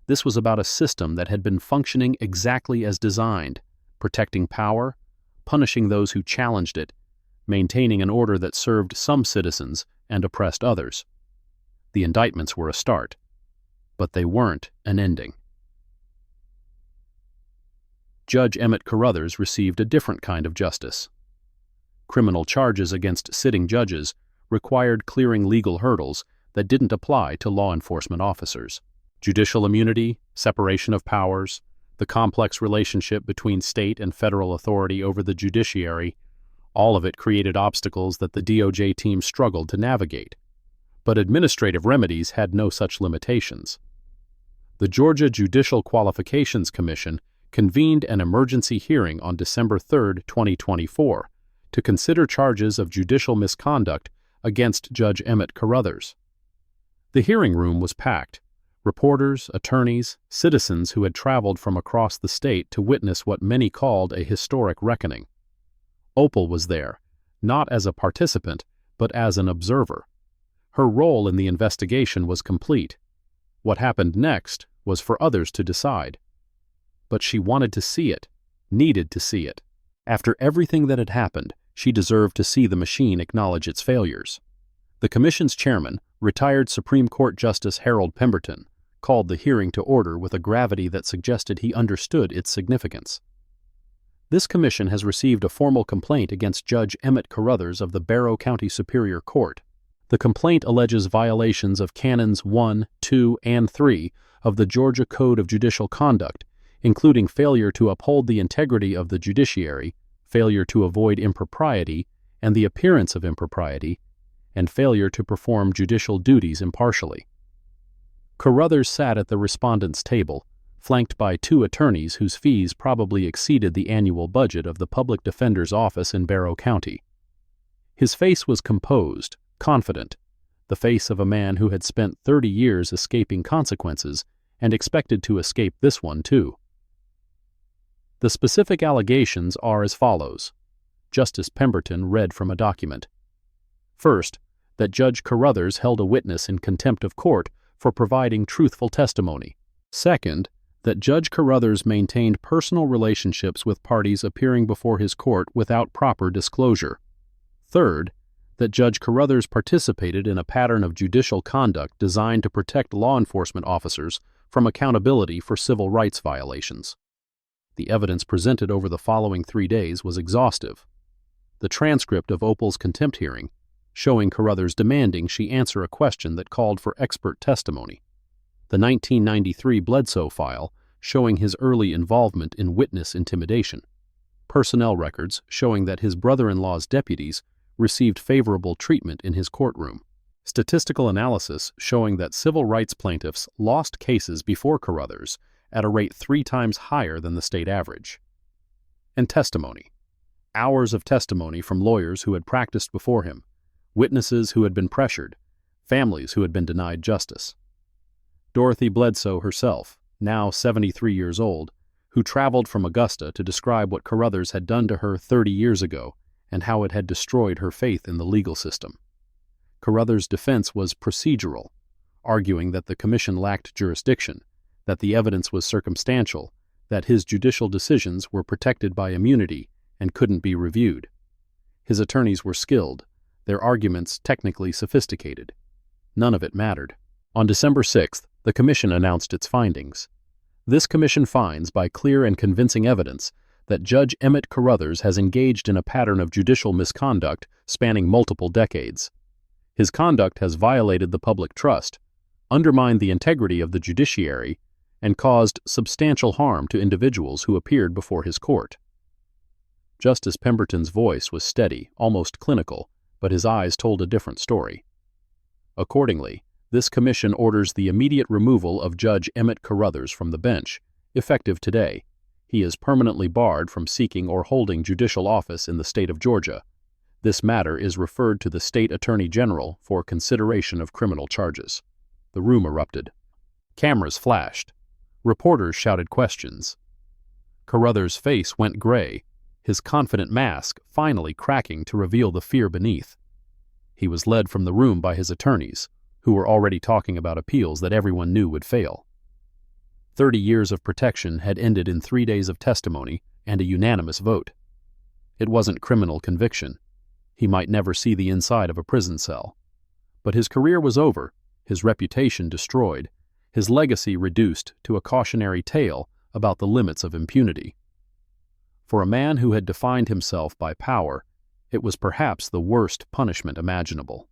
This was about a system that had been functioning exactly as designed, protecting power, punishing those who challenged it, maintaining an order that served some citizens and oppressed others. The indictments were a start, but they weren't an ending. Judge Emmett Carruthers received a different kind of justice. Criminal charges against sitting judges required clearing legal hurdles that didn't apply to law enforcement officers. Judicial immunity, separation of powers, the complex relationship between state and federal authority over the judiciary, all of it created obstacles that the DOJ team struggled to navigate. but administrative remedies had no such limitations. The Georgia Judicial Qualifications Commission convened an emergency hearing on December 3, 2024, to consider charges of judicial misconduct against Judge Emmett Carruthers. The hearing room was packed. Reporters, attorneys, citizens who had traveled from across the state to witness what many called a historic reckoning. Opal was there, not as a participant, but as an observer. Her role in the investigation was complete. What happened next was for others to decide. But she wanted to see it, needed to see it. After everything that had happened, she deserved to see the machine acknowledge its failures. The commission's chairman, retired Supreme Court Justice Harold Pemberton, called the hearing to order with a gravity that suggested he understood its significance. This commission has received a formal complaint against Judge Emmett Carruthers of the Barrow County Superior Court. The complaint alleges violations of Canons 1, 2, and 3 of the Georgia Code of Judicial Conduct, including failure to uphold the integrity of the judiciary, failure to avoid impropriety and the appearance of impropriety, and failure to perform judicial duties impartially. Carruthers sat at the respondents' table, flanked by 2 attorneys whose fees probably exceeded the annual budget of the public defender's office in Barrow County. His face was composed, confident, the face of a man who had spent 30 years escaping consequences and expected to escape this one too. The specific allegations are as follows. Justice Pemberton read from a document. First, that Judge Carruthers held a witness in contempt of court for providing truthful testimony. Second, that Judge Carruthers maintained personal relationships with parties appearing before his court without proper disclosure. Third, that Judge Carruthers participated in a pattern of judicial conduct designed to protect law enforcement officers from accountability for civil rights violations. The evidence presented over the following 3 days was exhaustive. The transcript of Opal's contempt hearing, showing Carruthers demanding she answer a question that called for expert testimony. The 1993 Bledsoe file, showing his early involvement in witness intimidation. Personnel records showing that his brother-in-law's deputies received favorable treatment in his courtroom. Statistical analysis showing that civil rights plaintiffs lost cases before Carruthers at a rate 3 times higher than the state average. And testimony. Hours of testimony from lawyers who had practiced before him, witnesses who had been pressured, families who had been denied justice. Dorothy Bledsoe herself, now 73 years old, who traveled from Augusta to describe what Carruthers had done to her 30 years ago and how it had destroyed her faith in the legal system. Carruthers' defense was procedural, arguing that the commission lacked jurisdiction, that the evidence was circumstantial, that his judicial decisions were protected by immunity and couldn't be reviewed. His attorneys were skilled, their arguments technically sophisticated. None of it mattered. On December 6th, the commission announced its findings. This commission finds, by clear and convincing evidence, that Judge Emmett Carruthers has engaged in a pattern of judicial misconduct spanning multiple decades. His conduct has violated the public trust, undermined the integrity of the judiciary, and caused substantial harm to individuals who appeared before his court. Justice Pemberton's voice was steady, almost clinical, but his eyes told a different story. Accordingly, this commission orders the immediate removal of Judge Emmett Carruthers from the bench, effective today. He is permanently barred from seeking or holding judicial office in the state of Georgia. This matter is referred to the State Attorney General for consideration of criminal charges. The room erupted. Cameras flashed. Reporters shouted questions. Carruthers' face went gray, his confident mask finally cracking to reveal the fear beneath. He was led from the room by his attorneys, who were already talking about appeals that everyone knew would fail. 30 years of protection had ended in 3 days of testimony and a unanimous vote. It wasn't criminal conviction. He might never see the inside of a prison cell. But his career was over, his reputation destroyed, his legacy reduced to a cautionary tale about the limits of impunity. For a man who had defined himself by power, it was perhaps the worst punishment imaginable.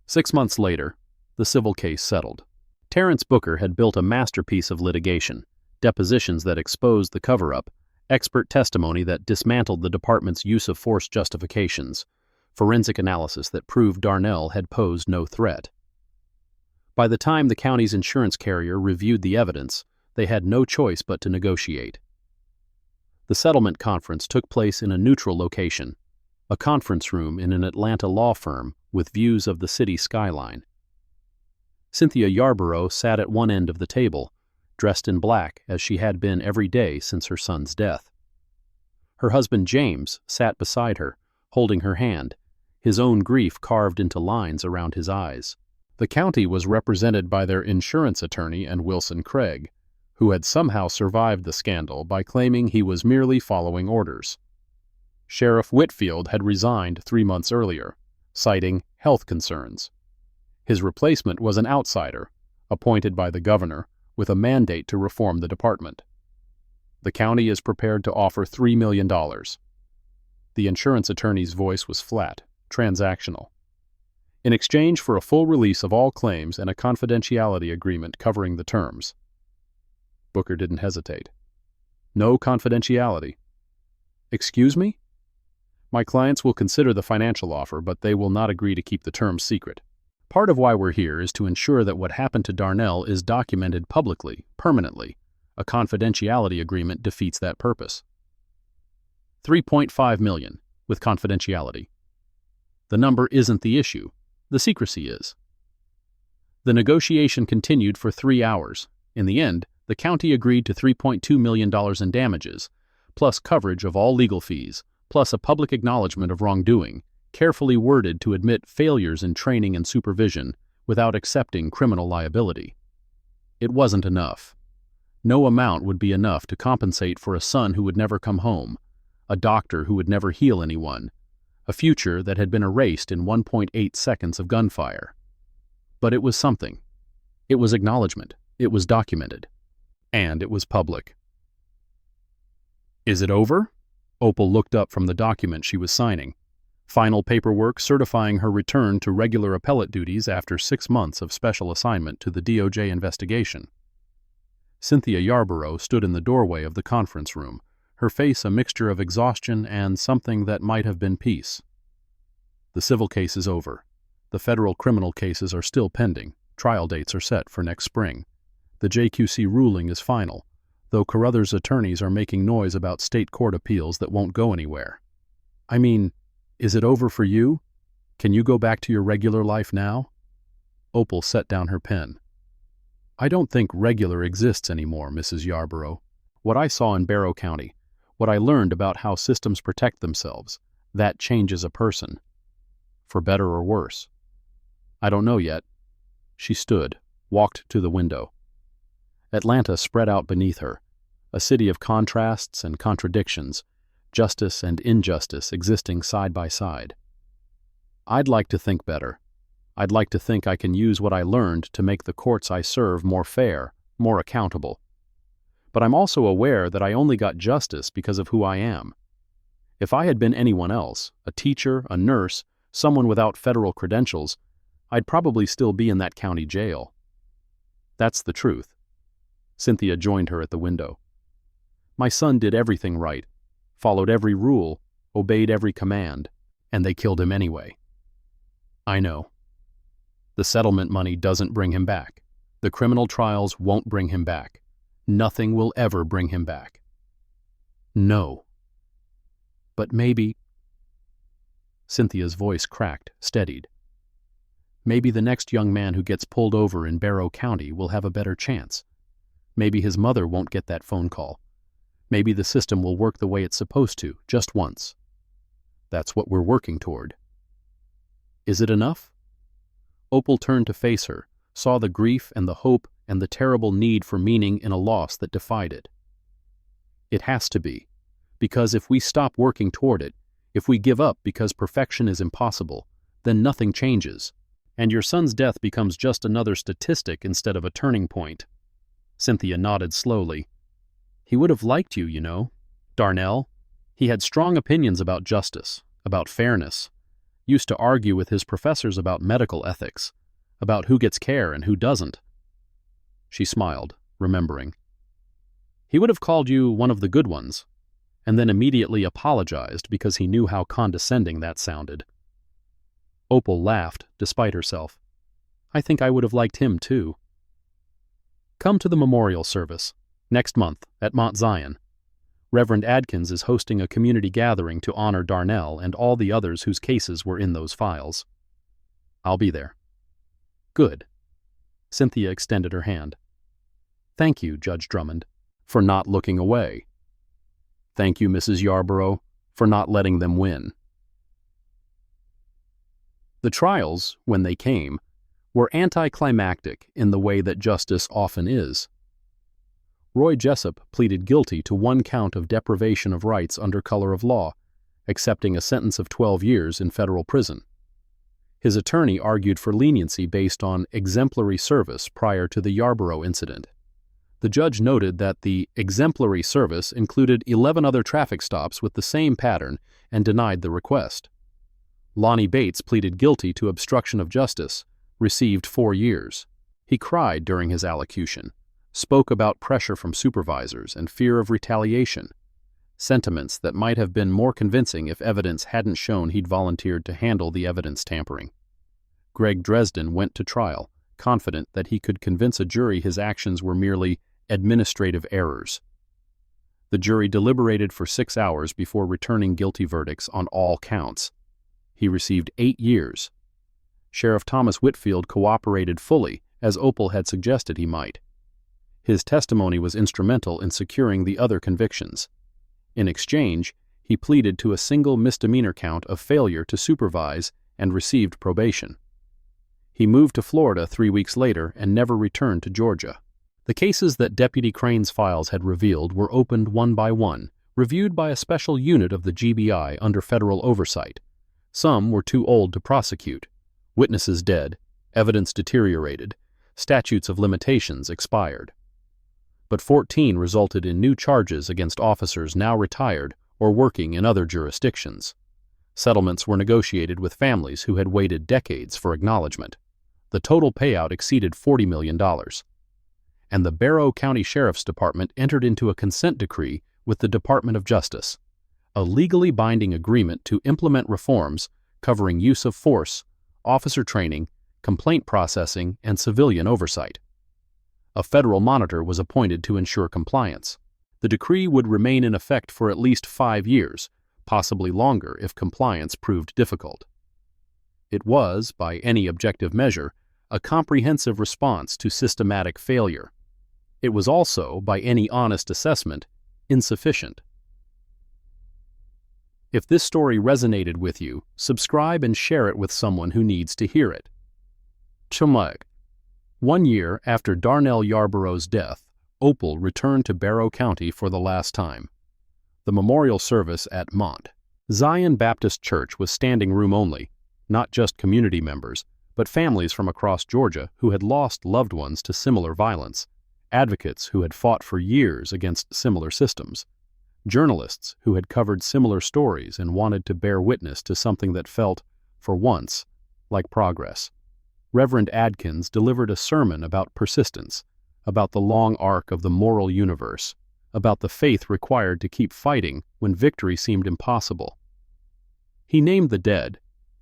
6 months later, the civil case settled. Terrence Booker had built a masterpiece of litigation, depositions that exposed the cover-up, expert testimony that dismantled the department's use of force justifications, forensic analysis that proved Darnell had posed no threat. By the time the county's insurance carrier reviewed the evidence, they had no choice but to negotiate. The settlement conference took place in a neutral location, a conference room in an Atlanta law firm with views of the city skyline. Cynthia Yarborough sat at one end of the table, dressed in black as she had been every day since her son's death. Her husband James sat beside her, holding her hand, his own grief carved into lines around his eyes. The county was represented by their insurance attorney and Wilson Craig, who had somehow survived the scandal by claiming he was merely following orders. Sheriff Whitfield had resigned 3 months earlier, citing health concerns. His replacement was an outsider, appointed by the governor, with a mandate to reform the department. The county is prepared to offer $3 million. The insurance attorney's voice was flat, transactional. In exchange for a full release of all claims and a confidentiality agreement covering the terms. Booker didn't hesitate. No confidentiality. Excuse me? My clients will consider the financial offer, but they will not agree to keep the terms secret. Part of why we're here is to ensure that what happened to Darnell is documented publicly, permanently. A confidentiality agreement defeats that purpose. $3.5 million, with confidentiality. The number isn't the issue. The secrecy is. The negotiation continued for 3 hours. In the end, the county agreed to $3.2 million in damages, plus coverage of all legal fees, plus a public acknowledgement of wrongdoing, carefully worded to admit failures in training and supervision without accepting criminal liability. It wasn't enough. No amount would be enough to compensate for a son who would never come home, a doctor who would never heal anyone, a future that had been erased in 1.8 seconds of gunfire. But it was something. It was acknowledgement. It was documented. And it was public. Is it over? Opal looked up from the document she was signing. Final paperwork certifying her return to regular appellate duties after 6 months of special assignment to the DOJ investigation. Cynthia Yarborough stood in the doorway of the conference room, her face a mixture of exhaustion and something that might have been peace. The civil case is over. The federal criminal cases are still pending. Trial dates are set for next spring. The JQC ruling is final, though Carruthers' attorneys are making noise about state court appeals that won't go anywhere. I mean, is it over for you? Can you go back to your regular life now? Opal set down her pen. I don't think regular exists anymore, Mrs. Yarborough. What I saw in Barrow County, what I learned about how systems protect themselves, that changes a person. For better or worse. I don't know yet. She stood, walked to the window. Atlanta spread out beneath her, a city of contrasts and contradictions, justice and injustice existing side by side. I'd like to think better. I'd like to think I can use what I learned to make the courts I serve more fair, more accountable. But I'm also aware that I only got justice because of who I am. If I had been anyone else, a teacher, a nurse, someone without federal credentials, I'd probably still be in that county jail. That's the truth. Cynthia joined her at the window. My son did everything right, followed every rule, obeyed every command, and they killed him anyway. I know. The settlement money doesn't bring him back. The criminal trials won't bring him back. Nothing will ever bring him back. No. But maybe... Cynthia's voice cracked, steadied. Maybe the next young man who gets pulled over in Barrow County will have a better chance. Maybe his mother won't get that phone call. Maybe the system will work the way it's supposed to, just once. That's what we're working toward. Is it enough? Opal turned to face her, saw the grief and the hope and the terrible need for meaning in a loss that defied it. It has to be, because if we stop working toward it, if we give up because perfection is impossible, then nothing changes, and your son's death becomes just another statistic instead of a turning point. Cynthia nodded slowly. He would have liked you, you know. Darnell. He had strong opinions about justice, about fairness. Used to argue with his professors about medical ethics, about who gets care and who doesn't. She smiled, remembering. He would have called you one of the good ones, and then immediately apologized because he knew how condescending that sounded. Opal laughed, despite herself. I think I would have liked him, too. Come to the memorial service, next month, at Mount Zion. Reverend Adkins is hosting a community gathering to honor Darnell and all the others whose cases were in those files. I'll be there. Good. Cynthia extended her hand. Thank you, Judge Drummond, for not looking away. Thank you, Mrs. Yarborough, for not letting them win. The trials, when they came, were anticlimactic in the way that justice often is. Roy Jessup pleaded guilty to 1 count of deprivation of rights under color of law, accepting a sentence of 12 years in federal prison. His attorney argued for leniency based on exemplary service prior to the Yarborough incident. The judge noted that the exemplary service included 11 other traffic stops with the same pattern and denied the request. Lonnie Bates pleaded guilty to obstruction of justice, received 4 years. He cried during his allocution, spoke about pressure from supervisors and fear of retaliation, sentiments that might have been more convincing if evidence hadn't shown he'd volunteered to handle the evidence tampering. Greg Dresden went to trial, confident that he could convince a jury his actions were merely administrative errors. The jury deliberated for 6 hours before returning guilty verdicts on all counts. He received 8 years. Sheriff Thomas Whitfield cooperated fully, as Opal had suggested he might. His testimony was instrumental in securing the other convictions. In exchange, he pleaded to a single misdemeanor count of failure to supervise and received probation. He moved to Florida 3 weeks later and never returned to Georgia. The cases that Deputy Crane's files had revealed were opened one by one, reviewed by a special unit of the GBI under federal oversight. Some were too old to prosecute, witnesses dead, evidence deteriorated, statutes of limitations expired. But 14 resulted in new charges against officers now retired or working in other jurisdictions. Settlements were negotiated with families who had waited decades for acknowledgement. The total payout exceeded $40 million. And the Barrow County Sheriff's Department entered into a consent decree with the Department of Justice, a legally binding agreement to implement reforms covering use of force, officer training, complaint processing, and civilian oversight. A federal monitor was appointed to ensure compliance. The decree would remain in effect for at least 5 years, possibly longer if compliance proved difficult. It was, by any objective measure, a comprehensive response to systematic failure. It was also, by any honest assessment, insufficient. If this story resonated with you, subscribe and share it with someone who needs to hear it. Chumag. 1 year after Darnell Yarborough's death, Opal returned to Barrow County for the last time. The memorial service at Mount Zion Baptist Church was standing room only, not just community members, but families from across Georgia who had lost loved ones to similar violence, advocates who had fought for years against similar systems, journalists who had covered similar stories and wanted to bear witness to something that felt, for once, like progress. Reverend Adkins delivered a sermon about persistence, about the long arc of the moral universe, about the faith required to keep fighting when victory seemed impossible. He named the dead,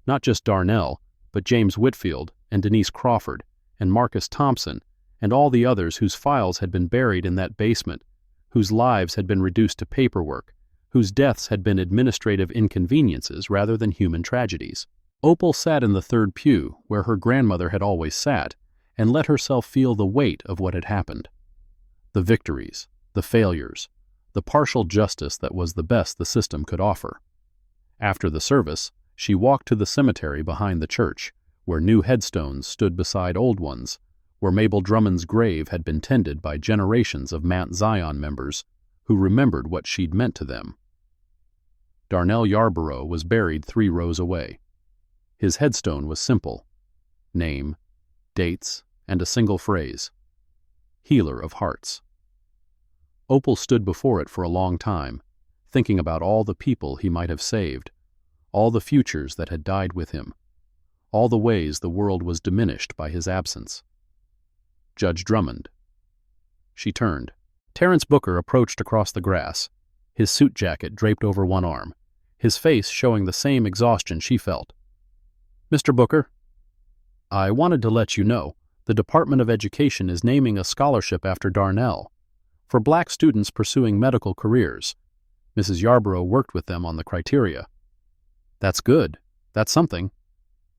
not just Darnell, but James Whitfield and Denise Crawford and Marcus Thompson and all the others whose files had been buried in that basement, whose lives had been reduced to paperwork, whose deaths had been administrative inconveniences rather than human tragedies. Opal sat in the third pew, where her grandmother had always sat, and let herself feel the weight of what had happened. The victories, the failures, the partial justice that was the best the system could offer. After the service, she walked to the cemetery behind the church, where new headstones stood beside old ones, where Mabel Drummond's grave had been tended by generations of Mount Zion members who remembered what she'd meant to them. Darnell Yarborough was buried 3 rows away. His headstone was simple: name, dates, and a single phrase: Healer of Hearts. Opal stood before it for a long time, thinking about all the people he might have saved, all the futures that had died with him, all the ways the world was diminished by his absence. Judge Drummond. She turned. Terrence Booker approached across the grass, his suit jacket draped over one arm, his face showing the same exhaustion she felt. Mr. Booker, I wanted to let you know the Department of Education is naming a scholarship after Darnell for black students pursuing medical careers. Mrs. Yarborough worked with them on the criteria. That's good. That's something.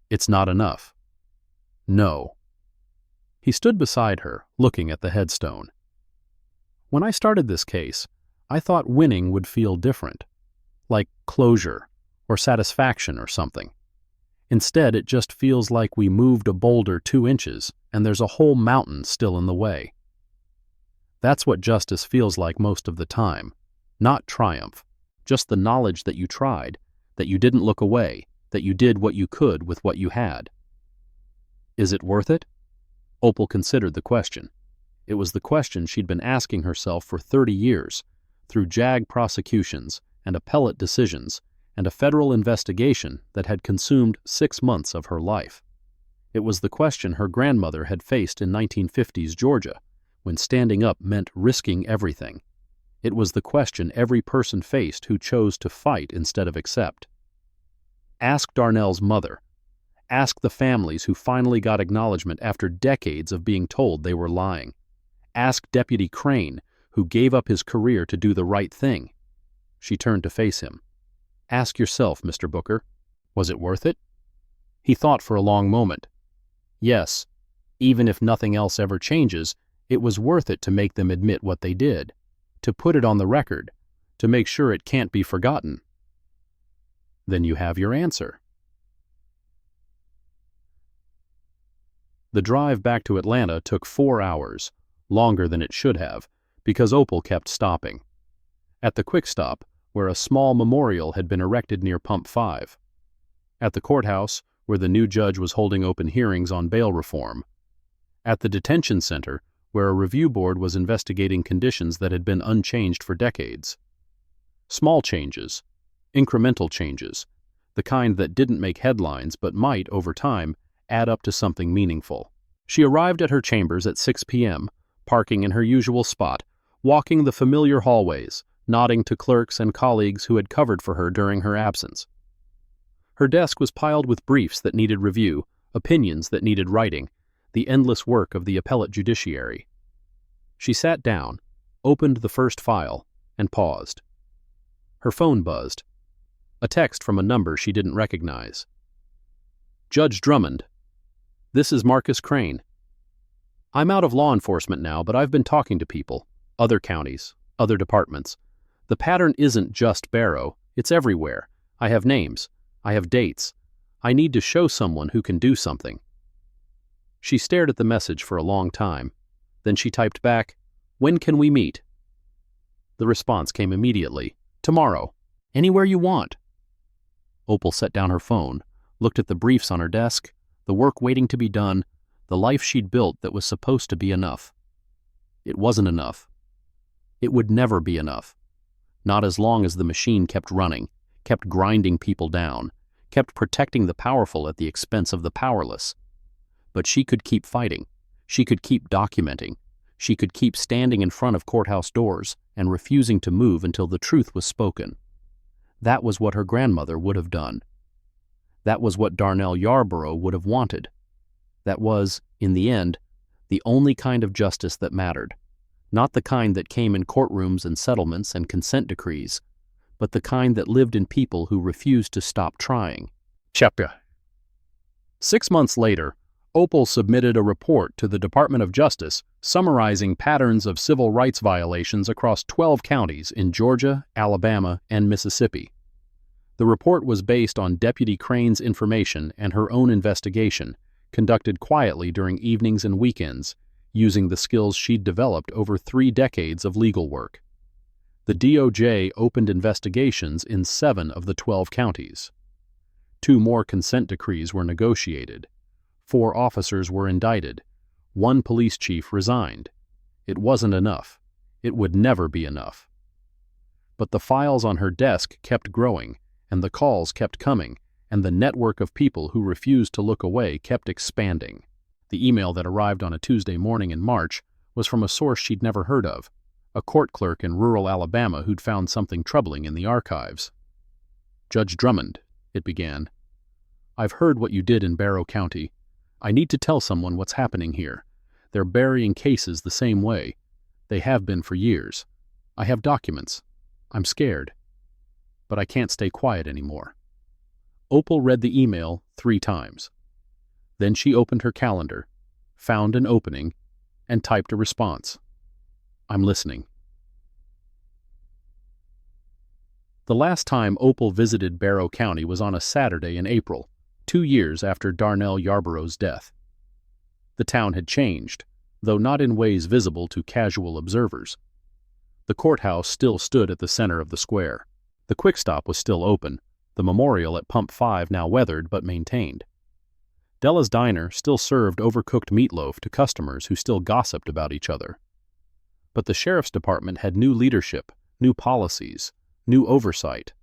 It's not enough. No. He stood beside her, looking at the headstone. When I started this case, I thought winning would feel different, like closure or satisfaction or something. Instead, it just feels like we moved a boulder 2 inches and there's a whole mountain still in the way. That's what justice feels like most of the time. Not triumph, just the knowledge that you tried, that you didn't look away, that you did what you could with what you had. Is it worth it? Opal considered the question. It was the question she'd been asking herself for 30 years, through JAG prosecutions and appellate decisions and a federal investigation that had consumed 6 months of her life. It was the question her grandmother had faced in 1950s Georgia, when standing up meant risking everything. It was the question every person faced who chose to fight instead of accept. Ask Darnell's mother. Ask the families who finally got acknowledgement after decades of being told they were lying. Ask Deputy Crane, who gave up his career to do the right thing. She turned to face him. Ask yourself, Mr. Booker, was it worth it? He thought for a long moment. Yes, even if nothing else ever changes, it was worth it to make them admit what they did, to put it on the record, to make sure it can't be forgotten. Then you have your answer. The drive back to Atlanta took 4 hours, longer than it should have, because Opal kept stopping. At the quick stop, where a small memorial had been erected near Pump 5. At the courthouse, where the new judge was holding open hearings on bail reform. At the detention center, where a review board was investigating conditions that had been unchanged for decades. Small changes, incremental changes, the kind that didn't make headlines but might, over time, add up to something meaningful. She arrived at her chambers at 6 p.m., parking in her usual spot, walking the familiar hallways, nodding to clerks and colleagues who had covered for her during her absence. Her desk was piled with briefs that needed review, opinions that needed writing, the endless work of the appellate judiciary. She sat down, opened the first file, and paused. Her phone buzzed. A text from a number she didn't recognize. Judge Drummond. This is Marcus Crane. I'm out of law enforcement now, but I've been talking to people, other counties, other departments. The pattern isn't just Barrow, it's everywhere. I have names. I have dates. I need to show someone who can do something. She stared at the message for a long time. Then she typed back, "When can we meet?" The response came immediately. "Tomorrow. Anywhere you want." Opal set down her phone, looked at the briefs on her desk, the work waiting to be done, the life she'd built that was supposed to be enough. It wasn't enough. It would never be enough. Not as long as the machine kept running, kept grinding people down, kept protecting the powerful at the expense of the powerless. But she could keep fighting. She could keep documenting. She could keep standing in front of courthouse doors and refusing to move until the truth was spoken. That was what her grandmother would have done. That was what Darnell Yarborough would have wanted. That was, in the end, the only kind of justice that mattered. Not the kind that came in courtrooms and settlements and consent decrees, but the kind that lived in people who refused to stop trying. Chapter 6 months later, Opal submitted a report to the Department of Justice summarizing patterns of civil rights violations across 12 counties in Georgia, Alabama, and Mississippi. The report was based on Deputy Crane's information and her own investigation, conducted quietly during evenings and weekends, using the skills she'd developed over 3 decades of legal work. The DOJ opened investigations in 7 of the 12 counties. 2 more consent decrees were negotiated. 4 officers were indicted. 1 police chief resigned. It wasn't enough. It would never be enough. But the files on her desk kept growing, and the calls kept coming, and the network of people who refused to look away kept expanding. The email that arrived on a Tuesday morning in March was from a source she'd never heard of, a court clerk in rural Alabama who'd found something troubling in the archives. "Judge Drummond," it began. I've heard what you did in Barrow County. I need to tell someone what's happening here. They're burying cases the same way. They have been for years. I have documents. I'm scared. But I can't stay quiet anymore." Opal read the email 3 times. Then she opened her calendar, found an opening, and typed a response. "I'm listening." The last time Opal visited Barrow County was on a Saturday in April, 2 years after Darnell Yarborough's death. The town had changed, though not in ways visible to casual observers. The courthouse still stood at the center of the square. The quick stop was still open, the memorial at Pump 5 now weathered but maintained. Della's Diner still served overcooked meatloaf to customers who still gossiped about each other. But the sheriff's department had new leadership, new policies, new oversight.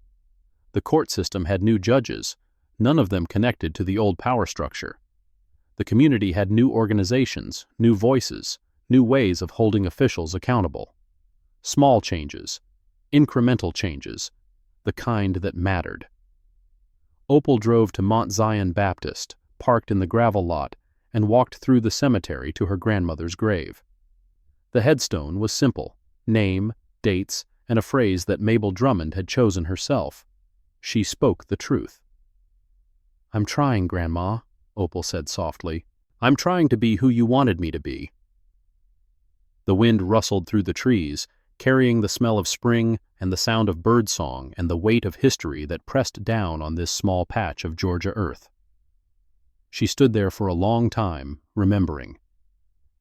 The court system had new judges, none of them connected to the old power structure. The community had new organizations, new voices, new ways of holding officials accountable. Small changes, incremental changes, the kind that mattered. Opal drove to Mount Zion Baptist, parked in the gravel lot, and walked through the cemetery to her grandmother's grave. The headstone was simple: name, dates, and a phrase that Opal Drummond had chosen herself. She spoke the truth. "I'm trying, Grandma," Opal said softly. "I'm trying to be who you wanted me to be." The wind rustled through the trees, carrying the smell of spring and the sound of birdsong and the weight of history that pressed down on this small patch of Georgia earth. She stood there for a long time, remembering.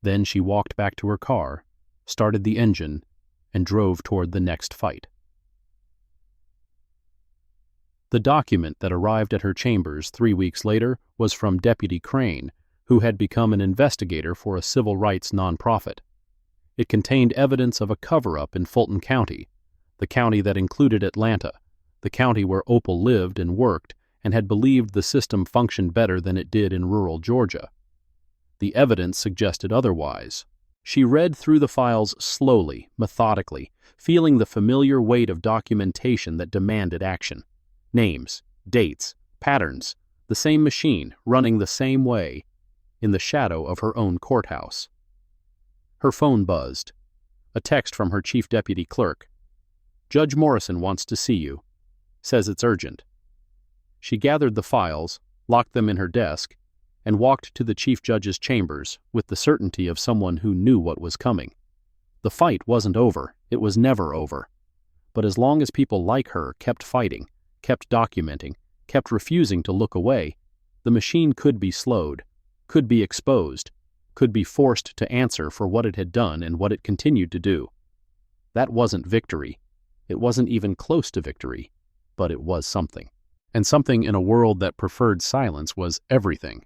Then she walked back to her car, started the engine, and drove toward the next fight. The document that arrived at her chambers 3 weeks later was from Deputy Crane, who had become an investigator for a civil rights nonprofit. It contained evidence of a cover-up in Fulton County, the county that included Atlanta, the county where Opal lived and worked and had believed the system functioned better than it did in rural Georgia. The evidence suggested otherwise. She read through the files slowly, methodically, feeling the familiar weight of documentation that demanded action. Names, dates, patterns, the same machine running the same way, in the shadow of her own courthouse. Her phone buzzed. A text from her chief deputy clerk. "Judge Morrison wants to see you. Says it's urgent." She gathered the files, locked them in her desk, and walked to the chief judge's chambers with the certainty of someone who knew what was coming. The fight wasn't over. It was never over. But as long as people like her kept fighting, kept documenting, kept refusing to look away, the machine could be slowed, could be exposed, could be forced to answer for what it had done and what it continued to do. That wasn't victory. It wasn't even close to victory, but it was something. And something in a world that preferred silence was everything.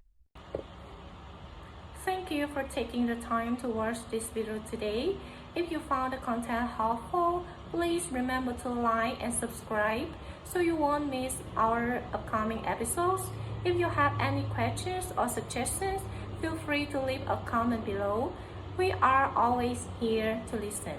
Thank you for taking the time to watch this video today. If you found the content helpful, please remember to like and subscribe so you won't miss our upcoming episodes. If you have any questions or suggestions, feel free to leave a comment below. We are always here to listen.